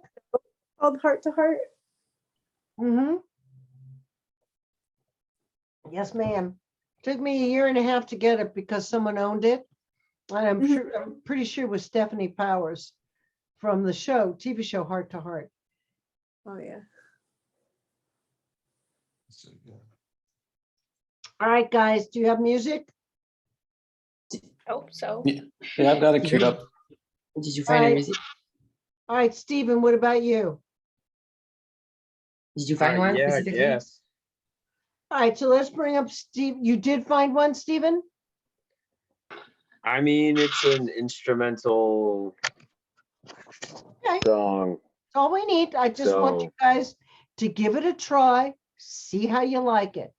Called heart to heart. Mm-hmm. Yes, ma'am. Took me a year and a half to get it because someone owned it. And I'm pretty sure it was Stephanie Powers from the show, TV show Heart to Heart. Oh yeah. All right, guys, do you have music? Hope so. Yeah, I've got it queued up. Did you find Alright. the music? All right, Stephen, what about you? Did you find one Yeah, specifically? yes. All right, so let's bring up Steve. You did find one, Stephen? I mean, it's an instrumental Okay. song. That's all we need. I just want you So- guys to give it a try, see how you like it.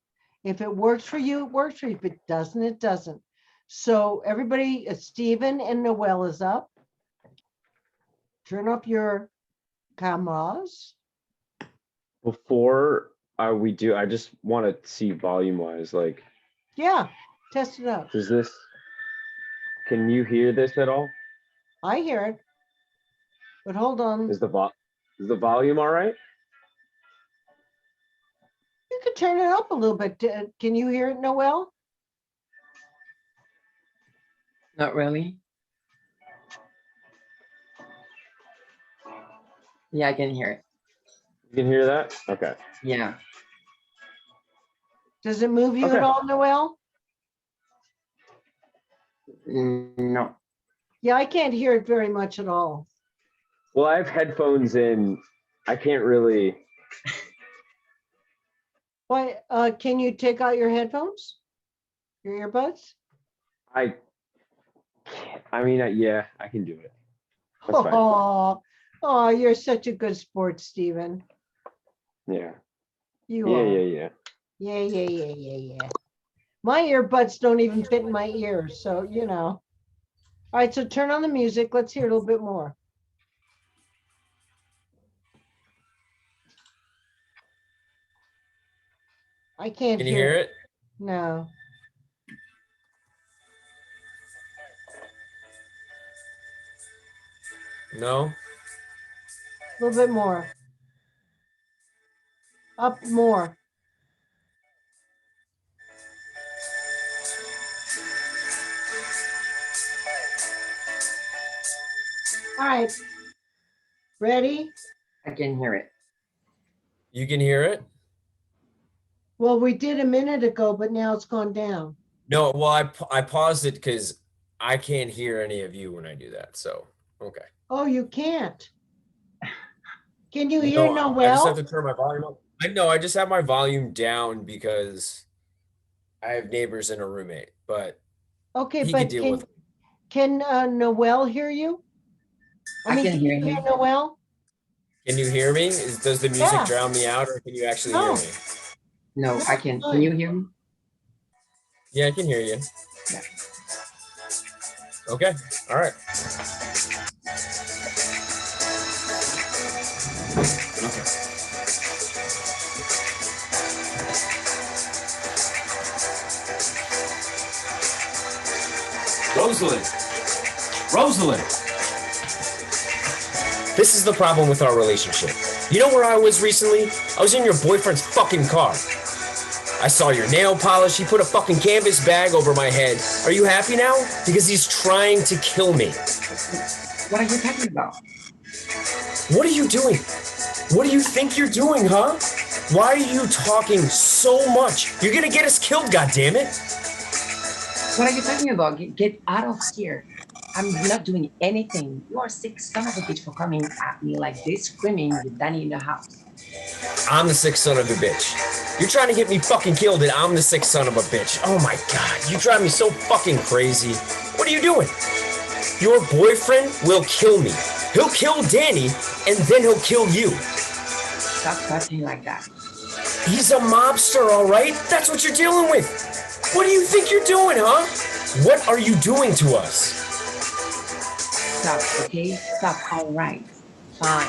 If it works for you, it works for you. If it doesn't, it doesn't. So everybody, Stephen and Noel is up. Turn up your cameras. Before we do, I just want to see volume wise. Like, Yeah, test it out. does this? Can you hear this at all? I hear it. But hold on. Is the volume all right? You could turn it up a little bit. Can you hear it, Noel? Not really. Yeah, I can hear it. You can hear that? Okay. Yeah. Does it move you at Okay. all, Noel? No. Yeah, I can't hear it very much at all. Well, I have headphones in. I can't really. Why, can you take out your headphones? Your earbuds? I mean, yeah, I can do it. That's fine. Oh, you're such a good sport, Stephen. Yeah. You Yeah, are. yeah, yeah. Yeah. My earbuds don't even fit in my ears, so you know. All right, so turn on the music. Let's hear a little bit more. I can't Can you hear it? No. No? A little bit more. Up more. All right. Ready? I can hear it. You can hear it? Well, we did a minute ago, but now it's gone down. No, well, I paused it because I can't hear any of you when I do that. So, okay. Oh, you can't. Can you hear No, I just have Noel? to turn my volume up. I just have my volume down because I have neighbors and a roommate, but Okay, he could but deal with it. can Noel hear you? I can hear you him. Noel? Can you hear me? Does the music Yeah. drown me out or can you actually No. hear me? No, I can. Can you hear me? Yeah, I can hear you. Yeah. Okay. All right. Rosalind. Rosalind. This is the problem with our relationship. You know where I was recently? I was in your boyfriend's fucking car. I saw your nail polish. He put a fucking canvas bag over my head. Are you happy now? Because he's trying to kill me. What are you talking about? What are you doing? What do you think you're doing, huh? Why are you talking so much? You're gonna get us killed, goddammit. What are you talking about? Get out of here. I'm not doing anything. You are sick son of a bitch for coming at me like this, screaming with Danny in the house. I'm the sick son of a bitch. You're trying to get me fucking killed and I'm the sick son of a bitch. Oh my God, you drive me so fucking crazy. What are you doing? Your boyfriend will kill me. He'll kill Danny and then he'll kill you. Stop talking like that. He's a mobster, all right? That's what you're dealing with. What do you think you're doing, huh? What are you doing to us? Stop, okay? Stop, all right. Fine.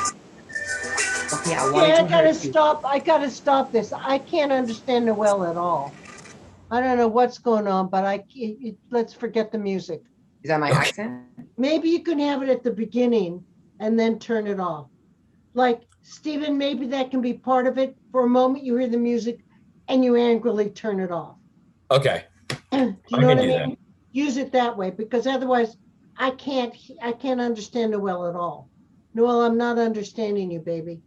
Okay, I Yeah, wanted I to gotta hurt you. stop. I gotta stop this. I can't understand Noel at all. I don't know what's going on, but let's forget the music. Is that my Okay. accent? Maybe you can have it at the beginning and then turn it off. Like, Stephen, maybe that can be part of it. For a moment, you hear the music and you angrily turn it off. Okay. Do you I know what can I do mean? Use it that way, because otherwise I can't understand Noel at all. Noel, I'm not understanding you, baby.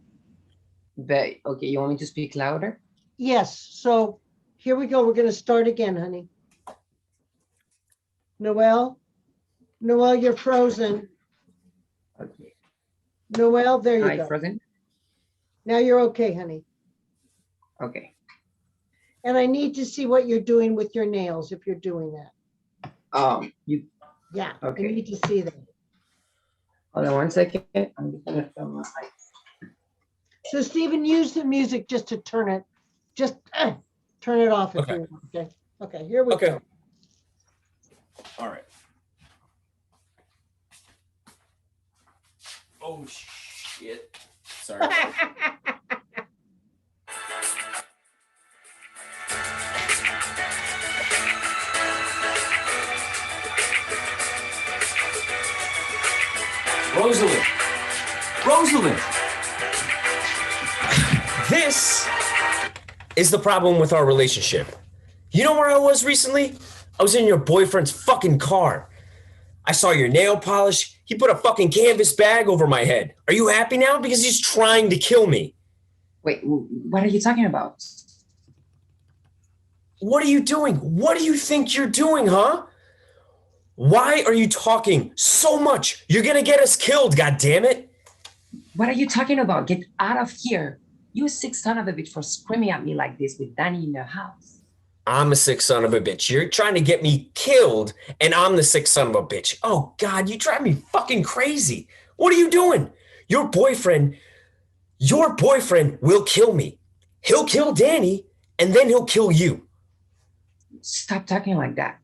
But, okay, you want me to speak louder? Yes, so here we go. We're gonna start again, honey. Noel, you're frozen. Okay. Noel, there you Hi, go. frozen? Now you're okay, honey. Okay. And I need to see what you're doing with your nails, if you're doing that. You, Yeah, I Okay. need to see that. hold on 1 second. I'm just gonna film my eyes. So Stephen, use the music just to turn it, turn it off if Okay. you want, okay? Okay, here we Okay. go. All right. Oh shit. Sorry. Rosalind. Rosalind. This is the problem with our relationship. You know where I was recently? I was in your boyfriend's fucking car. I saw your nail polish. He put a fucking canvas bag over my head. Are you happy now? Because he's trying to kill me. Wait, what are you talking about? What are you doing? What do you think you're doing, huh? Why are you talking so much? You're gonna get us killed, goddammit. What are you talking about? Get out of here. You sick son of a bitch for screaming at me like this with Danny in the house. I'm a sick son of a bitch. You're trying to get me killed, and I'm the sick son of a bitch. Oh, God, you drive me fucking crazy. What are you doing? Your boyfriend will kill me. He'll kill Danny, and then he'll kill you. Stop talking like that.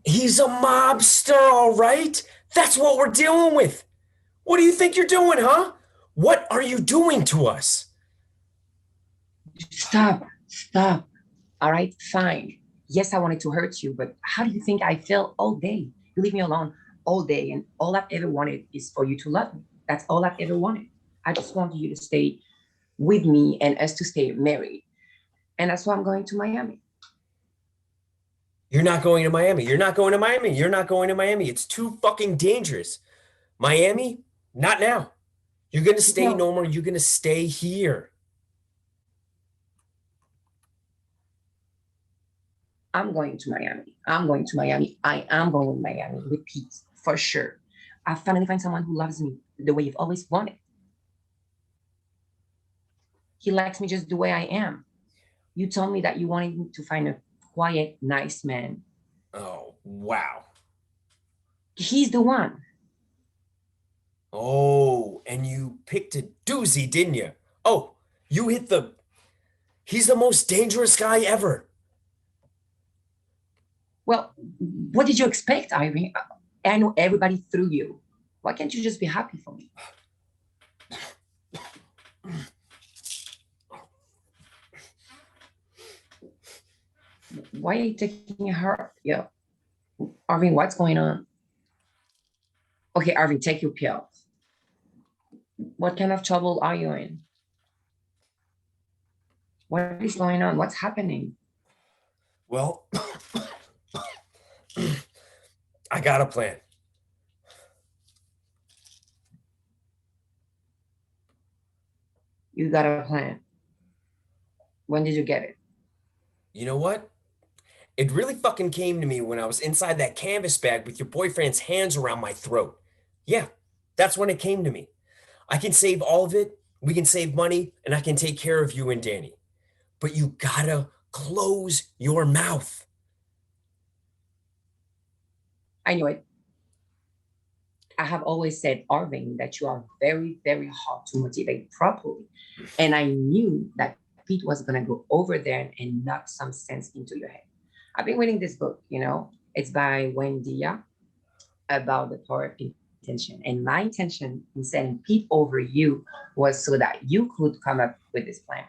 He's a mobster, all right? That's what we're dealing with. What do you think you're doing, huh? What are you doing to us? Stop. All right, fine. Yes, I wanted to hurt you, but how do you think I felt all day? You leave me alone all day, and all I've ever wanted is for you to love me. That's all I've ever wanted. I just want you to stay with me and us to stay married. And that's why I'm going to Miami. You're not going to Miami. You're not going to Miami. You're not going to Miami. It's too fucking dangerous. Miami? Not now. You're going to stay No. normal. You're going to stay here. I'm going to Miami. I am going to Miami with Pete, for sure. I finally find someone who loves me the way you've always wanted. He likes me just the way I am. You told me that you wanted to find a quiet, nice man. Oh, wow. He's the one. Oh, and you picked a doozy, didn't you? Oh, he's the most dangerous guy ever. Well, what did you expect, Irene? I know everybody threw you. Why can't you just be happy for me? Why are you taking her? Yeah, Irene, what's going on? Okay, Arvin, take your pills. What kind of trouble are you in? What is going on? What's happening? Well, I got a plan. You got a plan. When did you get it? You know what? It really fucking came to me when I was inside that canvas bag with your boyfriend's hands around my throat. Yeah, that's when it came to me. I can save all of it, we can save money, and I can take care of you and Danny. But you gotta close your mouth. I knew it. I have always said, Arvin, that you are very, very hard to motivate properly. And I knew that Pete was going to go over there and knock some sense into your head. I've been reading this book, it's by Wendia about the power of intention. And my intention in sending Pete over you was so that you could come up with this plan.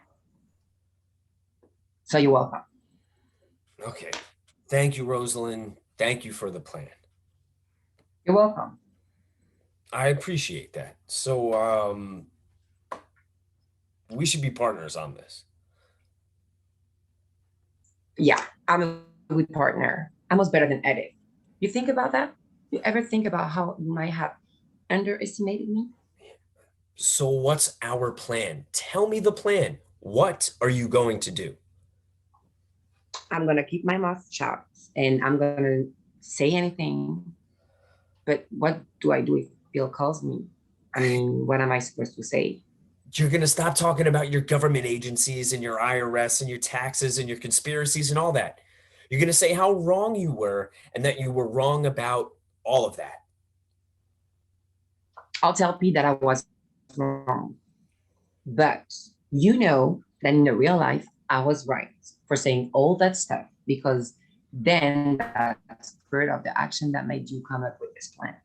So you're welcome. Okay. Thank you, Rosalind. Thank you for the plan. You're welcome. I appreciate that. So, we should be partners on this. Yeah, I'm a good partner. I'm much better than Edith. You think about that? You ever think about how you might have underestimated me? So what's our plan? Tell me the plan. What are you going to do? I'm going to keep my mouth shut and I'm going to say anything. But what do I do if Bill calls me? I mean, what am I supposed to say? You're going to stop talking about your government agencies and your IRS and your taxes and your conspiracies and all that. You're going to say how wrong you were and that you were wrong about all of that. I'll tell Pete that I was wrong. But you know that in the real life, I was right for saying all that stuff because then that's part of the action that made you come up with this plan.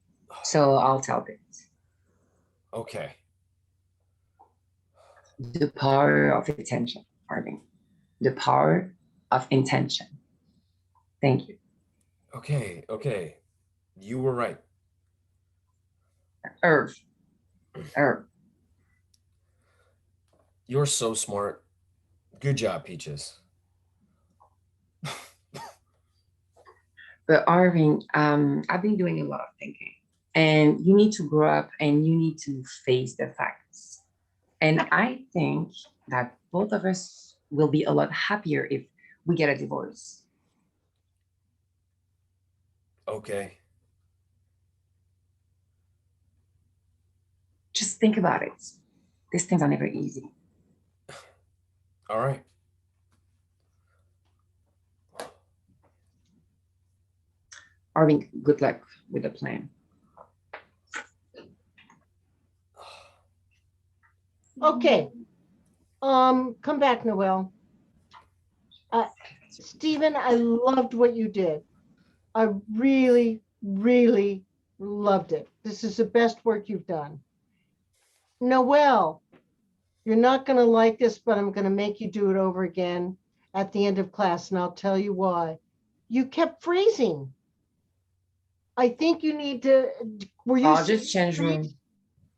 So I'll tell Pete. Okay. The power of attention, Arvin. The power of intention. Thank you. Okay. You were right. Irv. You're so smart. Good job, Peaches. But Arvin, I've been doing a lot of thinking. And you need to grow up and you need to face the facts. And I think that both of us will be a lot happier if we get a divorce. Okay. Just think about it. These things are never easy. All right. Arvin, good luck with the plan. Okay. Come back, Noelle. Stephen, I loved what you did. I really, really loved it. This is the best work you've done. Noelle, you're not going to like this, but I'm going to make you do it over again at the end of class, and I'll tell you why. You kept freezing. I think you need to, were you? I'll just change room.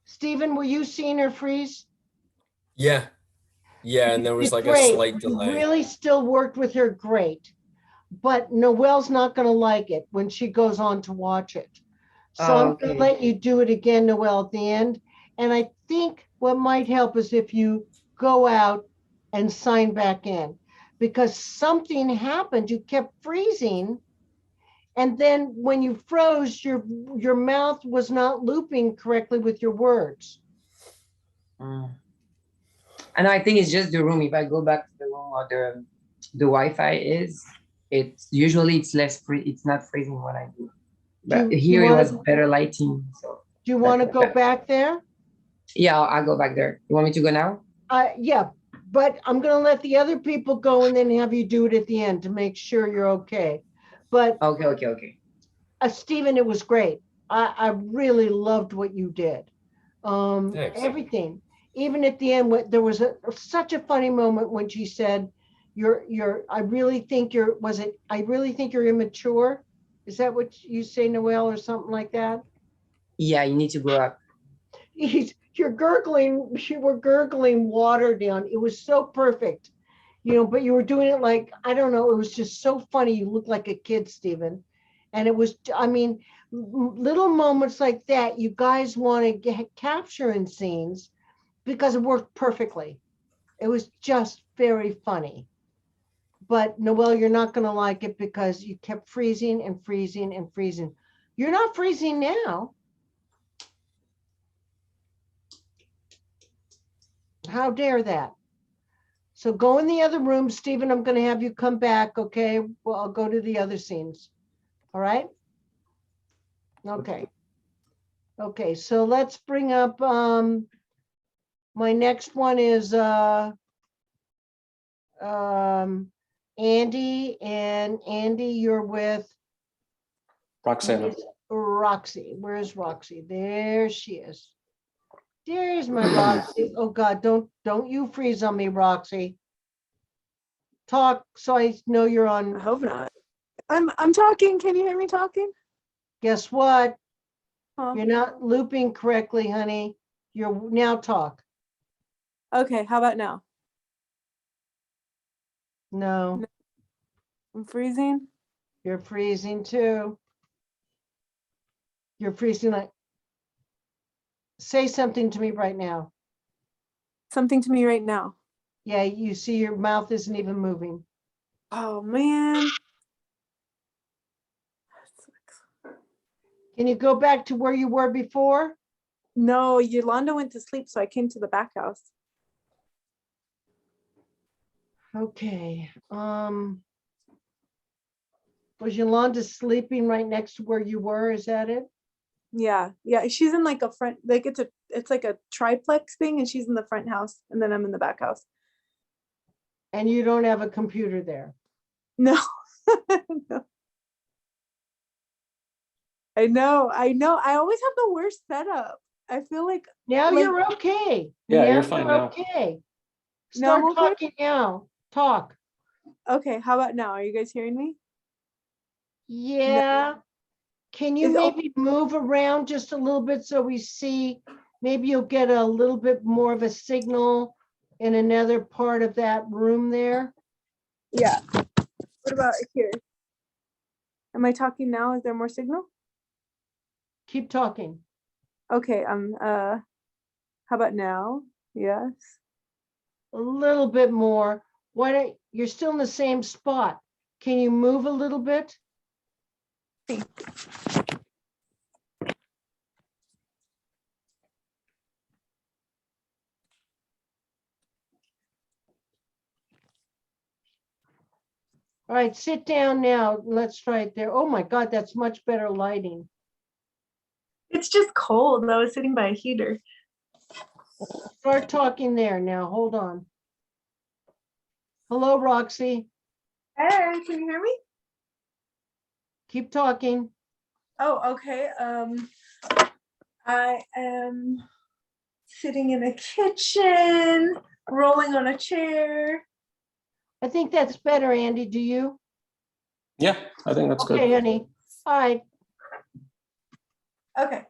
Stephen, were you seeing her freeze? Yeah, and there was like Great. a slight delay. You really still worked with her great, but Noelle's not going to like it when she goes on to watch it. So I'm going to let you do it again, Noelle, at the end. And I think what might help is if you go out and sign back in, because something happened. You kept freezing. And then when you froze, your mouth was not looping correctly with your words. And I think it's just the room. If I go back to the room where the Wi-Fi is, it's usually it's less free. It's not freezing when I do. But here it was better lighting. So do you want to go back there? Yeah, I'll go back there. You want me to go now? Yeah, but I'm going to let the other people go and then have you do it at the end to make sure you're okay. But okay. Stephen, it was great. I really loved what you did. Thanks. Everything. Even at the end, there was such a funny moment when she said, I really think you're immature. Is that what you say, Noelle, or something like that? Yeah, you need to grow up. You were gurgling water down. It was so perfect, but you were doing it like, I don't know, it was just so funny. You looked like a kid, Stephen. And it was, I mean, little moments like that, you guys want to capture in scenes because it worked perfectly. It was just very funny. But Noelle, you're not going to like it because you kept freezing and freezing and freezing. You're not freezing now. How dare that? So go in the other room. Stephen, I'm going to have you come back, okay? Well, I'll go to the other scenes. All right? Okay. Okay, so let's bring up, my next one is Andy, and Andy, you're with Roxana. Roxy. Where's Roxy? There she is. There's my Roxy. Oh God, don't you freeze on me, Roxy. Talk so I know you're I on. hope not. I'm talking. Can you hear me talking? Guess what? Huh? You're not looping correctly, honey. You're now talk. Okay, how about now? No, I'm freezing. you're freezing too. You're freezing like. Say something to me right now. Something to me right now. Yeah, you see your mouth isn't even moving. Oh man. Can you go back to where you were before? No, Yolanda went to sleep, so I came to the back house. Okay. Was Yolanda sleeping right next to where you were? Is that it? Yeah, she's in like a front, like it's like a triplex thing, and she's in the front house, and then I'm in the back house. And you don't have a computer there. No. No. I know. I always have the worst setup. I feel like Now like, you're okay. Yeah, Now you're fine now. okay. No, Start I'm okay. talking now. Talk. Okay, how about now? Are you guys hearing me? Yeah. Can you Is- maybe move around just a little bit so we see? Maybe you'll get a little bit more of a signal in another part of that room there. Yeah. What about here? Am I talking now? Is there more signal? Keep talking. Okay, how about now? Yes. A little bit more. Why don't you're still in the same spot? Can you move a little bit? All right, sit down now. Let's try it there. Oh my God, that's much better lighting. It's just cold. I was sitting by a heater. Start talking there now. Hold on. Hello, Roxy. Hey, can you hear me? Keep talking. Oh, okay. I am sitting in a kitchen, rolling on a chair. I think that's better, Andy. Do you? Yeah, I think that's Okay, good. honey. All right. Okay.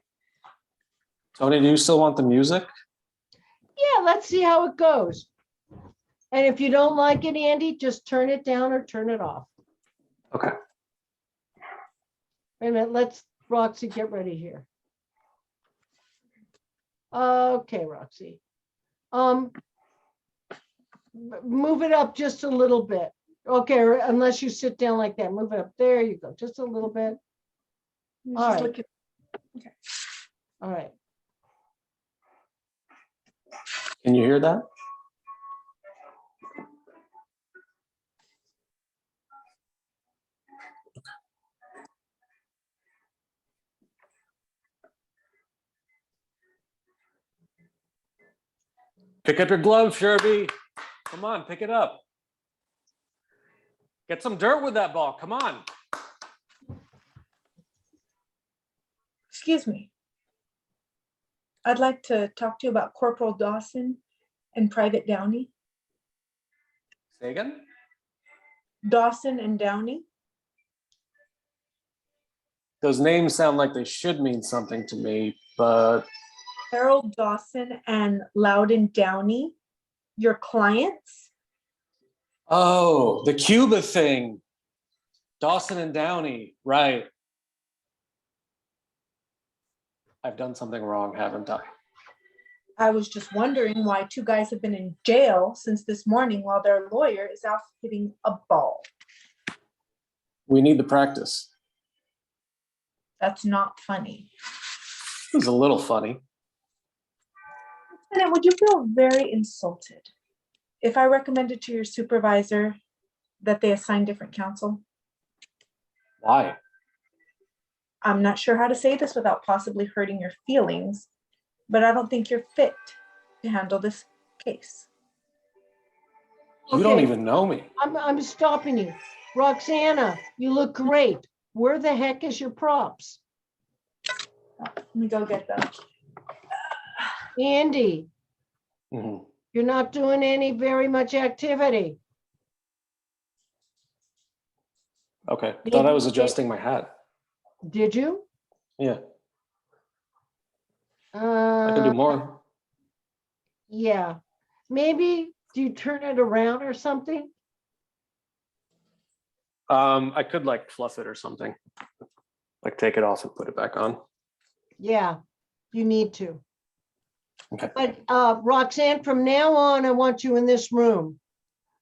Tony, do you still want the music? Yeah, let's see how it goes. And if you don't like it, Andy, just turn it down or turn it off. Okay. Wait a minute. Let's Roxy get ready here. Okay, Roxy. Move it up just a little bit. Okay, or unless you sit down like that, move it up. There you go, just a little bit. All right. Okay. All right. Can you hear that? Pick up your glove, Sherby. Come on, pick it up. Get some dirt with that ball. Come on. Excuse me. I'd like to talk to you about Corporal Dawson and Private Downey. Say again? Dawson and Downey. Those names sound like they should mean something to me, but Harold Dawson and Loudon Downey, your clients? oh, the Cuba thing. Dawson and Downey, right. I've done something wrong, haven't I? I was just wondering why two guys have been in jail since this morning while their lawyer is out hitting a ball. We need the practice. That's not funny. It was a little funny. Lieutenant, would you feel very insulted if I recommended to your supervisor that they assign different counsel? Why? I'm not sure how to say this without possibly hurting your feelings, but I don't think you're fit to handle this case. You don't Okay. even know me. I'm stopping you. Roxana, you look great. Where the heck is your props? Let me go get them. Andy, Mhm. you're not doing any very much activity. Okay, thought I was adjusting my hat. Did you? Yeah, I could do more. Yeah. Maybe do you turn it around or something? I could like fluff it or something. Like take it off and put it back on. Yeah, you need to. Okay. But Roxanne, from now on, I want you in this room.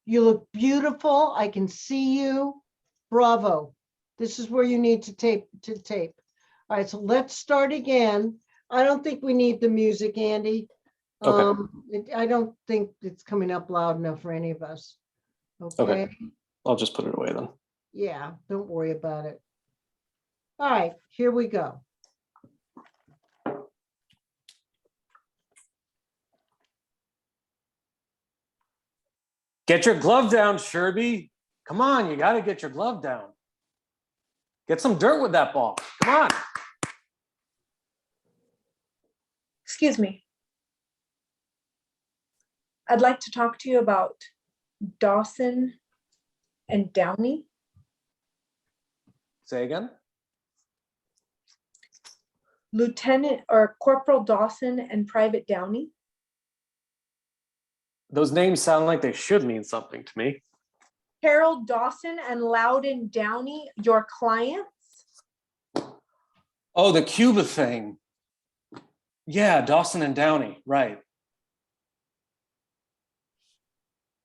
You look beautiful. I can see you. Bravo. This is where you need to tape. All right, so let's start again. I don't think we need the music, Andy. Okay. I don't think it's coming up loud enough for any of us. Okay. I'll just put it away then. Yeah, don't worry about it. All right, here we go. Get your glove down, Sherby. Come on, you got to get your glove down. Get some dirt with that ball. Come on. Excuse me. I'd like to talk to you about Dawson and Downey. Say again. Lieutenant or Corporal Dawson and Private Downey. Those names sound like they should mean something to me. Harold Dawson and Loudon Downey, your clients. Oh, the Cuba thing. Yeah, Dawson and Downey, right.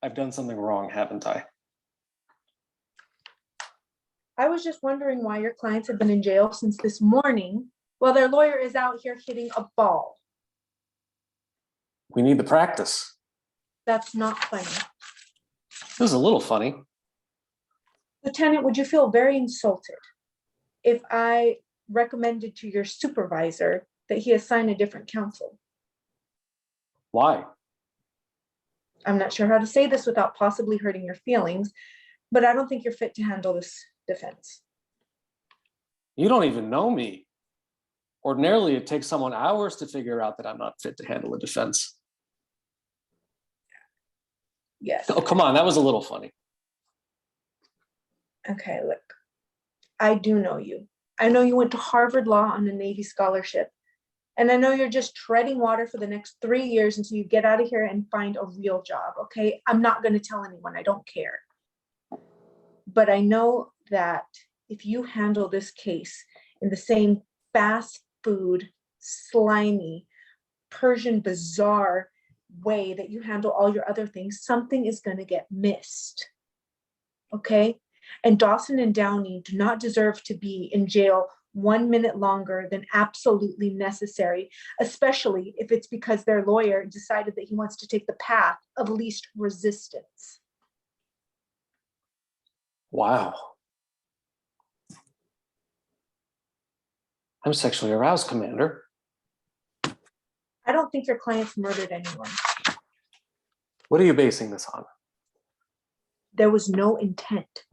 I've done something wrong, haven't I? I was just wondering why your clients have been in jail since this morning while their lawyer is out here hitting a ball. We need the practice. That's not funny. It was a little funny. Lieutenant, would you feel very insulted if I recommended to your supervisor that he assign a different counsel? Why? I'm not sure how to say this without possibly hurting your feelings, but I don't think you're fit to handle this defense. You don't even know me. Ordinarily, it takes someone hours to figure out that I'm not fit to handle a defense. Yes. Oh, come on, that was a little funny. Okay, look, I do know you. I know you went to Harvard Law on a Navy scholarship. And I know you're just treading water for the next 3 years until you get out of here and find a real job, okay? I'm not going to tell anyone. I don't care. But I know that if you handle this case in the same fast food, slimy, Persian bazaar way that you handle all your other things, something is going to get missed, okay? And Dawson and Downey do not deserve to be in jail 1 minute longer than absolutely necessary, especially if it's because their lawyer decided that he wants to take the path of least resistance. Wow. I'm sexually aroused, Commander. I don't think your clients murdered anyone. What are you basing this on? There was no intent.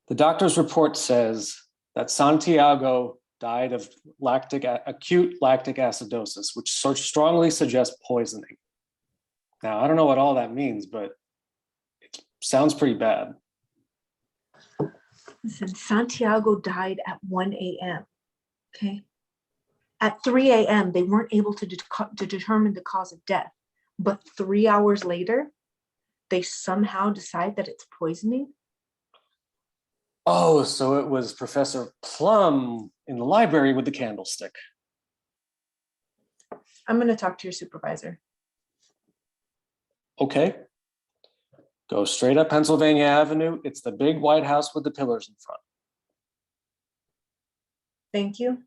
The doctor's report says that Santiago died of acute lactic acidosis, which strongly suggests poisoning. Now, I don't know what all that means, but it sounds pretty bad. Listen, Santiago died at 1 a.m. Okay. At 3 a.m., they weren't able to determine the cause of death. But 3 hours later, they somehow decide that it's poisoning. Oh, so it was Professor Plum in the library with the candlestick. I'm going to talk to your supervisor. Okay. Go straight up Pennsylvania Avenue. It's the big white house with the pillars in front. Thank you.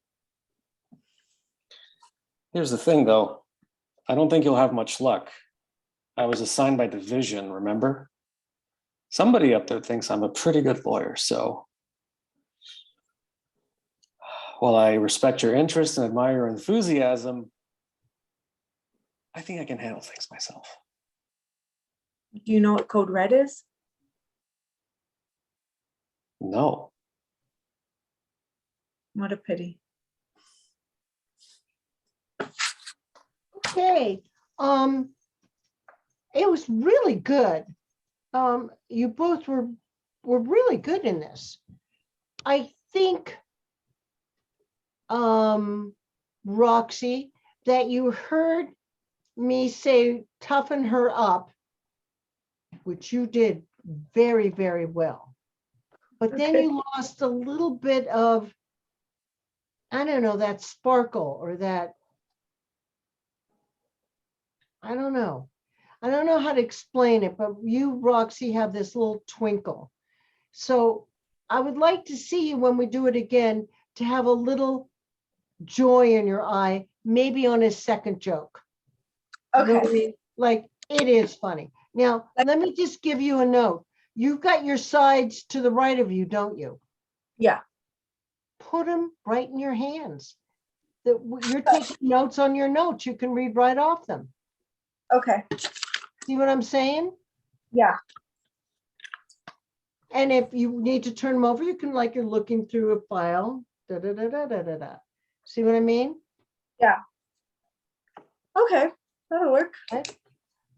Here's the thing, though. I don't think you'll have much luck. I was assigned by division, remember? Somebody up there thinks I'm a pretty good lawyer, so while I respect your interest and admire your enthusiasm, I think I can handle things myself. Do you know what code red is? No. What a pity. Okay, it was really good. You both were really good in this. I think, Roxy, that you heard me say toughen her up, which you did very, very well. But then Okay. you lost a little bit of, I don't know, that sparkle or that, I don't know. I don't know how to explain it, but you, Roxy, have this little twinkle. So I would like to see you when we do it again to have a little joy in your eye, maybe on his second joke. You know what I mean? Like, it is funny. Now, let me just give you a note. You've got your sides to the right of you, don't you? Yeah. Put them right in your hands. You're taking notes on your notes. You can read right off them. Okay. See what I'm saying? Yeah. And if you need to turn them over, you can, like you're looking through a file. Da, da, da, da, da, da, da. See what I mean? Yeah. Okay. That'll work.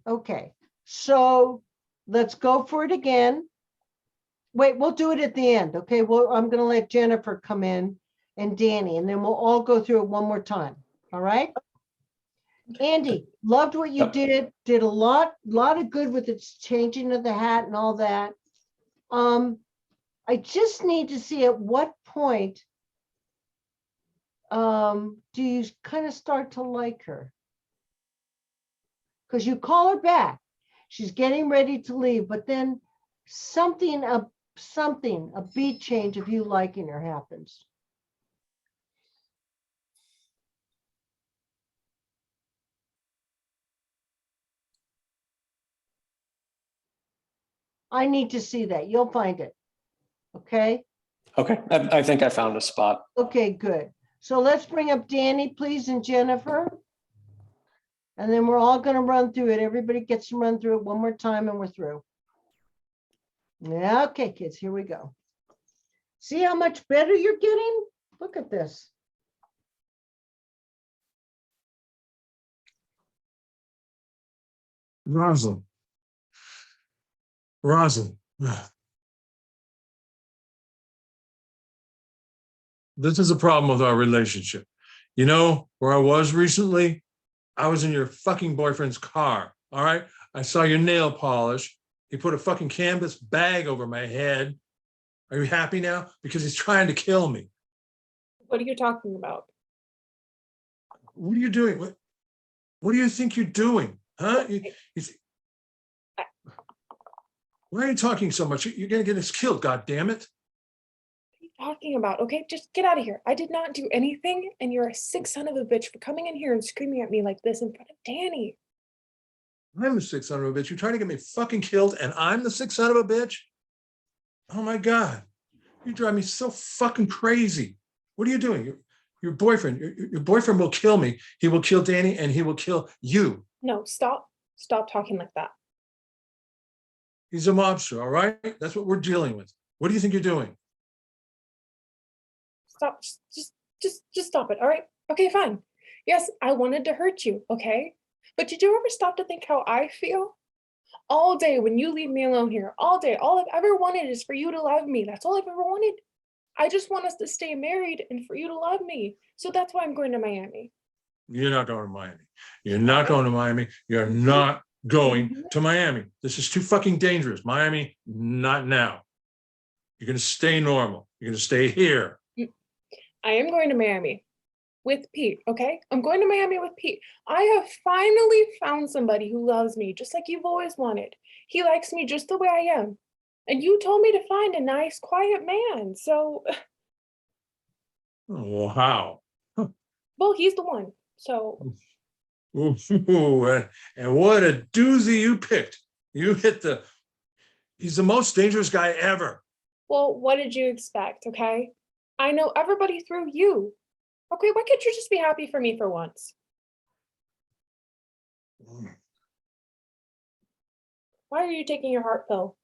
Okay. So let's go for it again. Wait, we'll do it at the end. Okay. Well, I'm going to let Jennifer come in and Danny, and then we'll all go through it one more time. All right. Andy, loved what you did a lot of good with its changing of the hat and all that. I just need to see at what point do you kind of start to like her? Because you call her back. She's getting ready to leave, but then a beat change of you liking her happens. I need to see that. You'll find it. Okay. Okay, I think I found a spot. Okay, good. So let's bring up Danny, please, and Jennifer. And then we're all going to run through it. Everybody gets to run through it one more time and we're through. Okay, kids, here we go. See how much better you're getting? Look at this. Rosalind. This is a problem with our relationship. You know where I was recently? I was in your fucking boyfriend's car. All right. I saw your nail polish. He put a fucking canvas bag over my head. Are you happy now? Because he's trying to kill me. What are you talking about? What are you doing? What do you think you're doing? Huh? Why are you talking so much? You're going to get us killed, God damn it. What are you talking about? Okay, just get out of here. I did not do anything, and you're a sick son of a bitch for coming in here and screaming at me like this in front of Danny. I'm a sick son of a bitch. You're trying to get me fucking killed, and I'm the sick son of a bitch? Oh my God. You drive me so fucking crazy. What are you doing? Your boyfriend will kill me. He will kill Danny, and he will kill you. No, stop talking like that. He's a mobster, all right? That's what we're dealing with. What do you think you're doing? Stop, just stop it, all right? Okay, fine. Yes, I wanted to hurt you, okay? But did you ever stop to think how I feel? all day when you leave me alone here, all day. All I've ever wanted is for you to love me. That's all I've ever wanted. I just want us to stay married and for you to love me. So that's why I'm going to Miami. You're not going to Miami. You're not going to Miami. You're not going to Miami. This is too fucking dangerous. Miami, not now. You're going to stay normal. You're going to stay here. I am going to Miami with Pete, okay? I'm going to Miami with Pete. I have finally found somebody who loves me just like you've always wanted. He likes me just the way I am. And you told me to find a nice, quiet man. So, Oh, wow. well, he's the one. So, Ooh, and what a doozy you picked. You hit he's the most dangerous guy ever. well, what did you expect, okay? I know everybody through you. Okay, why can't you just be happy for me for once? Why are you taking your heart pill?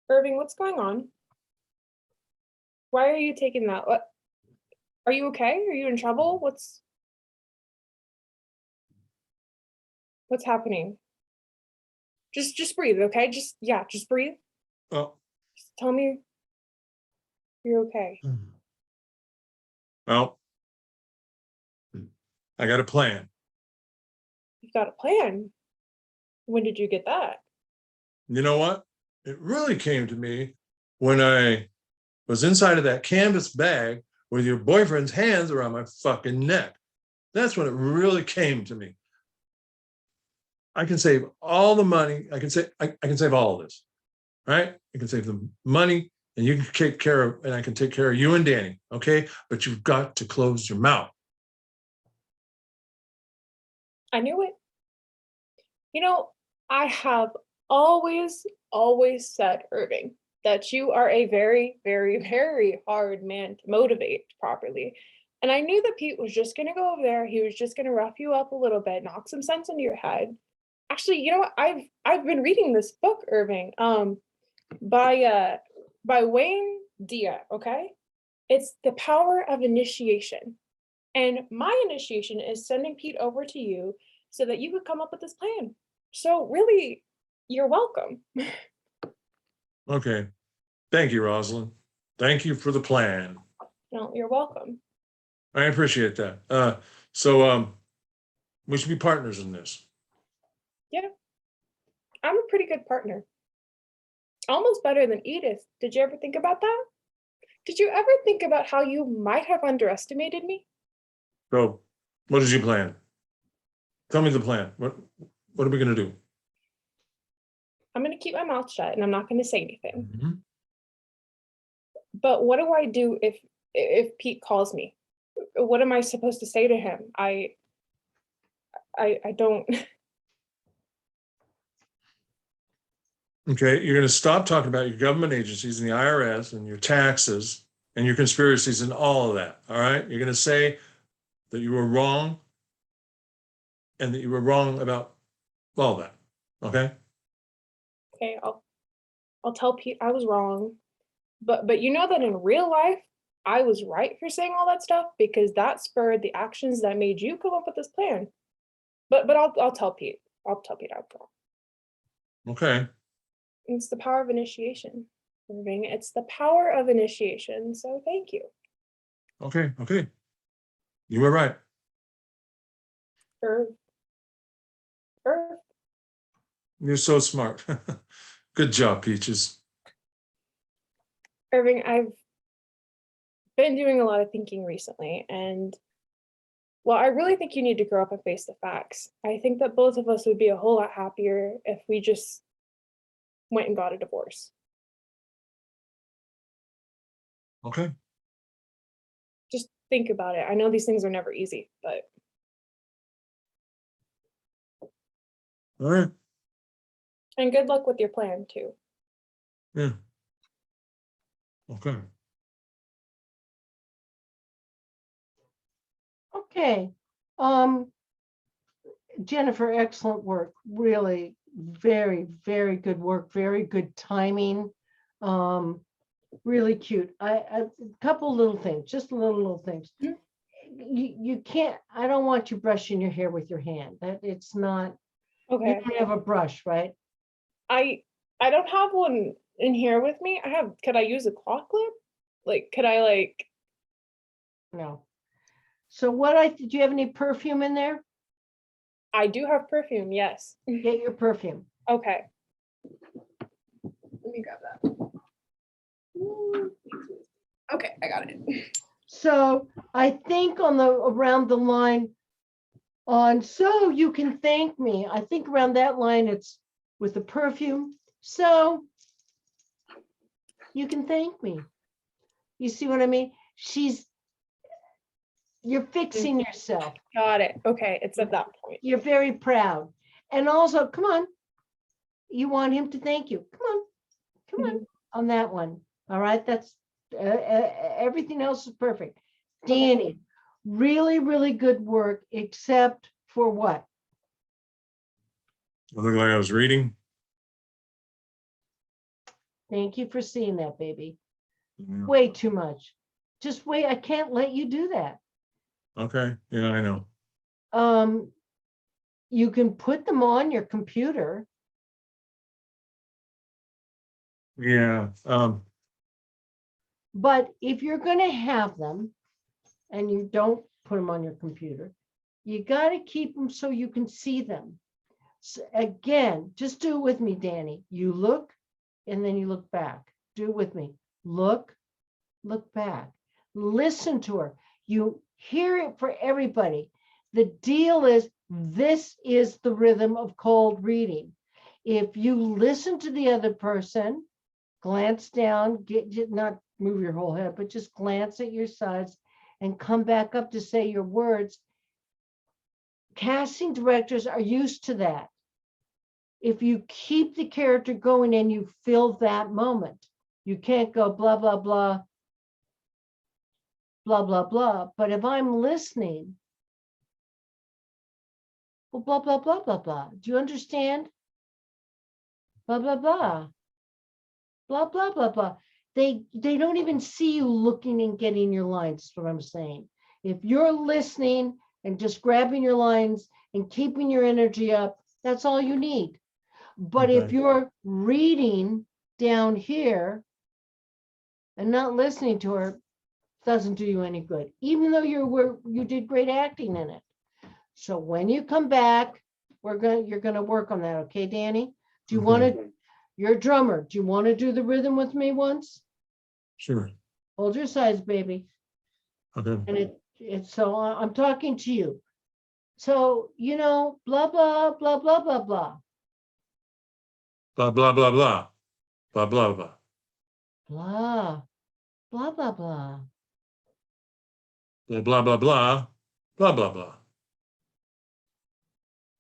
Irving, what's going on? Why are you taking that? What? Are you okay? Are you in trouble? What's happening? Just breathe, okay? Just breathe. Oh, Just tell me you're okay. well, I got a plan. You've got a plan. When did you get that? You know what? It really came to me when I was inside of that canvas bag with your boyfriend's hands around my fucking neck. That's when it really came to me. I can save all the money. I can save all of this, right? I can save the money and you can take care of, and I can take care of you and Danny, okay? But you've got to close your mouth. I knew it. You know, I have always said, Irving, that you are a very, very, very hard man to motivate properly. And I knew that Pete was just going to go over there. He was just going to rough you up a little bit, knock some sense into your head. Actually, you know what? I've been reading this book, Irving, by Wayne Dia, okay? It's The Power of Initiation. And my initiation is sending Pete over to you so that you could come up with this plan. So really, you're welcome. Okay. Thank you, Rosalind. Thank you for the plan. No, you're welcome. I appreciate that. So we should be partners in this. Yeah, I'm a pretty good partner. Almost better than Edith. Did you ever think about that? Did you ever think about how you might have underestimated me? So what is your plan? Tell me the plan. What are we going to do? I'm going to keep my mouth shut and I'm not going to say anything. Mm-hmm. But what do I do if Pete calls me? What am I supposed to say to him? I don't. Okay, you're going to stop talking about your government agencies and the IRS and your taxes and your conspiracies and all of that. All right, you're going to say that you were wrong and that you were wrong about all that. Okay. Okay, I'll tell Pete I was wrong. But you know that in real life, I was right for saying all that stuff because that spurred the actions that made you come up with this plan. But I'll tell Pete. I'll tell Pete I was wrong. Okay. It's the power of initiation, Irving. It's the power of initiation. So thank you. Okay. Okay. You were right. Irv. You're so smart. Good job, Peaches. Irving, I've been doing a lot of thinking recently, and well, I really think you need to grow up and face the facts. I think that both of us would be a whole lot happier if we just went and got a divorce. Okay. Just think about it. I know these things are never easy, but All right. and good luck with your plan too. Yeah. Okay. Okay. Jennifer, excellent work. Really very, very good work. Very good timing. Really cute. A couple little things, just little things. Mhm. You can't, I don't want you brushing your hair with your hand. That it's not, You Okay. don't have a brush, right? I don't have one in here with me. Could I use a claw clip? Like, could I like, No. So do you have any perfume in there? I do have perfume, yes. Get your perfume. Okay. Let me grab that. Okay, I got it. So I think around the line on, so you can thank me. I think around that line, it's with the perfume. So you can thank me. You see what I mean? You're fixing yourself. Got it. Okay, it's at that point. You're very proud. And also, come on, you want him to thank you. Come on on that one. All right, that's everything else is perfect. Danny, really, really good work, except for what? I look like I was reading. Thank you for seeing that, baby. Yeah. Way too much. Just wait. I can't let you do that. Okay, yeah, I know. You can put them on your computer. Yeah, But if you're going to have them and you don't put them on your computer, you got to keep them so you can see them. So again, just do it with me, Danny. You look and then you look back. Do it with me. Look back. Listen to her. You hear it for everybody. The deal is, this is the rhythm of cold reading. If you listen to the other person, glance down, not move your whole head, but just glance at your sides and come back up to say your words. Casting directors are used to that. If you keep the character going and you fill that moment, you can't go blah, blah, blah, blah, blah, blah. But if I'm listening, well, blah, blah, blah, blah, blah. Do you understand? Blah, blah, blah. Blah, blah, blah, blah. They don't even see you looking and getting your lines, is what I'm saying. If you're listening and just grabbing your lines and keeping your energy up, that's all you need. But if Okay. you're reading down here and not listening to her, doesn't do you any good, even though you did great acting in it. So when you come back, you're gonna work on that, okay, Danny? Do you want to? You're a drummer. Do you want to do the rhythm with me once? Sure. Hold your sides, baby. Okay. And it's so I'm talking to you. So blah blah blah blah blah blah Blah, blah, blah, blah. Blah, blah, blah. blah blah blah blah. Blah, blah, blah, blah. Blah, blah, blah.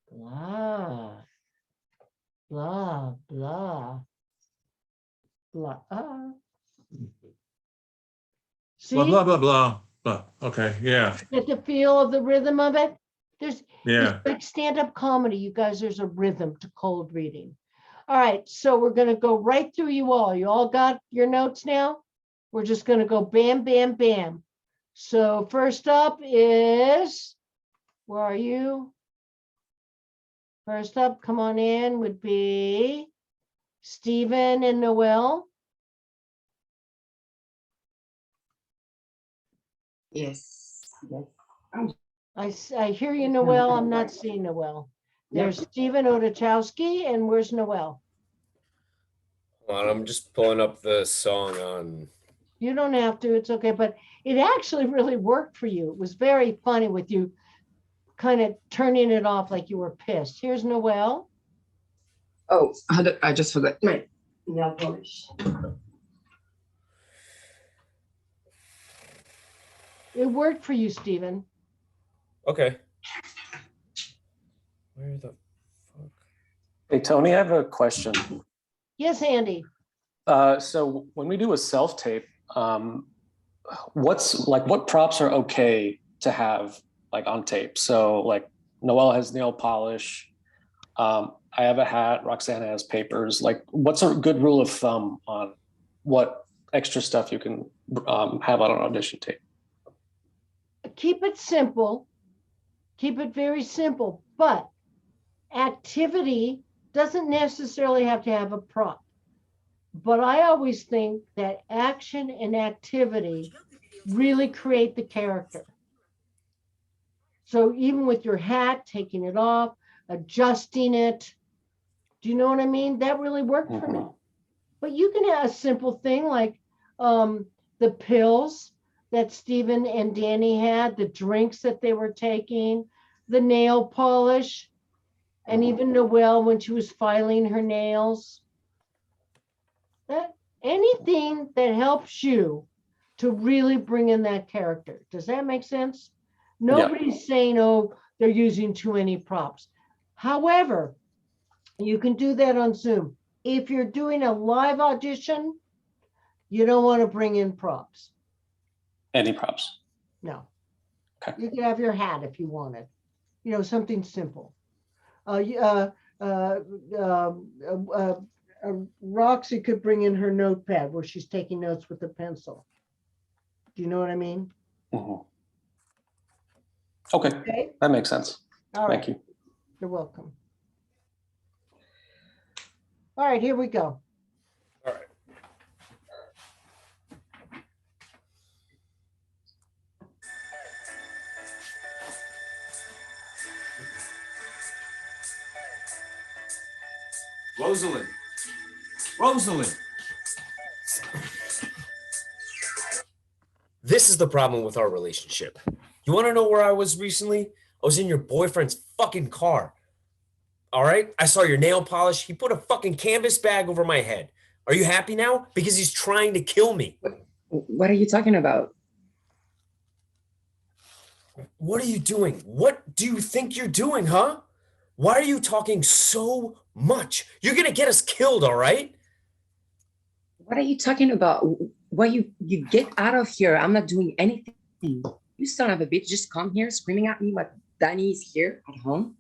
Blah, blah, blah, blah. See, Blah, blah, blah, blah, blah. Okay, yeah, get the feel of the rhythm of it. It's yeah. like stand-up comedy, you guys. There's a rhythm to cold reading. All right, so we're gonna go right through you all. You all got your notes now? We're just gonna go bam, bam, bam. So first up is, where are you? First up, come on in, would be Stephen and Noel. Yes. I hear you, Noel. I'm not seeing Noel. There's Stephen Odachowski, and where's Noel? Hold on, I'm just pulling up the song on. You don't have to, it's okay, but it actually really worked for you. It was very funny with you kind of turning it off like you were pissed. Here's Noel. Oh, I just forgot my nail polish. It worked for you, Stephen. Okay. Where the fuck? Hey, Tony, I have a question. Yes, Andy. So when we do a self-tape, what props are okay to have like on tape? So like Noelle has nail polish. I have a hat. Roxanne has papers. Like, what's a good rule of thumb on what extra stuff you can have on an audition tape? Keep it simple. Keep it very simple. But activity doesn't necessarily have to have a prop. But I always think that action and activity really create the character. So even with your hat, taking it off, adjusting it, do you know what I mean? That really worked for me. But you can have a simple thing like the pills that Stephen and Danny had, the drinks that they were taking, the nail polish, and even Noelle when she was filing her nails. That anything that helps you to really bring in that character. Does that make sense? Nobody's saying, oh, they're using too many props. However, you can do that on Zoom. If you're doing a live audition, you don't want to bring in props. Any props? No. Okay. You could have your hat if you wanted. You know, something simple. Roxy could bring in her notepad where she's taking notes with a pencil. Do you know what I mean? Mhm. Okay, Okay. that makes sense. All right. Thank you. You're welcome. All right, here we go. All right. Rosalind. Rosalind. This is the problem with our relationship. You want to know where I was recently? I was in your boyfriend's fucking car. All right? I saw your nail polish. He put a fucking canvas bag over my head. Are you happy now? Because he's trying to kill me. What are you talking about? What are you doing? What do you think you're doing, huh? Why are you talking so much? You're gonna get us killed, all right? What are you talking about? Why you get out of here? I'm not doing anything. You son of a bitch, just come here screaming at me what Danny is here at home.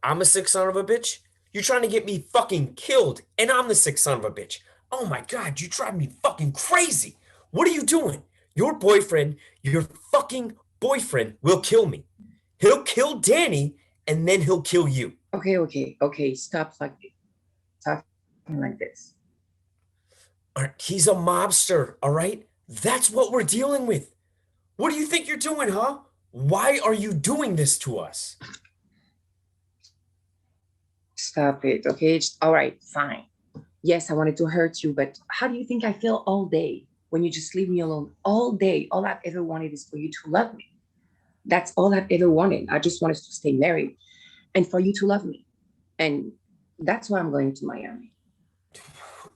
I'm a sick son of a bitch. You're trying to get me fucking killed, and I'm the sick son of a bitch. Oh my God, you drive me fucking crazy. What are you doing? Your fucking boyfriend will kill me. He'll kill Danny, and then he'll kill you. Okay. Stop talking like this. He's a mobster, all right? That's what we're dealing with. What do you think you're doing, huh? Why are you doing this to us? Stop it, okay? All right, fine. Yes, I wanted to hurt you, but how do you think I feel all day when you just leave me alone all day? All I've ever wanted is for you to love me. That's all I've ever wanted. I just wanted to stay married and for you to love me. And that's why I'm going to Miami.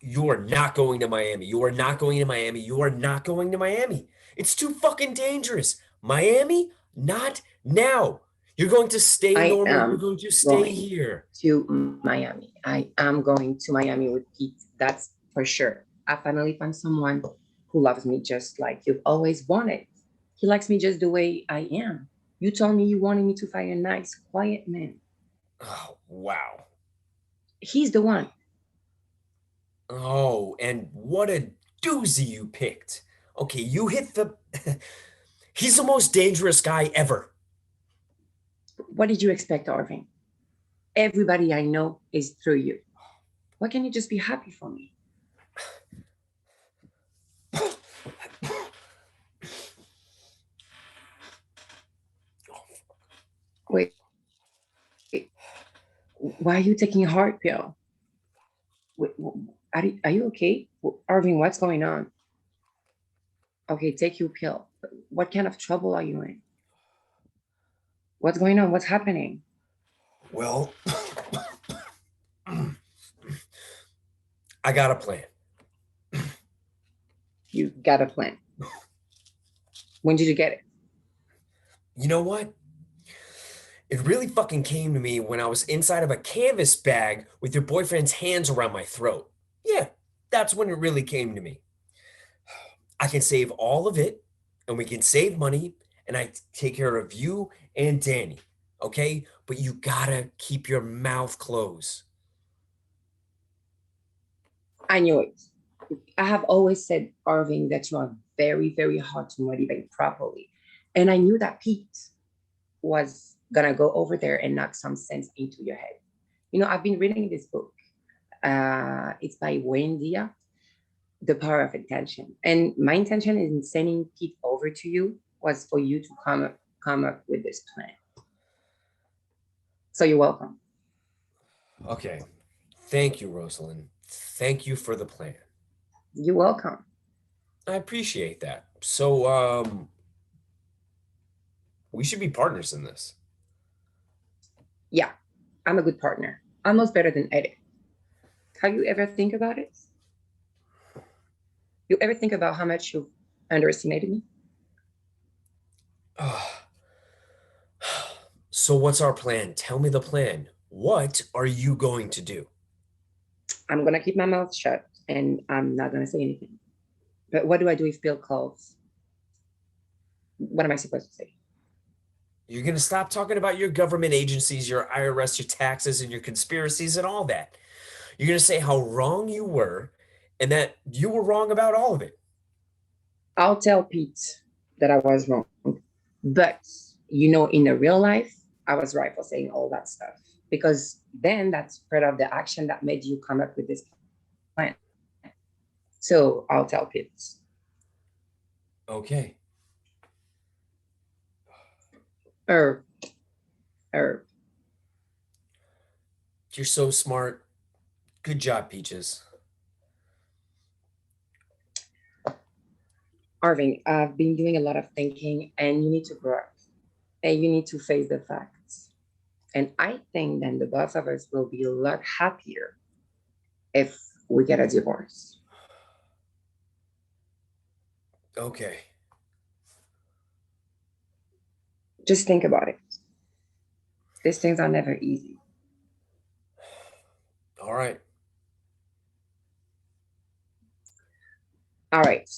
You are not going to Miami. You are not going to Miami. You are not going to Miami. It's too fucking dangerous. Miami? Not now. You're going to stay normal. You're going to stay here. To Miami. I am going to Miami with Pete. That's for sure. I finally found someone who loves me just like you've always wanted. He likes me just the way I am. You told me you wanted me to find a nice, quiet man. Oh, wow. He's the one. Oh, and what a doozy you picked. Okay, you hit the... He's the most dangerous guy ever. What did you expect, Arvin? Everybody I know is through you. Why can't you just be happy for me? Wait. Why are you taking a heart pill? Wait, are you okay? Arvin, what's going on? Okay, take your pill. What kind of trouble are you in? What's going on? What's happening? Well, I got a plan. You got a plan. When did you get it? You know what? It really fucking came to me when I was inside of a canvas bag with your boyfriend's hands around my throat. Yeah, that's when it really came to me. I can save all of it, and we can save money, and I take care of you and Danny, okay? But you gotta keep your mouth closed. I knew it. I have always said, Arvin, that you are very, very hard to motivate properly. And I knew that Pete was gonna go over there and knock some sense into your head. I've been reading this book. It's by Wendy, The Power of Intention. And my intention in sending Pete over to you was for you to come up with this plan. So you're welcome. Okay. Thank you, Rosalind. Thank you for the plan. You're welcome. I appreciate that. So, we should be partners in this. Yeah, I'm a good partner. Almost better than Edith. Have you ever think about it? You ever think about how much you've underestimated me? So what's our plan? Tell me the plan. What are you going to do? I'm gonna keep my mouth shut and I'm not gonna say anything. But what do I do if Bill calls? What am I supposed to say? You're going to stop talking about your government agencies, your IRS, your taxes, and your conspiracies and all that. You're going to say how wrong you were and that you were wrong about all of it. I'll tell Pete that I was wrong. But, in the real life, I was right for saying all that stuff. Because then that's part of the action that made you come up with this plan. So I'll tell Pete. Okay. Or You're so smart. Good job, Peaches. Arvin, I've been doing a lot of thinking and you need to grow up and you need to face the facts. And I think then the both of us will be a lot happier if we get a divorce. Okay. Just think about it. These things are never easy. All right. All right.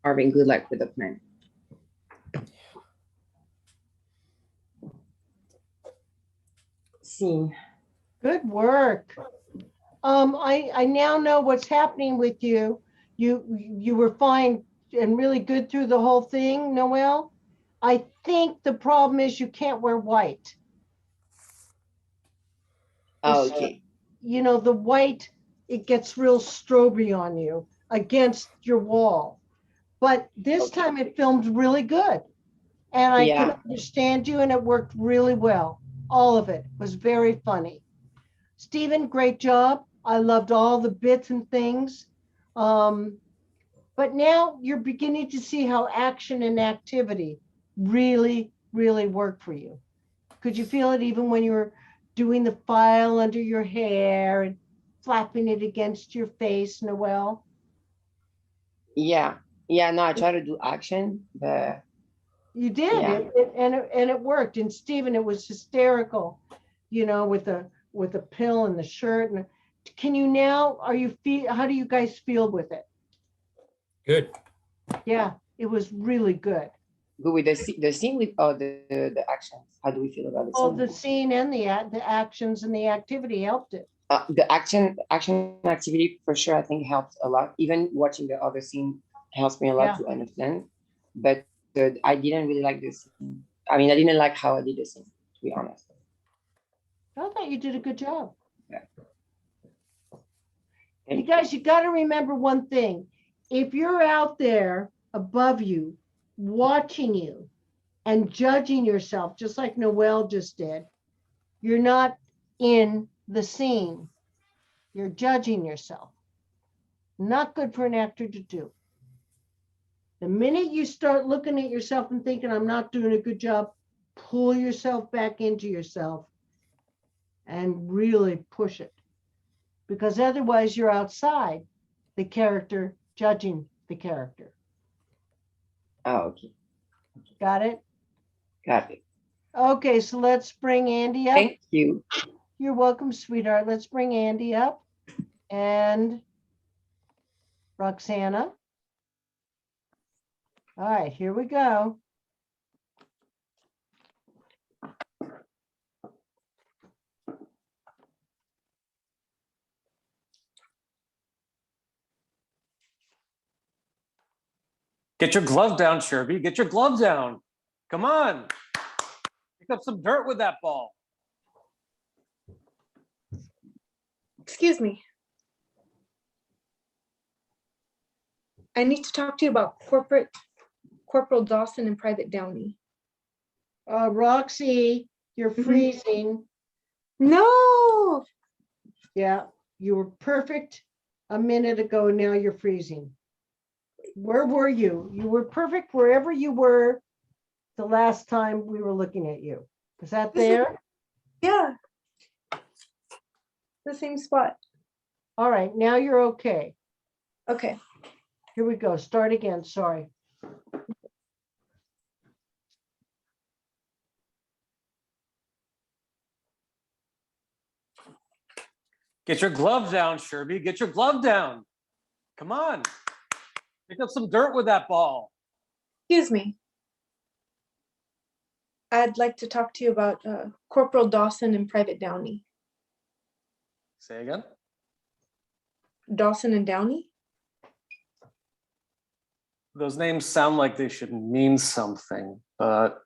Arvin, good luck with the plan. Scene. Good work. I now know what's happening with you. You were fine and really good through the whole thing, Noelle. I think the problem is you can't wear white. Okay. The white, it gets real stroby on you against your wall. But this time it filmed really good. And I could understand you and it worked really well. All of it was very funny. Stephen, great job. I loved all the bits and things. But now you're beginning to see how action and activity really, really work for you. Could you feel it even when you were doing the file under your hair and flapping it against your face, Noelle? Yeah. Yeah, no, I try to do action, but you did, yeah. It worked. And Stephen, it was hysterical, with the pill and the shirt. And can you now? How do you guys feel with it? Good. Yeah, it was really good. Good with the scene with the actions. How do we feel about the scene? Oh, the scene and the actions and the activity helped it. The action activity for sure, I think helped a lot. Even watching the other scene helps me a lot to understand. But I didn't really like this scene. I mean, I didn't like how I did the scene, to be honest. I thought you did a good job. Yeah. You guys, you got to remember one thing. If you're out there above you, watching you and judging yourself, just like Noelle just did, you're not in the scene. You're judging yourself. Not good for an actor to do. The minute you start looking at yourself and thinking, I'm not doing a good job, pull yourself back into yourself and really push it. Because otherwise you're outside the character, judging the character. Oh, okay. Got it? Got it. Okay, so let's bring Andy up. Thank you. You're welcome, sweetheart. Let's bring Andy up and Roxana. All right, here we go. Get your glove down, Sherby. Get your glove down. Come on. Pick up some dirt with that ball. Excuse me. I need to talk to you about Corporal Dawson and Private Downey. Roxy, you're Mhm. freezing. No. Yeah, you were perfect a minute ago. Now you're freezing. Where were you? You were perfect wherever you were the last time we were looking at you. Is that This is- there? Yeah. The same spot. All right, now you're okay. Okay. Here we go. Start again. Sorry. Get your glove down, Sherby. Get your glove down. Come on. Pick up some dirt with that ball. Excuse me. I'd like to talk to you about Corporal Dawson and Private Downey. Say again. Dawson and Downey? Those names sound like they should mean something, but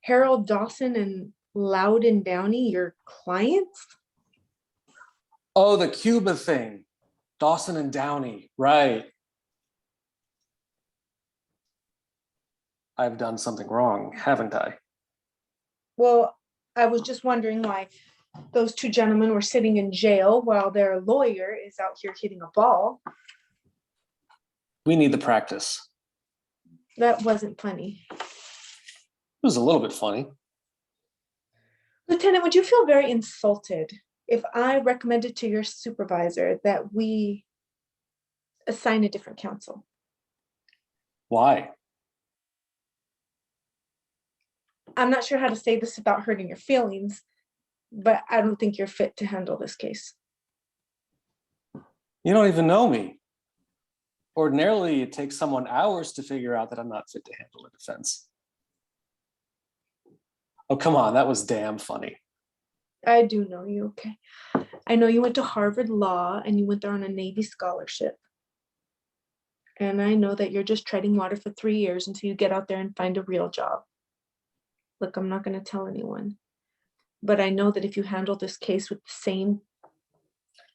Harold Dawson and Loudon Downey, your clients? oh, the Cuba thing. Dawson and Downey, right. I've done something wrong, haven't I? Well, I was just wondering why those two gentlemen were sitting in jail while their lawyer is out here hitting a ball. We need the practice. That wasn't funny. It was a little bit funny. Lieutenant, would you feel very insulted if I recommended to your supervisor that we assign a different counsel? Why? I'm not sure how to say this without hurting your feelings, but I don't think you're fit to handle this case. You don't even know me. Ordinarily, it takes someone hours to figure out that I'm not fit to handle a defense. Oh, come on, that was damn funny. I do know you, okay? I know you went to Harvard Law and you went there on a Navy scholarship. And I know that you're just treading water for 3 years until you get out there and find a real job. Look, I'm not going to tell anyone, but I know that if you handle this case with the same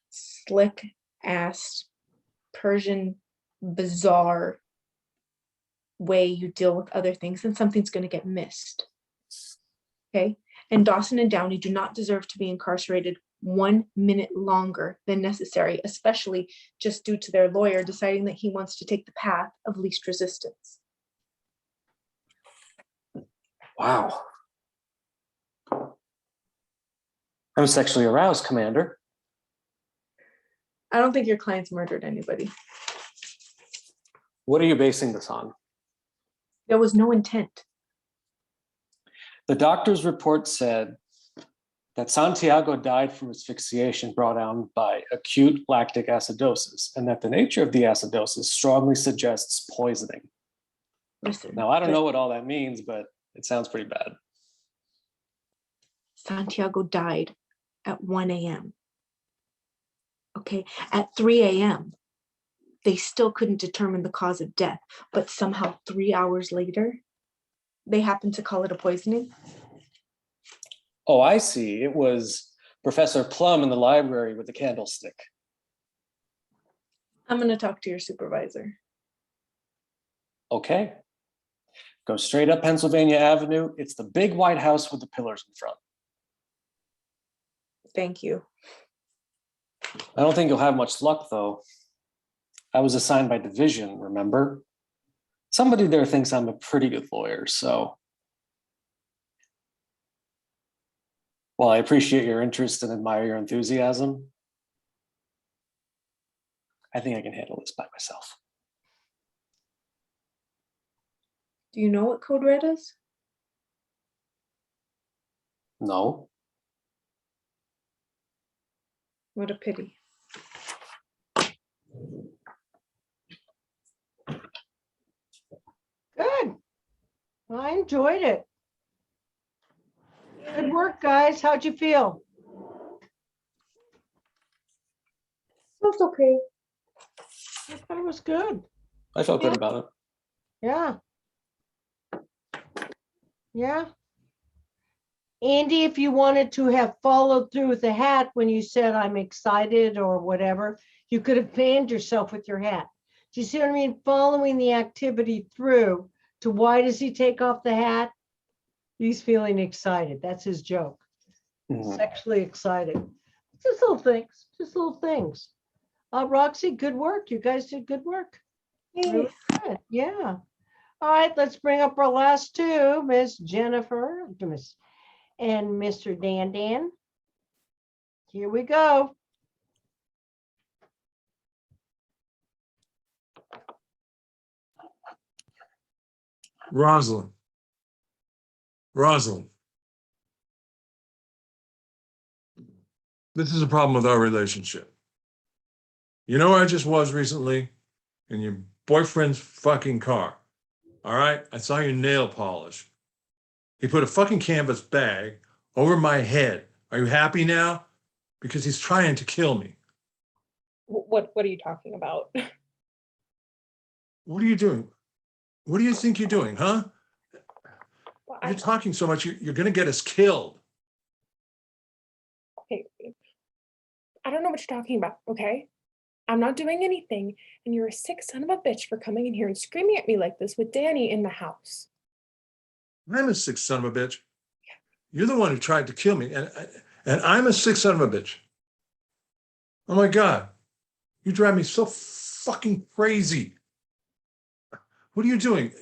slick ass Persian bizarre way you deal with other things, then something's going to get missed. Okay? And Dawson and Downey do not deserve to be incarcerated 1 minute longer than necessary, especially just due to their lawyer deciding that he wants to take the path of least resistance. Wow. I'm sexually aroused, Commander. I don't think your clients murdered anybody. What are you basing this on? There was no intent. The doctor's report said that Santiago died from asphyxiation brought on by acute lactic acidosis, and that the nature of the acidosis strongly suggests poisoning. Listen. Now, I don't know what all that means, but it sounds pretty bad. Santiago died at 1 a.m. Okay, at 3 a.m., they still couldn't determine the cause of death, but somehow 3 hours later, they happened to call it a poisoning. Oh, I see. It was Professor Plum in the library with the candlestick. I'm going to talk to your supervisor. Okay. Go straight up Pennsylvania Avenue. It's the big white house with the pillars in front. Thank you. I don't think you'll have much luck, though. I was assigned by division, remember? Somebody there thinks I'm a pretty good lawyer, so. While I appreciate your interest and admire your enthusiasm, I think I can handle this by myself. Do you know what code red is? No. What a pity. Good. I enjoyed it. Good work, guys. How'd you feel? That's okay. I thought it was good. I felt good about it. Yeah. Yeah. Andy, if you wanted to have followed through with the hat when you said I'm excited or whatever, you could have fanned yourself with your hat. Do you see what I mean? Following the activity through to why does he take off the hat? He's feeling excited. That's his joke. Mhm. Sexually excited. Just little things, just little things. Roxy, good work. You guys did good work. Really good. Yeah. All right, let's bring up our last two, Miss Jennifer and Mr. Dan Dan. Here we go. Rosalind. Rosalind. This is a problem with our relationship. You know where I just was recently? In your boyfriend's fucking car. All right? I saw your nail polish. He put a fucking canvas bag over my head. Are you happy now? Because he's trying to kill me. What are you talking about? What are you doing? What do you think you're doing, huh? Well, You're talking so much, you're going to get us killed. okay, I don't know what you're talking about, okay? I'm not doing anything, and you're a sick son of a bitch for coming in here and screaming at me like this with Danny in the house. I'm a sick son of a bitch. You're the one who tried to kill me, and I'm a sick son of a bitch. Oh my God. You drive me so fucking crazy. What are you doing?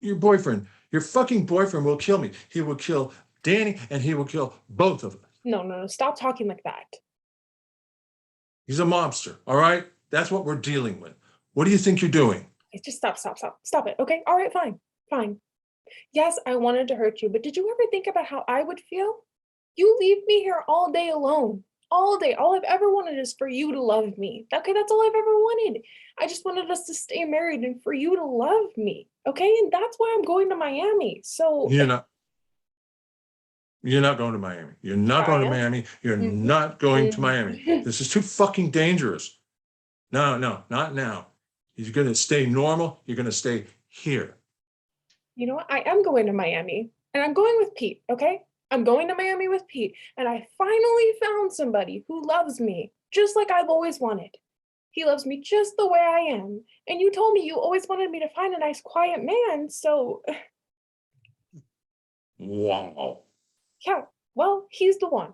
Your boyfriend, your fucking boyfriend will kill me. He will kill Danny and he will kill both of us. No, stop talking like that. He's a mobster, all right? That's what we're dealing with. What do you think you're doing? Okay, just stop it, okay? All right, fine. Yes, I wanted to hurt you, but did you ever think about how I would feel? You leave me here all day alone. All day. All I've ever wanted is for you to love me. Okay, that's all I've ever wanted. I just wanted us to stay married and for you to love me. Okay, and that's why I'm going to Miami. So You're not going to Miami. You're not going to Miami. You're not going to Miami. This is too fucking dangerous. No, not now. You're going to stay normal. You're going to stay here. you know what? I am going to Miami and I'm going with Pete, okay? I'm going to Miami with Pete and I finally found somebody who loves me just like I've always wanted. He loves me just the way I am. And you told me you always wanted me to find a nice, quiet man. So, Wow. yeah, well, he's the one.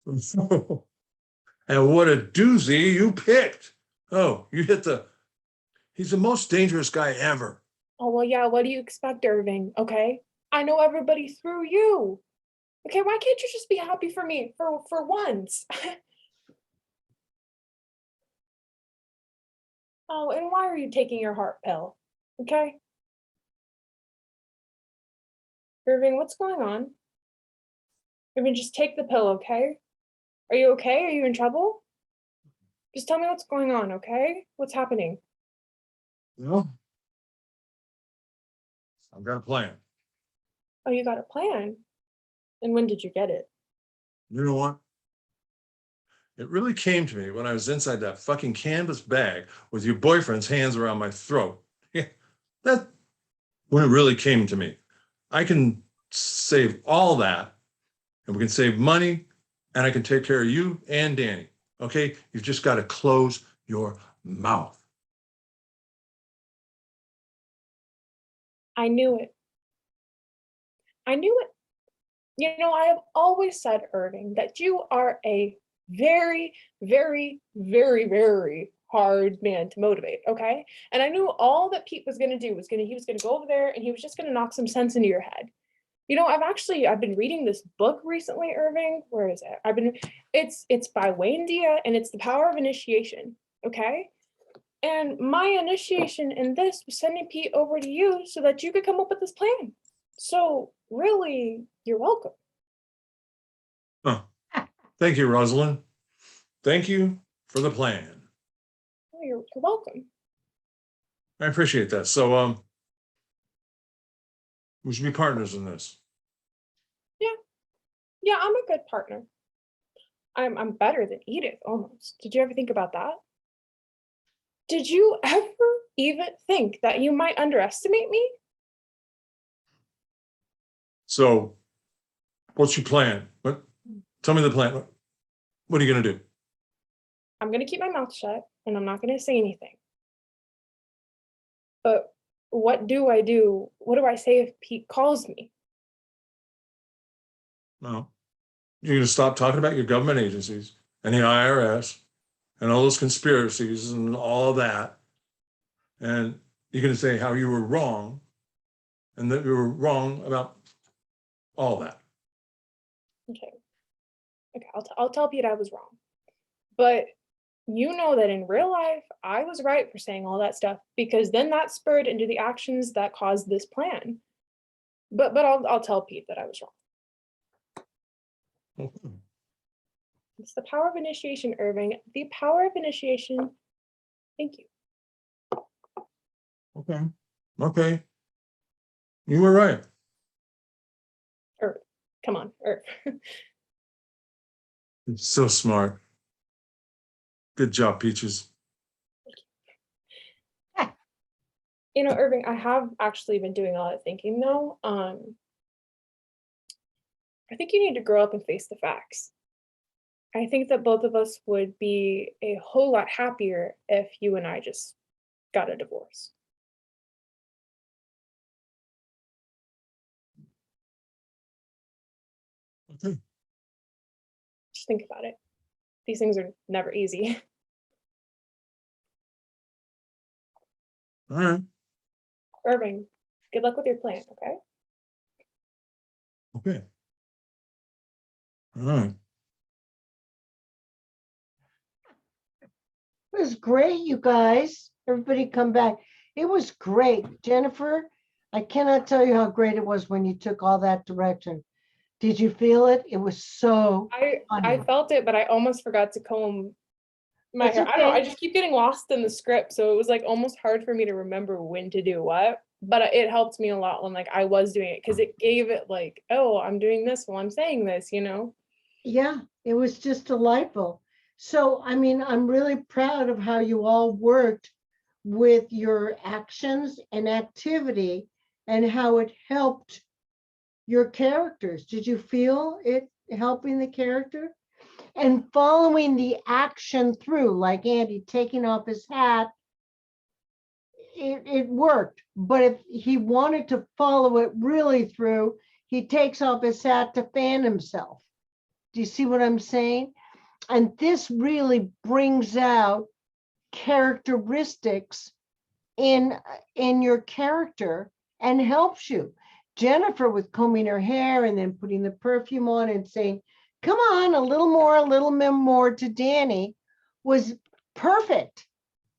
And what a doozy you picked. Oh, he's the most dangerous guy ever. Oh, well, yeah, what do you expect, Irving? Okay? I know everybody through you. Okay, why can't you just be happy for me for once? Oh, and why are you taking your heart pill? Okay? Irving, what's going on? Irving, just take the pill, okay? Are you okay? Are you in trouble? Just tell me what's going on, okay? What's happening? No. I've got a plan. Oh, you got a plan? And when did you get it? You know what? It really came to me when I was inside that fucking canvas bag with your boyfriend's hands around my throat. Yeah, that's when it really came to me. I can save all that, and we can save money, and I can take care of you and Danny. Okay? You've just got to close your mouth. I knew it. I knew it. You know, I have always said, Irving, that you are a very, very, very, very hard man to motivate, okay? And I knew all that Pete was going to do was he was going to go over there and he was just going to knock some sense into your head. You know, I've been reading this book recently, Irving. Where is it? It's by Wayne Dia and it's The Power of Initiation, okay? And my initiation in this was sending Pete over to you so that you could come up with this plan. So really, you're welcome. Huh. Thank you, Rosalind. Thank you for the plan. Oh, you're welcome. I appreciate that. So, we should be partners in this. Yeah, I'm a good partner. I'm better than Edith almost. Did you ever think about that? Did you ever even think that you might underestimate me? So, What's your plan? What? Tell me the plan. What are you gonna do? I'm gonna keep my mouth shut and I'm not gonna say anything. But what do I do? What do I say if Pete calls me? No. You're gonna stop talking about your government agencies and the IRS and all those conspiracies and all of that. And you're gonna say how you were wrong and that you were wrong about all that. Okay. Okay, I'll tell Pete I was wrong. But you know that in real life, I was right for saying all that stuff because then that spurred into the actions that caused this plan. But I'll tell Pete that I was wrong. Okay. It's the power of initiation, Irving. The power of initiation. Thank you. Okay. Okay. You were right. Irv, come on, Irv. You're so smart. Good job, Peaches. You know, Irving, I have actually been doing all that thinking though. I think you need to grow up and face the facts. I think that both of us would be a whole lot happier if you and I just got a divorce. Okay. Just think about it. These things are never easy. All right. Irving, good luck with your plan, okay? Okay. All right. It was great, you guys. Everybody come back. It was great. Jennifer, I cannot tell you how great it was when you took all that direction. Did you feel it? It was so I funny. felt it, but I almost forgot to comb my That's hair. I don't know. I okay. just keep getting lost in the script, so it was like almost hard for me to remember when to do what. But it helped me a lot when like I was doing it because it gave it like, oh, I'm doing this while I'm saying this, you know? Yeah, it was just delightful. So, I mean, I'm really proud of how you all worked with your actions and activity and how it helped your characters. Did you feel it helping the character? And following the action through, like Andy taking off his hat, it worked. But if he wanted to follow it really through, he takes off his hat to fan himself. Do you see what I'm saying? And this really brings out characteristics in your character and helps you. Jennifer with combing her hair and then putting the perfume on and saying, come on, a little more to Danny was perfect.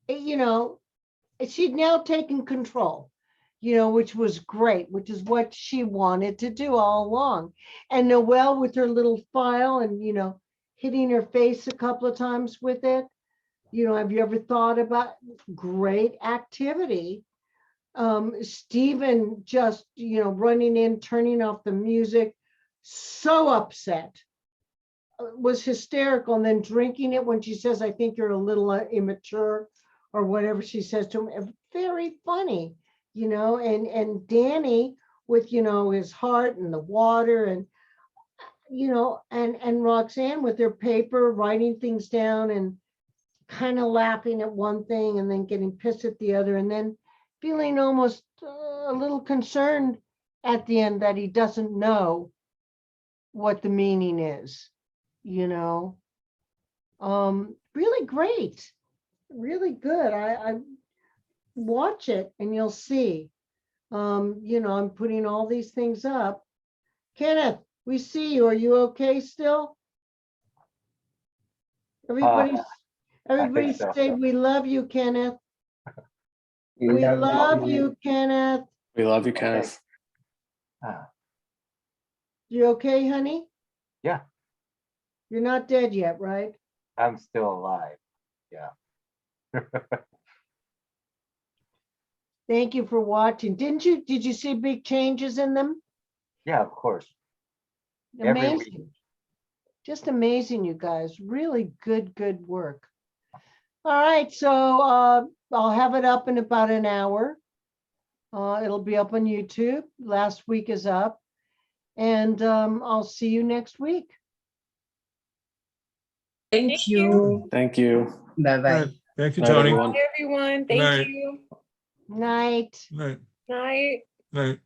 You know, she'd now taken control, you know, which was great, which is what she wanted to do all along. And Noelle with her little file and, you know, hitting her face a couple of times with it. You know, have you ever thought about great activity? Stephen just, you know, running in, turning off the music, so upset, was hysterical, and then drinking it when she says, I think you're a little immature or whatever she says to him. Very funny, you know, and Danny with, you know, his heart and the water and, you know, and Roxanne with their paper, writing things down and kind of laughing at one thing and then getting pissed at the other and then feeling almost a little concerned at the end that he doesn't know what the meaning is, you know. Really great, really good. I watch it and you'll see. You know, I'm putting all these things up. Kenneth, we see you. Are you okay still? Everybody so. say we love you, Kenneth. We We love love you, Kenneth. We love you, Kenneth. You okay, honey? Yeah, You're not dead yet, right? I'm still alive. Yeah. Thank you for watching. Did you see big changes in them? Yeah, of course. Every week. Amazing. Just amazing, you guys. Really good work. All right, so I'll have it up in about an hour. It'll be up on YouTube. Last week is up. And I'll see you next week. Thank you. Thank you. Bye-bye. Thank you, Night, Tony. everyone. Bye, everyone. Good night. Thank you. Night. Night, Night. night.